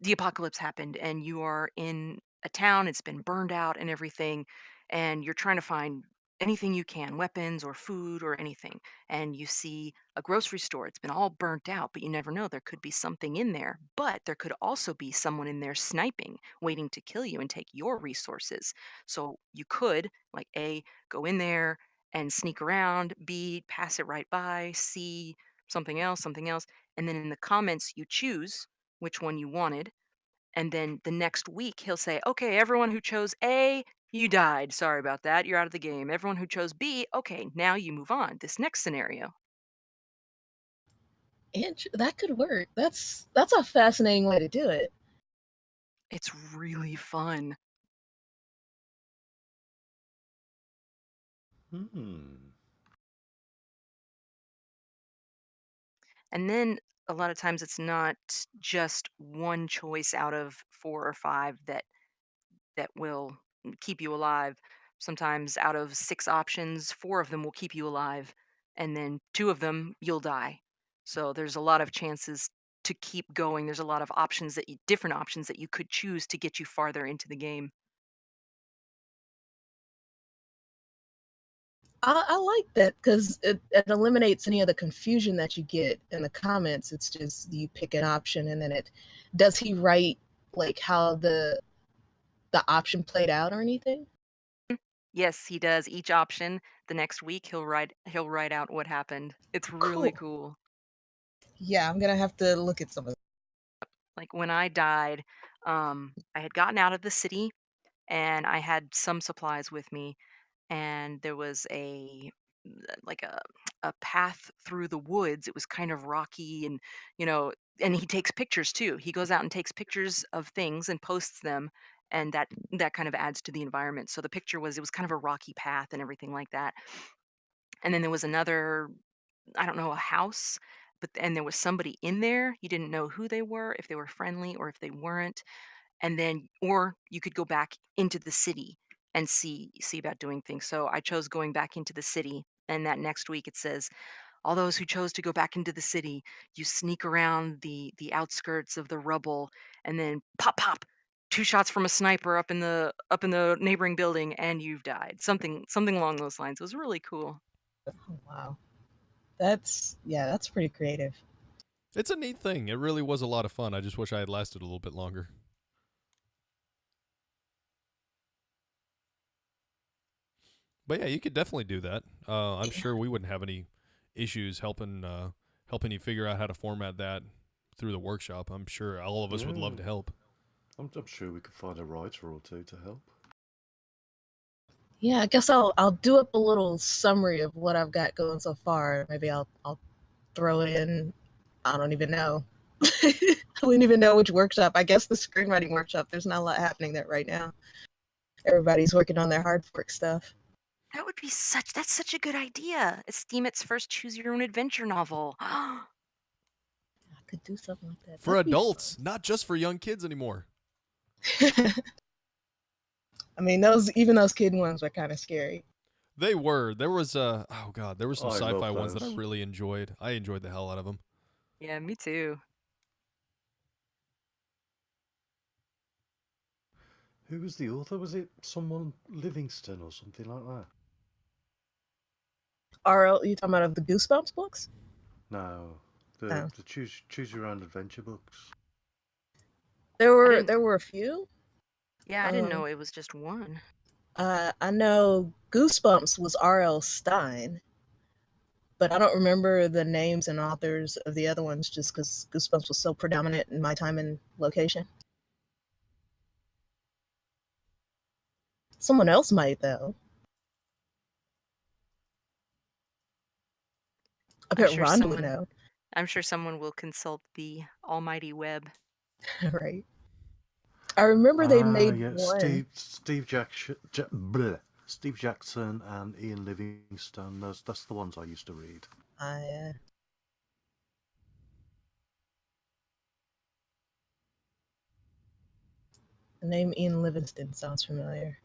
S6: the apocalypse happened and you are in a town, it's been burned out and everything, and you're trying to find anything you can, weapons or food or anything, and you see a grocery store, it's been all burnt out, but you never know, there could be something in there, but there could also be someone in there sniping, waiting to kill you and take your resources. So you could, like, A, go in there and sneak around, B, pass it right by, C, something else, and then in the comments you choose which one you wanted. And then the next week, he'll say, okay, everyone who chose A, you died. Sorry about that. You're out of the game. Everyone who chose B, okay, now you move on. This next scenario.
S7: That could work. That's a fascinating way to do it.
S6: It's really fun.
S4: Hmm.
S6: And then a lot of times it's not just one choice out of four or five that will keep you alive. Sometimes out of six options, four of them will keep you alive, and then two of them you'll die. So there's a lot of chances to keep going. There's a lot of options different options that you could choose to get you farther into the game.
S7: I like that because it eliminates any of the confusion that you get in the comments. It's just you pick an option and then it does he write like how the option played out or anything?
S6: Yes, he does each option. The next week he'll write out what happened. It's really
S7: Cool.
S6: cool.
S7: Yeah, I'm gonna have to look at some of
S6: Like when I died, I had gotten out of the city and I had some supplies with me, and there was like a path through the woods. It was kind of rocky, and you know, and he takes pictures too. He goes out and takes pictures of things and posts them, and that kind of adds to the environment. So the picture was, it was kind of a rocky path and everything like that. And then there was another, I don't know, a house, but and there was somebody in there. You didn't know who they were, if they were friendly or if they weren't. And then, or you could go back into the city and see about doing things. So I chose going back into the city. And that next week it says, all those who chose to go back into the city, you sneak around the outskirts of the rubble, and then pop pop, two shots from a sniper up in the neighboring building, and you've died. Something along those lines. It was really cool.
S7: Oh, wow. That's pretty creative.
S3: It's a neat thing. It really was a lot of fun. I just wish I had lasted a little bit longer. But yeah, you could definitely do that. I'm sure we wouldn't have any issues helping you figure out how to format that through the workshop. I'm sure all of us would love to help.
S4: I'm sure we could find a writer or two to help.
S7: Yeah, I guess I'll do up a little summary of what I've got going so far. Maybe I'll throw it in. I don't even know. I wouldn't even know which workshop. I guess the screenwriting workshop. There's not a lot happening there right now. Everybody's working on their hard fork stuff.
S6: That's such a good idea. It's Steamit's first choose your own adventure novel.
S7: I could do something like that.
S3: For
S7: That'd be
S3: adults, not just for young kids anymore.
S7: fun. I mean, even those kid ones were kind of scary.
S3: They were. There was there were some
S4: I love
S3: sci-fi ones that I
S4: those.
S3: really enjoyed. I enjoyed the hell out of them.
S6: Yeah, me too.
S4: Who was the author? Was it someone Livingston or something like that?
S7: RL, you talking about of the Goosebumps books?
S4: No,
S7: Oh.
S4: the choose your own adventure books.
S7: There
S6: didn't-
S7: were a few.
S6: Yeah, I didn't know it was just one.
S7: I know Goosebumps was R.L. Stein, but I don't remember the names and authors of the other ones just because Goosebumps was so predominant in my time and location. Someone else might, though. I bet
S6: sure
S7: Ron would know.
S6: I'm sure someone will consult the almighty web.
S7: Right. I remember they made
S4: yeah,
S7: one.
S4: Steve Jackson and Ian Livingstone. That's the ones I used to read.
S7: The name Ian Livingstone sounds familiar.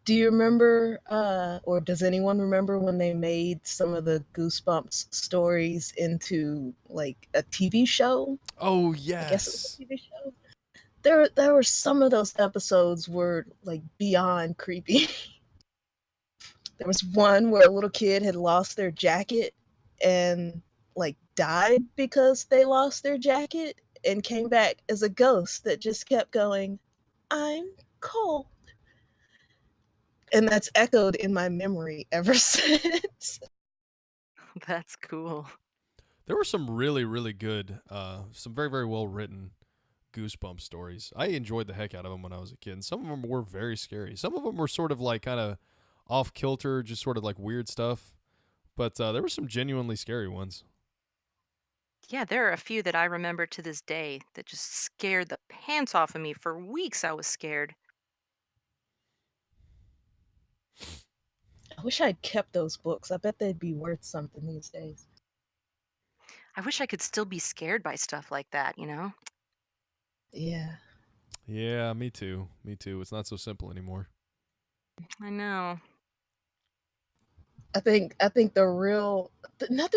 S7: Do you remember, or does anyone remember when they made some of the Goosebumps stories into like a TV show?
S3: Oh
S7: I guess it was
S3: yes.
S7: a TV show. There were some of those episodes were like beyond creepy. There was one where a little kid had lost their jacket and like died because they lost their jacket and came back as a ghost that just kept going, "I'm cold." And that's echoed in my memory ever since.
S6: That's cool.
S3: There were some really, really good, some very, very well written Goosebumps stories. I enjoyed the heck out of them when I was a kid. And some of them were very scary. Some of them were sort of like kind of off kilter, just sort of like weird stuff. But there were some genuinely scary ones.
S6: Yeah, there are a few that I remember to this day that just scared the pants off of me. For weeks I was scared.
S7: I wish I'd kept those books. I bet they'd be worth something these days.
S6: I wish I could still be scared by stuff like that, you know?
S7: Yeah.
S3: Yeah, me too. Me too. It's not so simple anymore.
S6: I know.
S7: I think nothing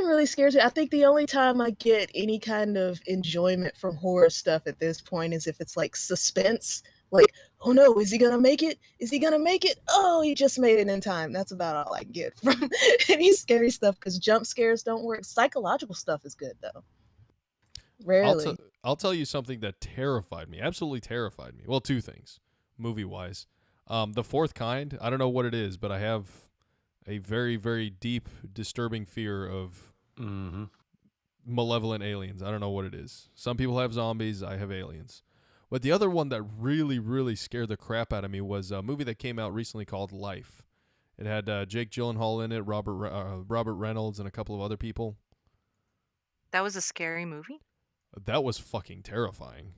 S7: really scares me. I think the only time I get any kind of enjoyment from horror stuff at this point is if it's like suspense. Like, oh no, is he gonna make it? Is he gonna make it? Oh, he just made it in time. That's about all I get from any scary stuff because jump scares don't work. Psychological stuff is good though. Rarely.
S3: I'll tell you something that terrified me, absolutely terrified me. Well, two things, movie-wise. The Fourth Kind, I don't know what it is, but I have a very, very deep, disturbing fear of malevolent aliens. I don't know what it is. Some people have zombies. I have aliens. But the other one that really, really scared the crap out of me was a movie that came out recently called Life. It had Jake Gyllenhaal in it, Robert Reynolds, and a couple of other people.
S6: That was a scary movie?
S3: That was fucking terrifying.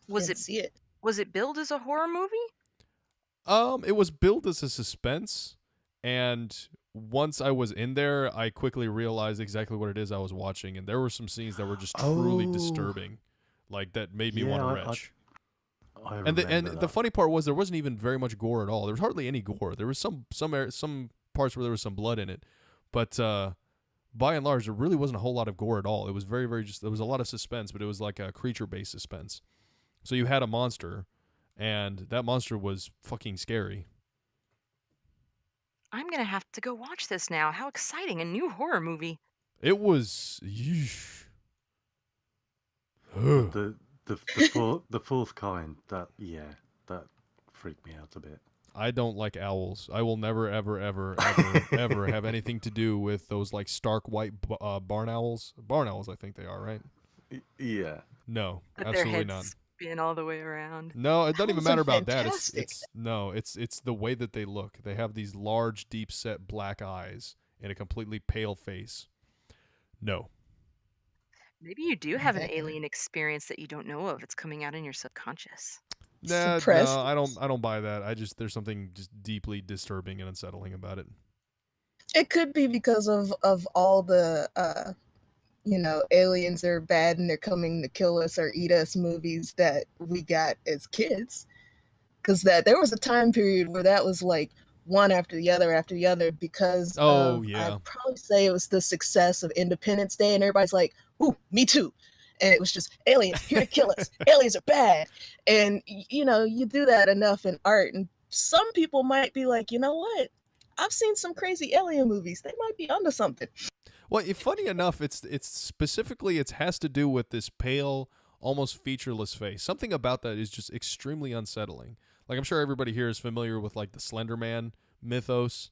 S6: Was
S7: Didn't
S6: it
S7: see it.
S6: was it billed as a horror movie?
S3: It was billed as a suspense, and once I was in there, I quickly realized exactly what it is I was watching, and there were some scenes that were just truly
S4: Oh,
S3: disturbing, like that made me
S4: yeah,
S3: want to retch.
S4: I
S3: And the
S4: remember that.
S3: funny part was there wasn't even very much gore at all. There was hardly any gore. There was some parts where there was some blood in it, but by and large, there really wasn't a whole lot of gore at all. It was very, very just. There was a lot of suspense, but it was like a creature-based suspense. So you had a monster, and that monster was fucking scary.
S6: I'm gonna have to go watch this now. How exciting! A new horror movie.
S3: It was. Yeesh.
S4: The fourth kind, that freaked me out a bit.
S3: I don't like owls. I will never, ever, ever, ever, ever have anything to do with those like stark white barn owls. Barn owls, I think they are, right?
S4: Yeah.
S3: No,
S6: With their
S3: absolutely
S6: heads
S3: not.
S6: spin all the way around.
S3: No, it doesn't even
S7: Owls are
S3: matter about that.
S7: fantastic.
S3: It's the way that they look. They have these large, deep set black eyes and a completely pale face. No.
S6: Maybe you do have an
S7: That
S6: alien experience that you don't know of. It's coming out in your subconscious.
S3: Nah, no,
S7: suppressed.
S3: I don't buy that. There's something just deeply disturbing and unsettling about it.
S7: It could be because of all the aliens are bad and they're coming to kill us or eat us movies that we got as kids. Because that there was a time period where that was like one after the other because
S3: Oh,
S7: of
S3: yeah.
S7: I'd probably say it was the success of Independence Day and everybody's like, ooh, me too. And it was just aliens here to kill us. Aliens are bad. And you do that enough in art and some people might be like, you know what? I've seen some crazy alien movies. They might be onto something.
S3: Well, funny enough, it's specifically it has to do with this pale, almost featureless face. Something about that is just extremely unsettling. Like I'm sure everybody here is familiar with like the Slender Man mythos.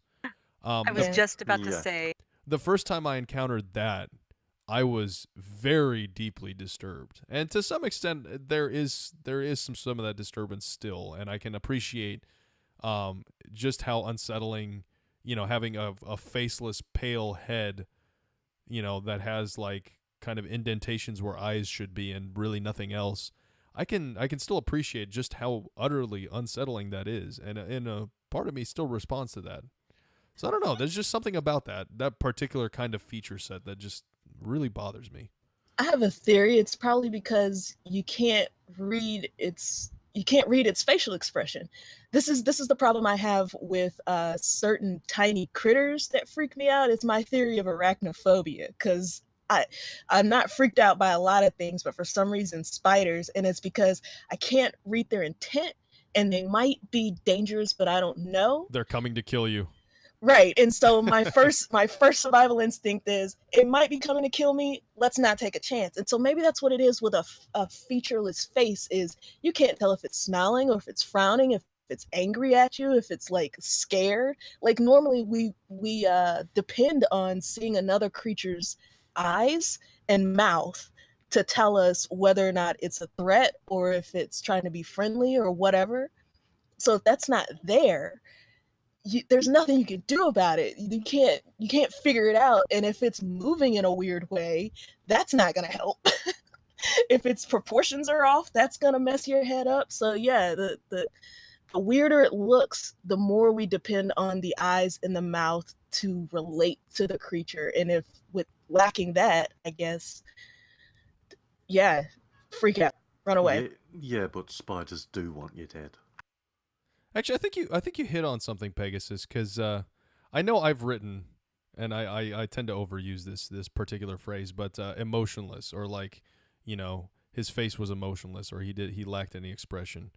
S6: I was
S7: Yeah.
S6: just about to
S4: Yeah.
S6: say,
S3: The first time I encountered that, I was very deeply disturbed, and to some extent, there is some of that disturbance still, and I can appreciate just how unsettling, having a faceless, pale head, that has like kind of indentations where eyes should be and really nothing else. I can still appreciate just how utterly unsettling that is, and a part of me still responds to that. So I don't know. There's just something about that particular kind of feature set that just really bothers me.
S7: I have a theory. It's probably because you can't read its facial expression. This is the problem I have with certain tiny critters that freak me out. It's my theory of arachnophobia because I I'm not freaked out by a lot of things, but for some reason spiders, and it's because I can't read their intent, and they might be dangerous, but I don't know.
S3: They're coming to kill you.
S7: Right. And so my first survival instinct is it might be coming to kill me. Let's not take a chance. And so maybe that's what it is with a featureless face is you can't tell if it's smiling or if it's frowning, if it's angry at you, if it's like scared. Like normally we depend on seeing another creature's eyes and mouth to tell us whether or not it's a threat or if it's trying to be friendly or whatever. So if that's not there, there's nothing you can do about it. You can't figure it out. And if it's moving in a weird way, that's not gonna help. If its proportions are off, that's gonna mess your head up. So yeah, the weirder it looks, the more we depend on the eyes and the mouth to relate to the creature. And if with lacking that, I guess, yeah, freak out, run away.
S4: Yeah, but spiders do want you dead.
S3: Actually, I think you hit on something, Pegasus, because I know I've written, and I tend to overuse this particular phrase, but emotionless, or like, his face was emotionless, or he lacked any expression,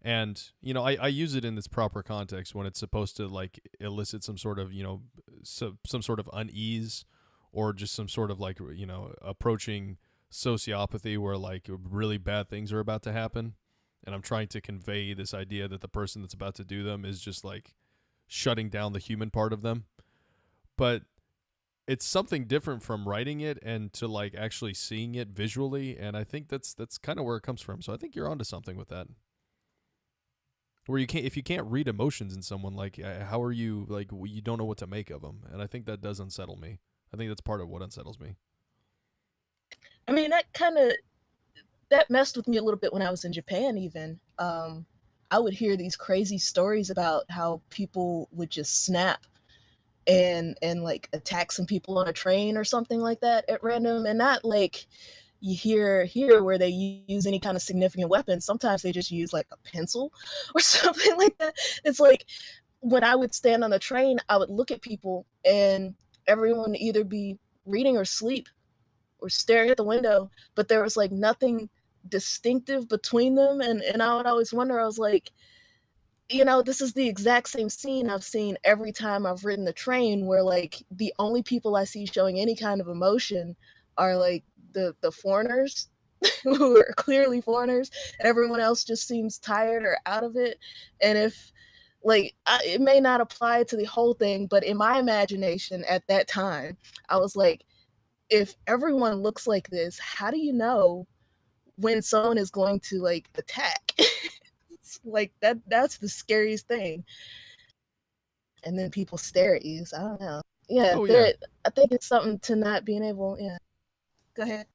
S3: and I use it in this proper context when it's supposed to like elicit some sort of some sort of unease, or just some sort of like approaching sociopathy where like really bad things are about to happen. And I'm trying to convey this idea that the person that's about to do them is just like shutting down the human part of them. But it's something different from writing it and to like actually seeing it visually, and I think that's kind of where it comes from. So I think you're onto something with that. Where if you can't read emotions in someone, like how are you like you don't know what to make of them, and I think that does unsettle me. I think that's part of what unsettles me.
S7: I mean, that messed with me a little bit when I was in Japan. Even I would hear these crazy stories about how people would just snap and like attack some people on a train or something like that at random, and not like you hear here where they use any kind of significant weapon. Sometimes they just use like a pencil or something like that. It's like when I would stand on the train, I would look at people and everyone would either be reading or sleep or staring at the window, but there was like nothing distinctive between them. And I would always wonder, I was like, this is the exact same scene I've seen every time I've ridden the train, where like the only people I see showing any kind of emotion are like the foreigners who are clearly foreigners, and everyone else just seems tired or out of it. And if it may not apply to the whole thing, but in my imagination at that time, I was like, if everyone looks like this, how do you know when someone is going to like attack? It's like that's the scariest thing. And then people stare at you. So I don't know. Yeah,
S3: Oh yeah.
S7: I think it's something to not being able. Yeah, go ahead.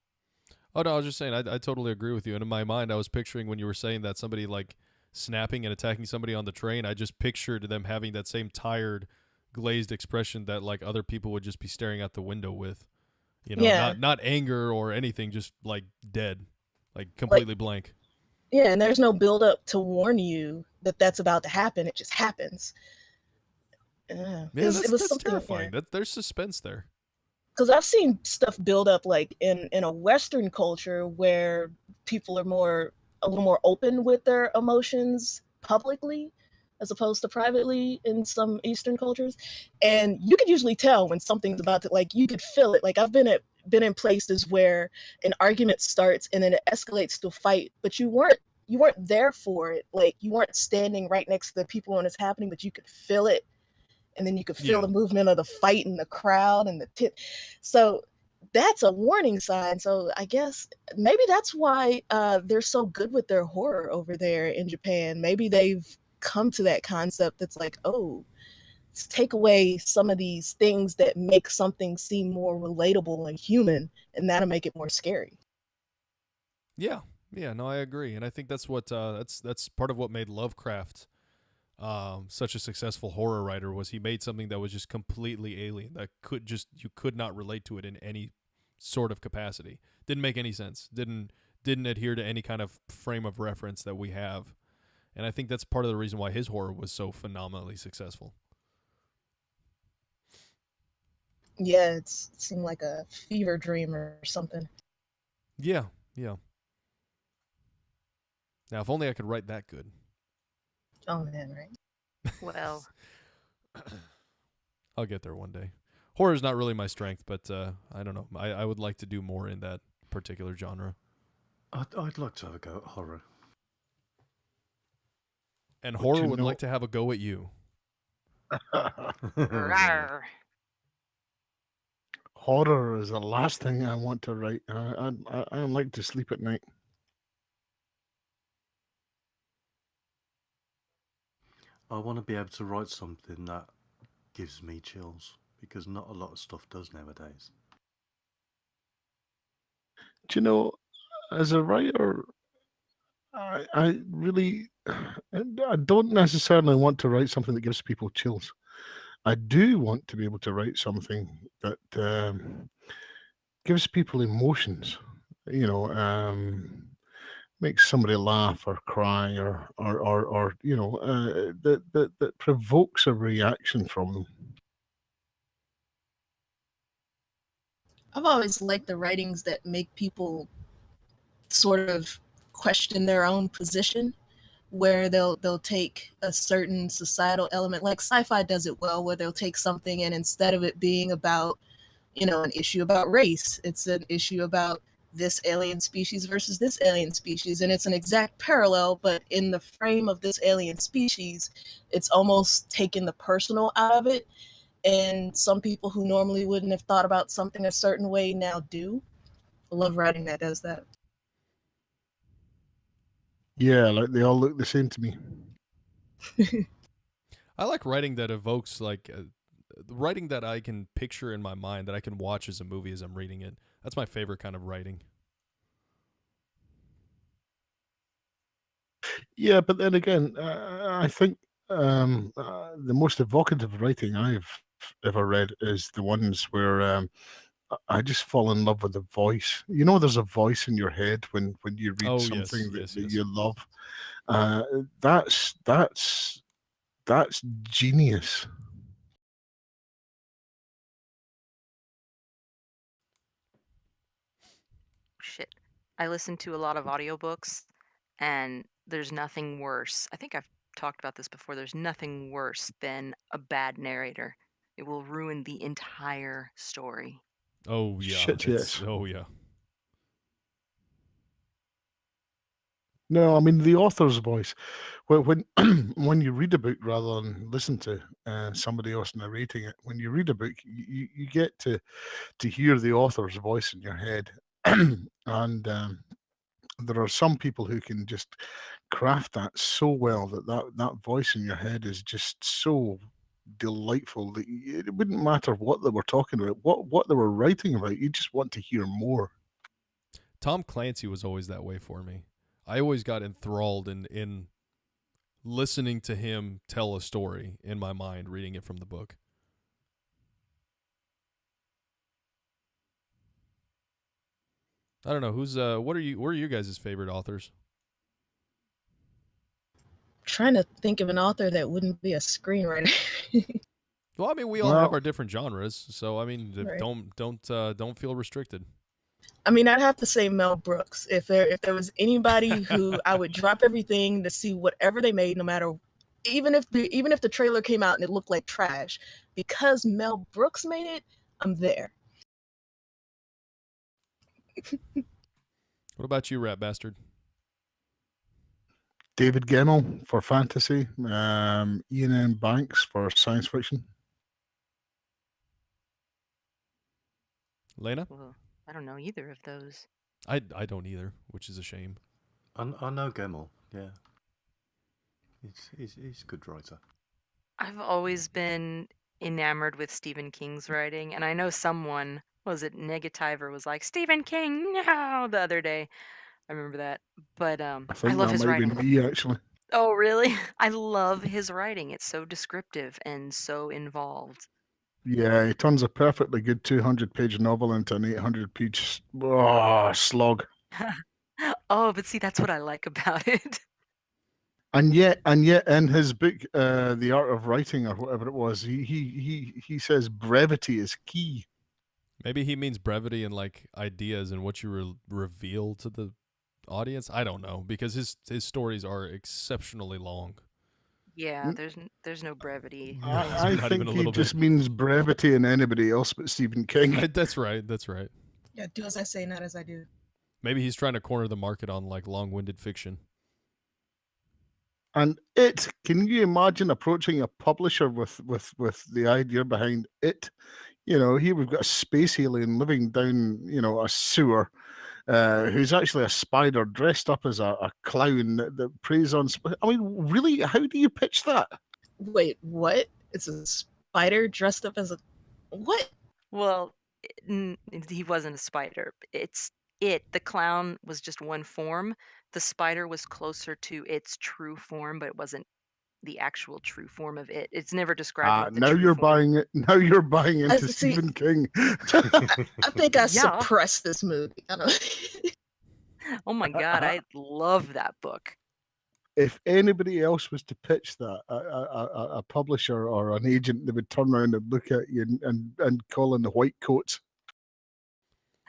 S3: Oh no, I was just saying I totally agree with you. And in my mind, I was picturing when you were saying that somebody like snapping and attacking somebody on the train. I just pictured them having that same tired, glazed expression that like other people would just be staring out the window with. You know,
S7: Yeah,
S3: not anger or anything, just like dead, like
S7: like
S3: completely blank.
S7: yeah, and there's no build up to warn you that that's about to happen. It just happens. Yeah,
S3: Yeah,
S7: because it was
S3: that's
S7: something. Yeah,
S3: terrifying. There's suspense there.
S7: because I've seen stuff build up like in a Western culture where people are a little more open with their emotions publicly as opposed to privately in some Eastern cultures, and you could usually tell when something's about to, like, you could feel it. Like I've been in places where an argument starts and then it escalates to a fight, but you weren't there for it. Like you weren't standing right next to the people when it's happening, but you could feel it, and then you could feel
S3: Yeah.
S7: the movement of the fight in the crowd and the tip. So that's a warning sign. So I guess maybe that's why they're so good with their horror over there in Japan. Maybe they've come to that concept that's like, oh, let's take away some of these things that make something seem more relatable and human, and that'll make it more scary.
S3: Yeah. Yeah, no, I agree. And I think that's what that's part of what made Lovecraft such a successful horror writer was he made something that was just completely alien that you could not relate to it in any sort of capacity. Didn't make any sense. Didn't adhere to any kind of frame of reference that we have. And I think that's part of the reason why his horror was so phenomenally successful.
S7: Yeah, it seemed like a fever dream or something.
S3: Yeah, yeah. Now, if only I could write that good.
S7: Oh man, right?
S6: Well,
S3: I'll get there one day. Horror is not really my strength, but I don't know. I would like to do more in that particular genre.
S4: I'd like to have a go at horror.
S3: And
S8: But
S3: horror
S8: you
S3: would
S8: know,
S3: like to have a go at you.
S6: rawr.
S8: horror is the last thing I want to write. I don't like to sleep at night.
S4: I want to be able to write something that gives me chills because not a lot of stuff does nowadays.
S8: Do you know, as a writer, I really, I don't necessarily want to write something that gives people chills. I do want to be able to write something that gives people emotions. You know, makes somebody laugh or cry or that provokes a reaction from them.
S7: I've always liked the writings that make people sort of question their own position, where they'll take a certain societal element, like sci-fi does it well, where they'll take something and instead of it being about, an issue about race, it's an issue about this alien species versus this alien species, and it's an exact parallel, but in the frame of this alien species, it's almost taken the personal out of it, and some people who normally wouldn't have thought about something a certain way now do. I love writing that does that.
S8: Yeah, like they all look the same to me.
S3: I like writing that evokes writing that I can picture in my mind that I can watch as a movie as I'm reading it. That's my favorite kind of writing.
S8: Yeah, but then again, I think the most evocative writing I've ever read is the ones where I just fall in love with the voice. You know, there's a voice in your head when you read
S3: Oh yes,
S8: something
S3: yes,
S8: that
S3: yes.
S8: you love. Uh, that's that's that's genius.
S6: Shit. I listen to a lot of audiobooks, and there's nothing worse. I think I've talked about this before. There's nothing worse than a bad narrator. It will ruin the entire story.
S3: Oh yeah,
S8: Shit,
S3: it's
S8: yes.
S3: oh yeah.
S8: No, I mean the author's voice. When when you read a book rather than listen to somebody else narrating it, when you read a book, you get to hear the author's voice in your head, and there are some people who can just craft that so well that voice in your head is just so delightful that it wouldn't matter what they were talking about, what they were writing about. You just want to hear more.
S3: Tom Clancy was always that way for me. I always got enthralled in listening to him tell a story in my mind, reading it from the book. I don't know who's what are you guys' favorite authors?
S7: Trying to think of an author that wouldn't be a screenwriter.
S3: Well, I mean, we all have
S8: Well,
S3: our different genres, so I mean,
S7: Right.
S3: don't feel restricted.
S7: I mean, I'd have to say Mel Brooks. If there was anybody who I would drop everything to see whatever they made, no matter even if the trailer came out and it looked like trash, because Mel Brooks made it, I'm there.
S3: What about you, Rat Bastard?
S8: David Gemmell for fantasy, Ian M. Banks for science fiction.
S3: Lena?
S6: Well, I don't know either of those.
S3: I don't either, which is a shame.
S4: I know Gemmell. Yeah, he's a good writer.
S6: I've always been enamored with Stephen King's writing, and I know someone, was it Negativer, was like, Stephen King, no, the other day. I remember that. But
S8: I
S6: I
S8: think
S6: love
S8: that
S6: his
S8: might be
S6: writing.
S8: me actually.
S6: Oh, really? I love his writing. It's so descriptive and so involved.
S8: Yeah, he turns a perfectly good 200-page novel into an 800-page slog.
S6: Oh, but see, that's what I like about it.
S8: And yet, in his book, The Art of Writing or whatever it was, he says brevity is key.
S3: Maybe he means brevity and like ideas and what you reveal to the audience. I don't know because his stories are exceptionally long.
S6: Yeah, there's no brevity.
S3: No,
S8: I
S3: not even
S8: think
S3: a
S8: he
S3: little bit.
S8: just means brevity in anybody else but Stephen King.
S3: That's right. That's right.
S7: Yeah, do as I say, not as I do.
S3: Maybe he's trying to corner the market on like long-winded fiction.
S8: And can you imagine approaching a publisher with the idea behind it? You know, here we've got a space alien living down, a sewer, who's actually a spider dressed up as a clown that preys on. I mean, really, how do you pitch that?
S7: Wait, what? It's a spider dressed up as a what?
S6: Well, he wasn't a spider. The clown was just one form. The spider was closer to its true form, but it wasn't the actual true form of it. It's never described what the
S8: Now
S6: true
S8: you're
S6: form.
S8: buying it. Now you're buying
S7: I
S8: into
S7: see.
S8: Stephen King.
S7: I think I
S6: Yeah.
S7: suppressed this movie. I don't.
S6: Oh my god, I love that book.
S8: If anybody else was to pitch that, a publisher or an agent, they would turn around and look at you and call in the white coats.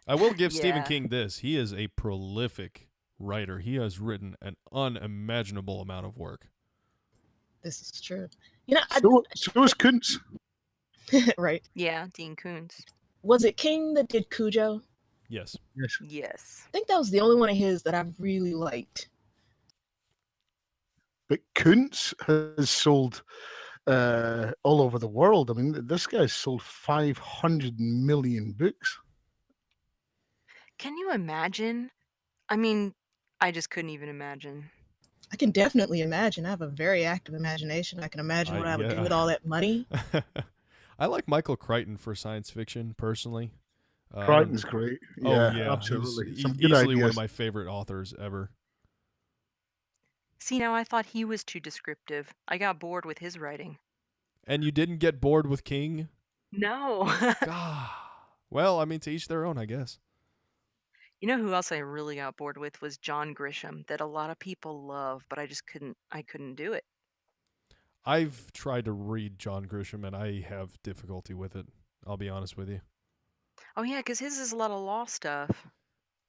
S3: I will give Stephen
S6: Yeah.
S3: King this. He is a prolific writer. He has written an unimaginable amount of work.
S7: This is true. You know,
S8: So is Kuntz.
S7: right?
S6: Yeah, Dean Koontz.
S7: Was it King that did Cujo?
S3: Yes.
S8: Yes.
S6: Yes.
S7: I think that was the only one of his that I really liked.
S8: But Kuntz has sold all over the world. I mean, this guy's sold 500 million books.
S6: Can you imagine? I mean, I just couldn't even imagine.
S7: I can definitely imagine. I have a very active imagination. I can imagine what I would do with all that money.
S3: I like Michael Crichton for science fiction personally.
S8: Crichton's great.
S3: Oh
S8: Yeah,
S3: yeah,
S8: absolutely.
S3: He's
S8: Some good
S3: easily
S8: ideas.
S3: one of my favorite authors ever.
S6: See, now I thought he was too descriptive. I got bored with his writing.
S3: And you didn't get bored with King?
S6: No.
S3: God. Well, I mean, to each their own, I guess.
S6: You know who else I really got bored with was John Grisham, that a lot of people love, but I couldn't do it.
S3: I've tried to read John Grisham, and I have difficulty with it. I'll be honest with you.
S6: Oh yeah, because his is a lot of law stuff.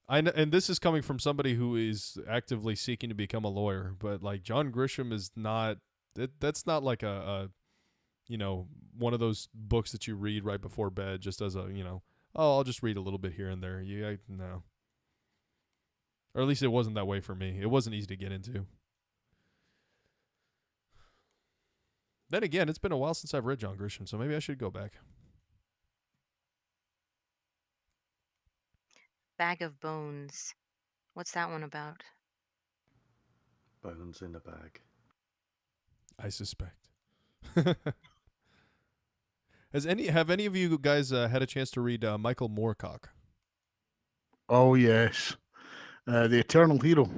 S3: I know, and this is coming from somebody who is actively seeking to become a lawyer, but like John Grisham is not. That's not like a one of those books that you read right before bed, just as a oh, I'll just read a little bit here and there. No, or at least it wasn't that way for me. It wasn't easy to get into. Then again, it's been a while since I've read John Grisham, so maybe I should go back.
S6: Bag of Bones. What's that one about?
S4: Bones in a bag.
S3: I suspect. Have any of you guys had a chance to read Michael Moorcock?
S8: Oh yes, the Eternal Hero.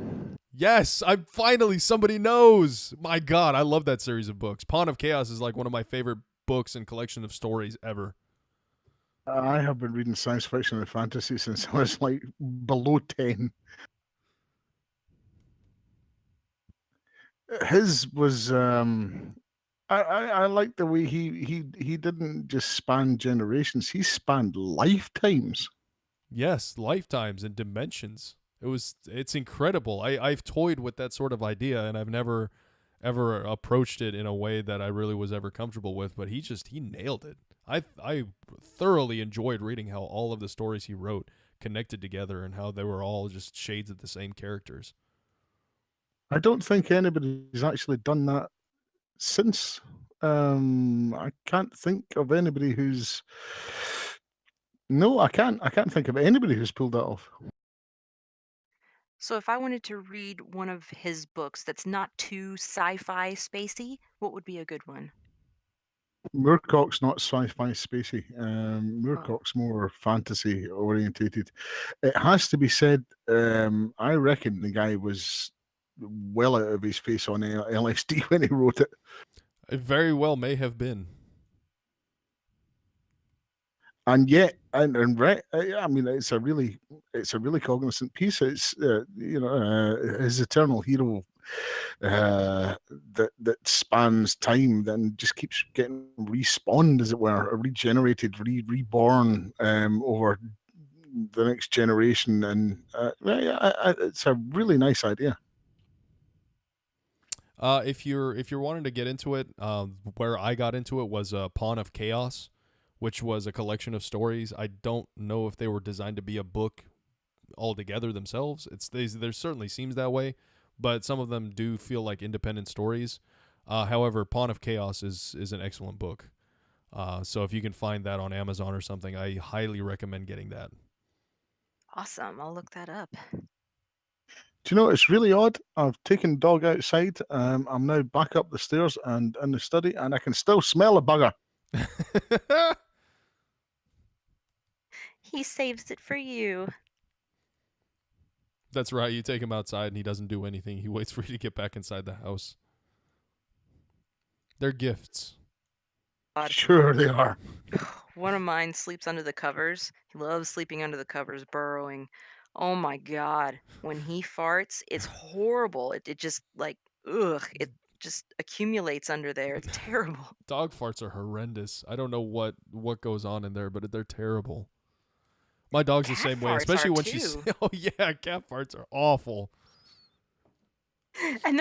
S3: Yes, I'm finally somebody knows. My God, I love that series of books. Pawn of Chaos is like one of my favorite books and collection of stories ever.
S8: I have been reading science fiction and fantasy since I was like below 10. His was I like the way he didn't just span generations, he spanned lifetimes.
S3: Yes, lifetimes and dimensions. It's incredible. I've toyed with that sort of idea, and I've never ever approached it in a way that I really was ever comfortable with, but he nailed it. I thoroughly enjoyed reading how all of the stories he wrote connected together and how they were all just shades of the same characters.
S8: I don't think anybody's actually done that since. I can't think of anybody who's no, I can't think of anybody who's pulled that off.
S6: So if I wanted to read one of his books that's not too sci-fi spacey, what would be a good one?
S8: Moorcock's not sci-fi spacey.
S6: Oh,
S8: Moorcock's more fantasy orientated. It has to be said, I reckon the guy was well out of his face on LSD when he wrote it.
S3: It very well may have been.
S8: And yet, I mean, it's a really cognizant piece. It's his Eternal Hero that spans time, then just keeps getting respawned, as it were, or regenerated, reborn over the next generation, and it's a really nice idea.
S3: If you're wanting to get into it, where I got into it was Pawn of Chaos, which was a collection of stories. I don't know if they were designed to be a book altogether themselves. There certainly seems that way, but some of them do feel like independent stories. However, Pawn of Chaos is an excellent book. So if you can find that on Amazon or something, I highly recommend getting that.
S6: awesome. I'll look that up.
S8: Do you know, it's really odd. I've taken the dog outside. I'm now back up the stairs and in the study, and I can still smell a bugger.
S6: He saves it for you.
S3: That's right. You take him outside and he doesn't do anything. He waits for you to get back inside the house. They're gifts.
S6: God.
S8: Sure they are.
S6: One of mine sleeps under the covers. He loves sleeping under the covers, burrowing. Oh my God. When he farts, it's horrible. It just like, ugh, it just accumulates under there. It's terrible.
S3: Dog farts are horrendous. I don't know what goes on in there, but they're terrible. My dog's
S6: Cat
S3: the same way,
S6: farts
S3: especially
S6: are
S3: when she's.
S6: too.
S3: Oh yeah, cat farts are awful.
S6: And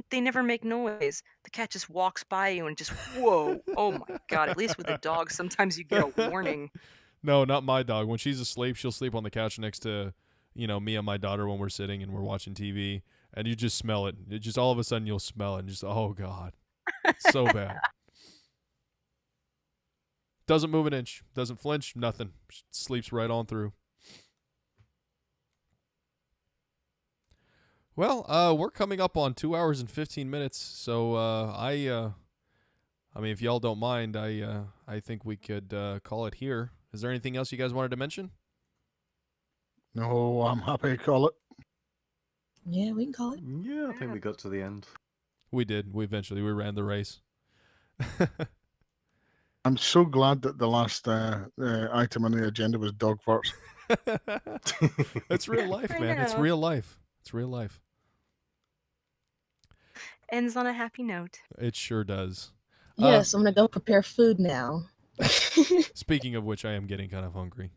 S6: they never make noise. The cat just walks by you and just whoa. Oh my God. At least with a dog, sometimes you get a warning.
S3: No, not my dog. When she's asleep, she'll sleep on the couch next to, me and my daughter when we're sitting and we're watching TV, and you just smell it. It just all of a sudden you'll smell it and just oh God, it's so bad. Doesn't move an inch, doesn't flinch, nothing. Sleeps right on through. Well, we're coming up on 2 hours and 15 minutes, so I mean, if y'all don't mind, I think we could call it here. Is there anything else you guys wanted to mention?
S8: No, I'm happy to call it.
S7: Yeah, we can call it.
S4: Yeah, I think we got to the end.
S3: We did. We ran the race.
S8: I'm so glad that the last item on the agenda was dog farts.
S3: It's real life,
S6: I
S3: man. It's
S6: know.
S3: real life. It's real life.
S6: Ends on a happy note.
S3: It sure does.
S7: Yes, I'm gonna go prepare food now.
S3: Speaking of which, I am getting kind of hungry.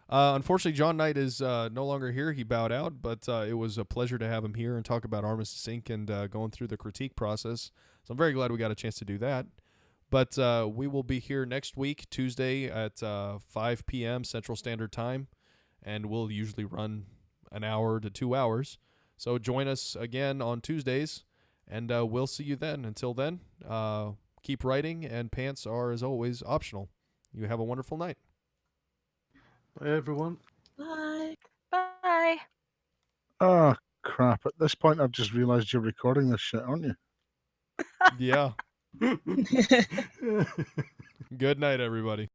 S3: Unfortunately, John Knight is no longer here. He bowed out, but it was a pleasure to have him here and talk about Armistice Inc. and going through the critique process. So I'm very glad we got a chance to do that. But we will be here next week, Tuesday at 5 p.m. Central Standard Time, and we'll usually run an hour to 2 hours. So join us again on Tuesdays, and we'll see you then. Until then, keep writing, and pants are, as always, optional. You have a wonderful night.
S4: Bye, everyone.
S7: Bye.
S6: Bye.
S8: Oh, crap. At this point, I've just realised you're recording this shit, aren't you?
S3: Yeah. Good night, everybody.